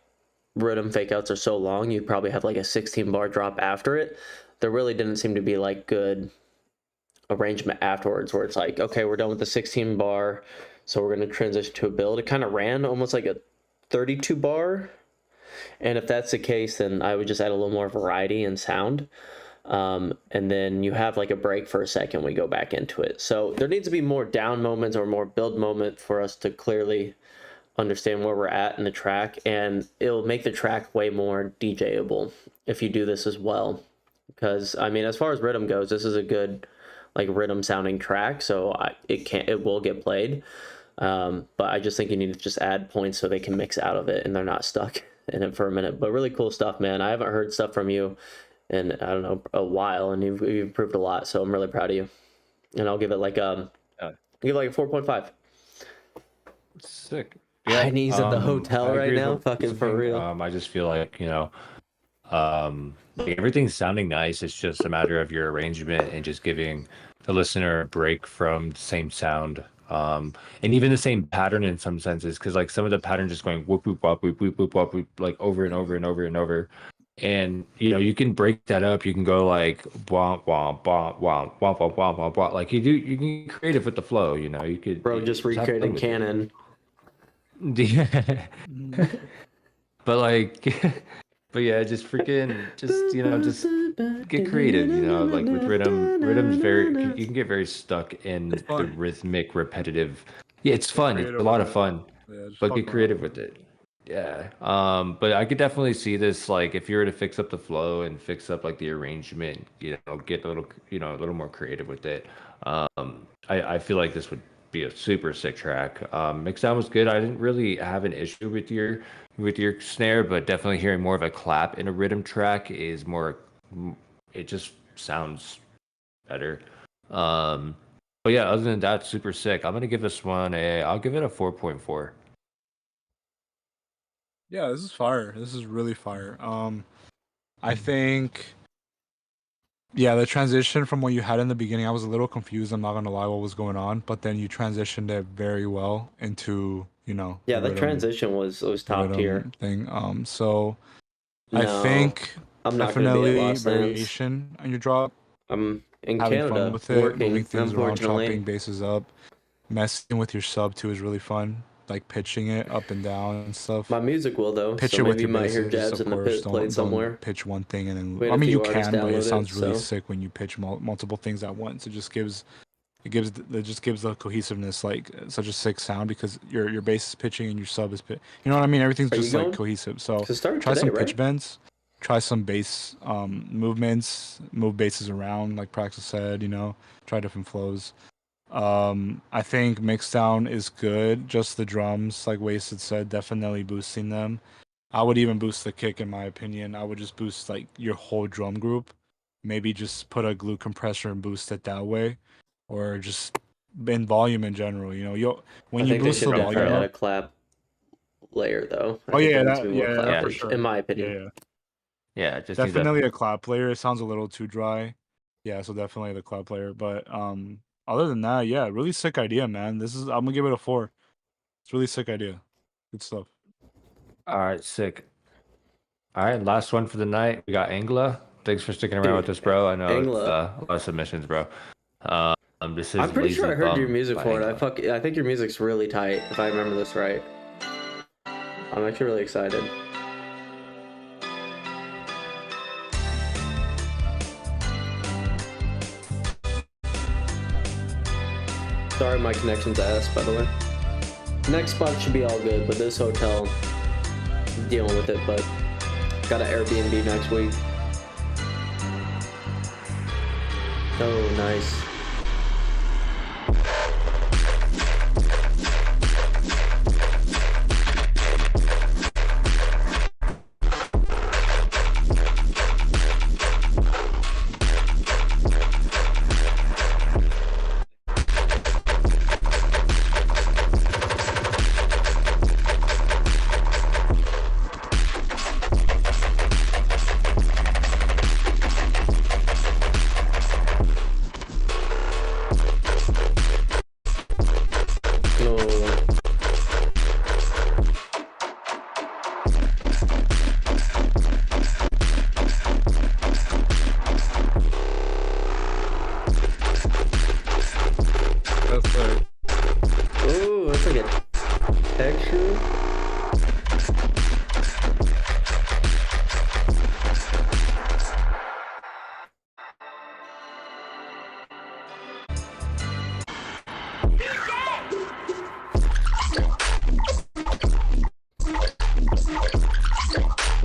rhythm fake outs are so long, you probably have like a 16 bar drop after it. There really didn't seem to be like good arrangement afterwards, where it's like, okay, we're done with the 16 bar, so we're going to transition to a build. It kind of ran almost like a 32 bar, and if that's the case, then I would just add a little more variety and sound, and then you have like a break for a second, we go back into it. So there needs to be more down moments or more build moment for us to clearly understand where we're at in the track, and it'll make the track way more DJable if you do this as well. Because I mean, as far as rhythm goes, this is a good like rhythm sounding track, so it will get played, but I just think you need to just add points so they can mix out of it and they're not stuck in it for a minute. But really cool stuff, man. I haven't heard stuff from you in, I don't know, a while, and you've improved a lot, so I'm really proud of you. And I'll give it like a 4.5. Sick. He's at the hotel I right agree now, with fucking for real. I just feel like, like everything's sounding nice. It's just a matter of your arrangement and just giving the listener a break from the same sound, and even the same pattern in some senses, because like some of the pattern just going whoop whoop whoop whoop whoop whoop whoop, like over and over and over and over. And you can break that up. You can go like womp womp womp womp womp womp womp womp womp. Like you can get creative with the flow. You could. Bro, just recreating canon. Yeah. But like, but yeah, just freaking, just get creative. Like with rhythm's you can get very stuck in the rhythmic, repetitive. Yeah, it's fun. It's a lot of fun, but get creative with it. Yeah. But I could definitely see this, like, if you were to fix up the flow and fix up like the arrangement, get a little more creative with it. I feel like this would be a super sick track. Mixdown was good. I didn't really have an issue with your snare, but definitely hearing more of a clap in a rhythm track is more. It just sounds better. But yeah, other than that, super sick. I'm gonna give this one I'll give it a 4.4. Yeah, this is fire. This is really fire. I think, yeah, the transition from what you had in the beginning, I was a little confused. I'm not gonna lie, what was going on, but then you transitioned it very well into, Yeah, the transition was top tier thing. So No, I think I'm not gonna be at definitely Los Angeles. variation on your drop. I'm in Having Canada fun with it, working, moving things around, unfortunately. chopping bases up, messing with your sub too is really fun. Like pitching it up and down and stuff. My music will though, Pitch so it with maybe you your might hear bases, jabs of in the course. pit played somewhere. Don't pitch one thing and then. We had I a mean, few you artists can, but it download sounds it, really so- sick when you pitch multiple things at once. It just gives the cohesiveness, like such a sick sound, because your bass is pitching and your sub is pitch. You know what I mean? Everything's Are you just like going cohesive. So to start try today, some pitch right? bends, try some bass movements, move bases around, like Praxis said. Try different flows. I think mixdown is good. Just the drums, like Wasted said, definitely boosting them. I would even boost the kick, in my opinion. I would just boost like your whole drum group. Maybe just put a glue compressor and boost it that way, or just in volume in general. You know, when I you think they boost should the definitely volume add a up. clap layer though. I Oh think yeah, there needs to be more that for clappage, sure. in my opinion. Yeah. Yeah, it just needs that. Definitely a clap player. It sounds a little too dry. Yeah, so definitely the clap player. But other than that, yeah, really sick idea, man. I'm gonna give it a 4. It's really sick idea. Good stuff. All right, sick. All right, last one for the night. We got Angla. Thanks for sticking around with us, bro. I know it's Angla. a lot of submissions, bro. This is I'm pretty sure I heard your Bum music by for it. Angla. I think your music's really tight, if I remember this right. I'm actually really excited. Sorry, my connection's ass, by the way. Next spot should be all good, but this hotel, dealing with it, but got an Airbnb next week. Oh, nice.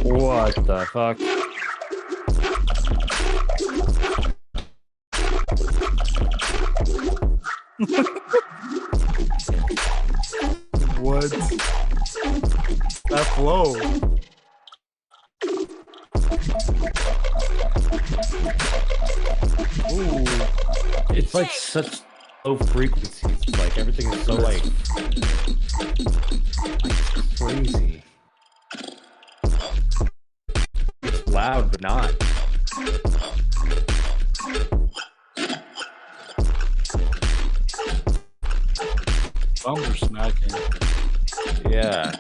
What the fuck? What? That flow. Ooh. It's like such low frequencies. Like everything is so like crazy. It's loud, but not. Thumbs are smacking. Yeah.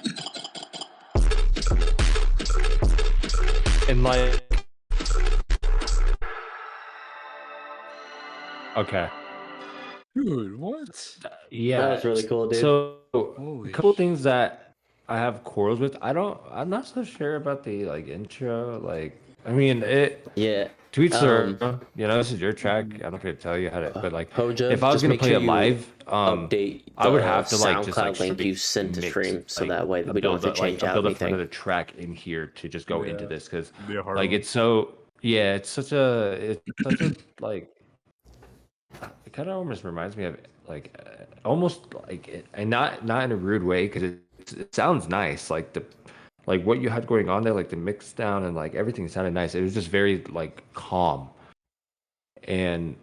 And like, okay. Dude, what? Yeah, That was really cool, dude. So Holy a couple things that I have quarrels with. I'm not so sure about the like intro. Like, I mean, yeah. Tweets are, you know, this is your track. I'm not gonna tell you how to, but like, Hoja, if I was just gonna make play sure it you live, update I would the have to like just like SoundCloud link you sent to stream, so that way we don't have to change out build up anything. another track in here to just go into Yeah. this because Be a hard like one. it's so it's such a like it kind of almost reminds me of like almost like and not in a rude way because it sounds nice like what you had going on there, like the mix down and like everything sounded nice. It was just very like calm. And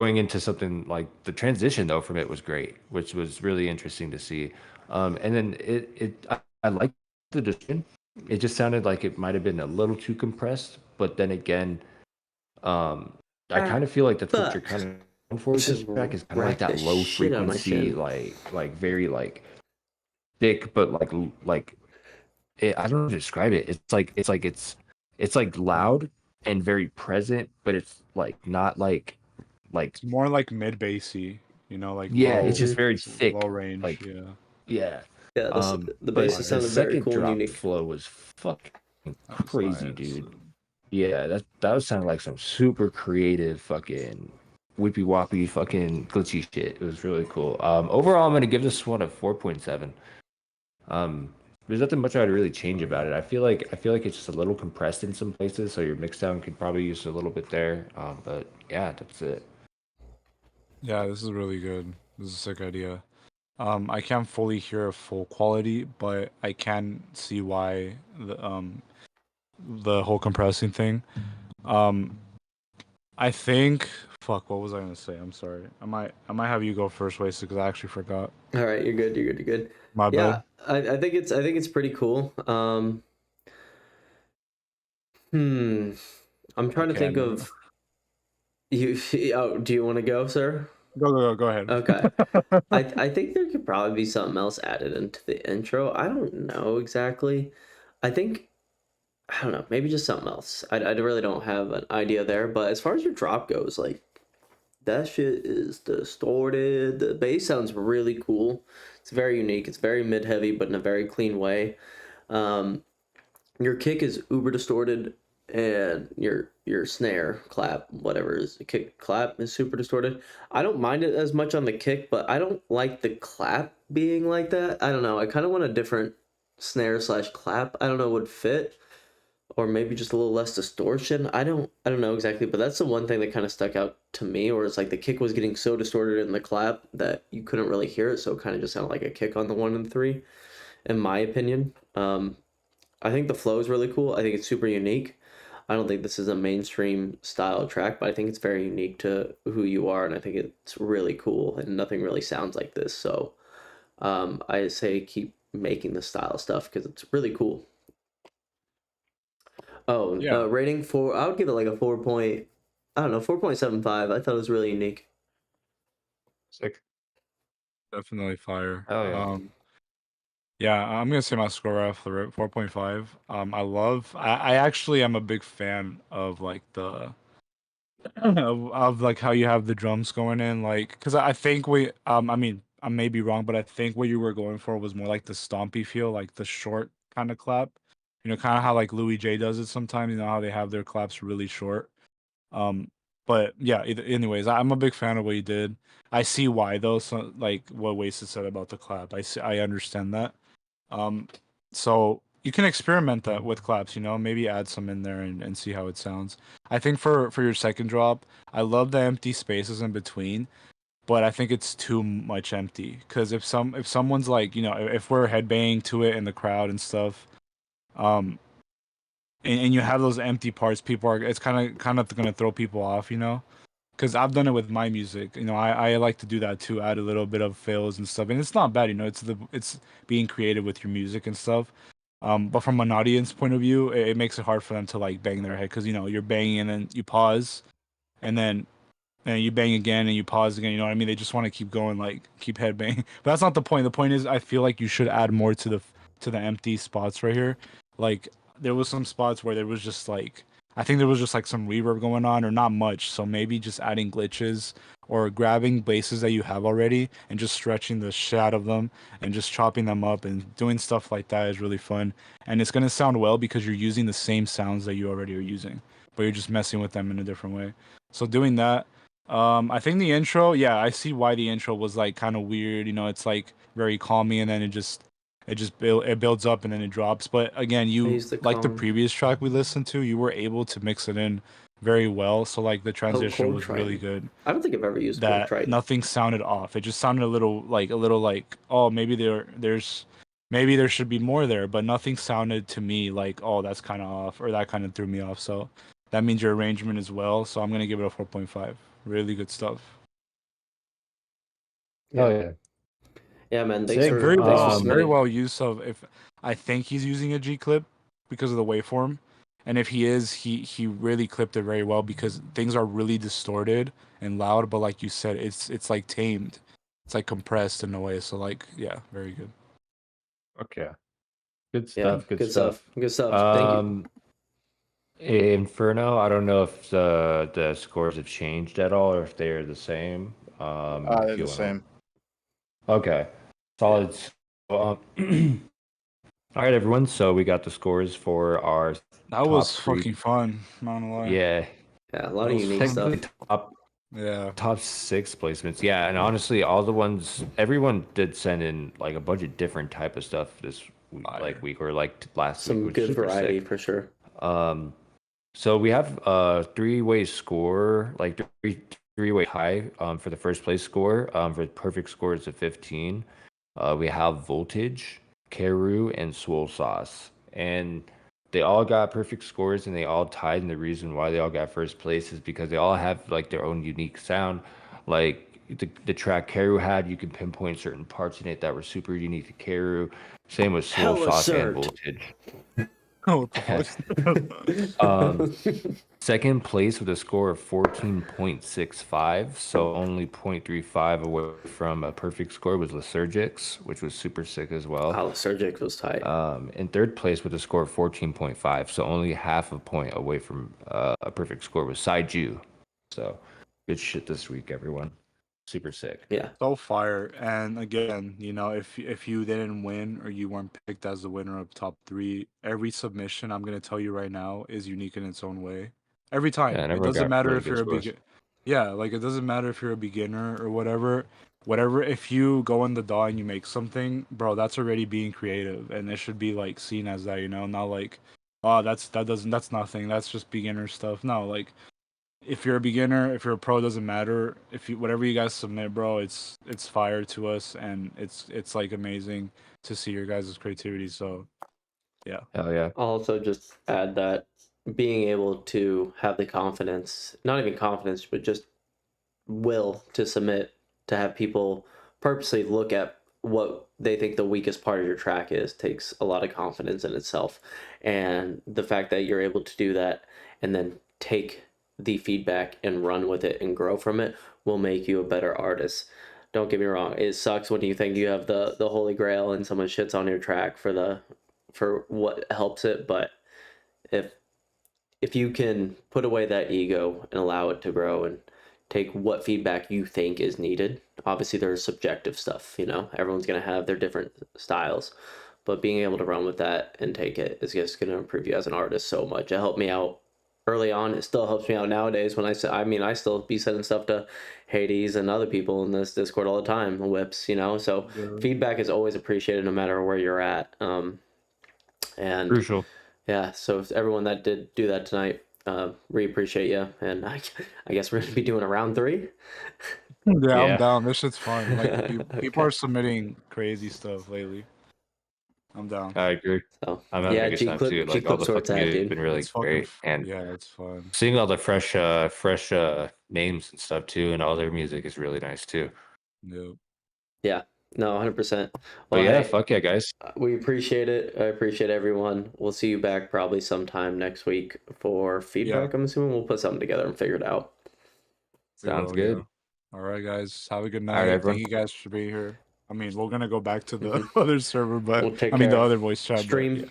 going into something like the transition though from it was great, which was really interesting to see. And then I liked the decision. It just sounded like it might have been a little too compressed, but then again, I kind of feel like that's what you're kind of going for with this track is kind of like that low frequency, like very like thick, but like I don't know how to describe it. It's like loud and very present, but it's like not like It's more like mid bassy, you know, like yeah, low, it's just very thick, low range. like Yeah. Yeah, the but bass the sounded very second cool and drop unique. flow was fucking That's crazy, nice. dude. Yeah, that was sounding like some super creative fucking whippy woppy fucking glitchy shit. It was really cool. Overall, I'm gonna give this one a 4.7. There's nothing much I'd really change about it. I feel like it's just a little compressed in some places, so your mix down could probably use a little bit there. But yeah, that's it. Yeah, this is really good. This is a sick idea. I can't fully hear full quality, but I can see why the whole compressing thing. Um, I think. Fuck. What was I gonna say? I'm sorry. I might have you go first, Wasted, because I actually forgot. All right, you're good. You're good. You're good. My Yeah, bad. I think it's pretty cool. Hmm. I'm trying to Okay. think of you. Oh, do you want to go, sir? Go ahead. Okay. I think there could probably be something else added into the intro. I don't know exactly. I think I don't know. Maybe just something else. I really don't have an idea there. But as far as your drop goes, like that shit is distorted. The bass sounds really cool. It's very unique. It's very mid heavy, but in a very clean way. Um, your kick is uber distorted, and your snare clap, whatever is kick clap, is super distorted. I don't mind it as much on the kick, but I don't like the clap being like that. I don't know. I kind of want a different snare slash clap. I don't know would fit, or maybe just a little less distortion. I don't know exactly, but that's the one thing that kind of stuck out to me, or it's like the kick was getting so distorted in the clap that you couldn't really hear it, so it kind of just sounded like a kick on the 1 and 3, in my opinion. I think the flow is really cool. I think it's super unique. I don't think this is a mainstream style track, but I think it's very unique to who you are, and I think it's really cool, and nothing really sounds like this. So I say keep making this style stuff because it's really cool. Oh, Yeah. rating for I would give it like a 4 point. I don't know, 4.75. I thought it was really unique. Sick. Definitely fire. Oh yeah. Yeah, I'm gonna say my score off the 4.5. I actually am a big fan of like the of like how you have the drums going in, like because I think I mean I may be wrong, but I think what you were going for was more like the stompy feel, like the short kind of clap. You know, kind of how like Louis J does it sometimes. You know how they have their claps really short. Um, but yeah. Anyways, I'm a big fan of what you did. I see why though. So like what Wasted said about the clap, I understand that. Um, so you can experiment that with claps, you know, maybe add some in there and see how it sounds. I think for your second drop, I love the empty spaces in between, but I think it's too much empty. Because if someone's like, you know, if we're headbanging to it in the crowd and stuff, um, and you have those empty parts, people are it's kind of gonna throw people off, you know. Because I've done it with my music, you know, I like to do that too, add a little bit of fills and stuff, and it's not bad, you know. It's being creative with your music and stuff. But from an audience point of view, it makes it hard for them to like bang their head because you know you're banging and then you pause, and then you bang again and you pause again. You know what I mean? They just want to keep going, like keep head banging. But that's not the point. The point is, I feel like you should add more to the empty spots right here. Like there was some spots where there was just like I think there was just like some reverb going on or not much. So maybe just adding glitches or grabbing basses that you have already and just stretching the shit out of them and just chopping them up and doing stuff like that is really fun. And it's gonna sound well because you're using the same sounds that you already are using, but you're just messing with them in a different way. So doing that. I think the intro, yeah, I see why the intro was like kind of weird. You know, it's like very calming, and then it builds up and then it drops. But again, I you use the like the calm. previous track we listened to, you were able to mix it in very well. So like the Oh, transition chord was really trident. good. I don't think I've ever used chord That trident. nothing sounded off. It just sounded a little like oh maybe maybe there should be more there, but nothing sounded to me like oh that's kind of off or that kind of threw me off. So that means your arrangement as well. So I'm gonna give it a 4.5. Really good stuff. Oh Yeah, yeah. yeah, man. Thanks Sick. for Very thanks for well, very submitting. well use of if I think he's using a G clip because of the waveform, and if he is, he really clipped it very well because things are really distorted and loud, but like you said, it's like tamed, it's like compressed in a way. So like yeah, very good. Okay. Good Yeah, stuff. Good good stuff. stuff. Good stuff. Thank you. Um, Inferno. I don't know if the scores have changed at all or if they're the same. They're If you the want to. same. Okay. Solid. So, all right, everyone. So we got the scores for our That top was three. fucking fun. Not gonna lie. Yeah, Yeah, a lot That of was unique fun. stuff. technically Yeah. top six placements. Yeah, and honestly, all the ones everyone did send in like a bunch of different type of stuff this week, Fire. week or like last week, Some which is good super variety sick. for sure. Um, so we have a three-way score, like three-way tie for the first place score. For the perfect score is a 15. We have Voltage, Keru, and Swole Sauce. And they all got perfect scores and they all tied. And the reason why they all got first place is because they all have like their own unique sound. Like the track Keru had, you can pinpoint certain parts in it that were super unique to Keru. Same with Swole Hella Sauce and served. Voltage. What the fuck? Second place with a score of 14.65, so only 0.35 away from a perfect score was Lysergics, which was super sick as well. Wow, Lysergics was tight. In third place with a score of 14.5, so only half a point away from a perfect score was Saiju. So good shit this week, everyone. Super sick. Yeah. So fire. And again, you know, if you didn't win or you weren't picked as the winner of top 3, every submission, I'm gonna tell you right now, is unique in its own way. Every time. Yeah, and It everyone doesn't got matter really if good you're a scores. beginner. Yeah, like it doesn't matter if you're a beginner or whatever. Whatever, if you go in the DAW and you make something, bro, that's already being creative, and it should be like seen as that, you know, not like, oh, that's nothing. That's just beginner stuff. No, like if you're a beginner, if you're a pro, doesn't matter. If you whatever you guys submit, bro, it's fire to us, and it's like amazing to see your guys' creativity. So, yeah. Hell yeah. I'll also just add that being able to have the confidence, not even confidence, but just will to submit, to have people purposely look at what they think the weakest part of your track is, takes a lot of confidence in itself. And the fact that you're able to do that and then take the feedback and run with it and grow from it will make you a better artist. Don't get me wrong, it sucks when you think you have the holy grail and someone shits on your track for what helps it, but if you can put away that ego and allow it to grow and take what feedback you think is needed. Obviously there's subjective stuff, you know, everyone's going to have their different styles, but being able to run with that and take it is just going to improve you as an artist so much. It helped me out early on. It still helps me out nowadays when I still be sending stuff to Hadez and other people in this Discord all the time, whips, you know, so feedback is always appreciated no matter where you're at. And Crucial. Yeah, so if everyone that did do that tonight, we appreciate you, and I guess we're gonna be doing a round 3. Yeah, I'm down. This shit's fun. Like people are submitting crazy stuff lately. I'm down. I agree. So I'm having a good time too. Like all the fucking music has been really great, and yeah, it's fun. seeing all the fresh names and stuff too, and all their music is really nice too. Yep. Yeah, no, 100%. Well, yeah, fuck yeah, guys. We appreciate it. I appreciate everyone. We'll see you back probably sometime next week for feedback. I'm assuming we'll put something together and figure it out. Sounds good. Yeah. All right, guys. Have a good All right, night. everyone. Thank you guys for being here. I mean, we're gonna go back to the other server, but We'll take I mean care. the other voice chat. Stream. But, yeah.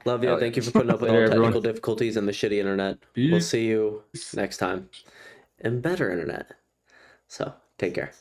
Love you. Hell Thank yeah. you for putting up with all Later, the technical everyone. difficulties and the shitty internet. We'll see you next time. And better internet. So, take care.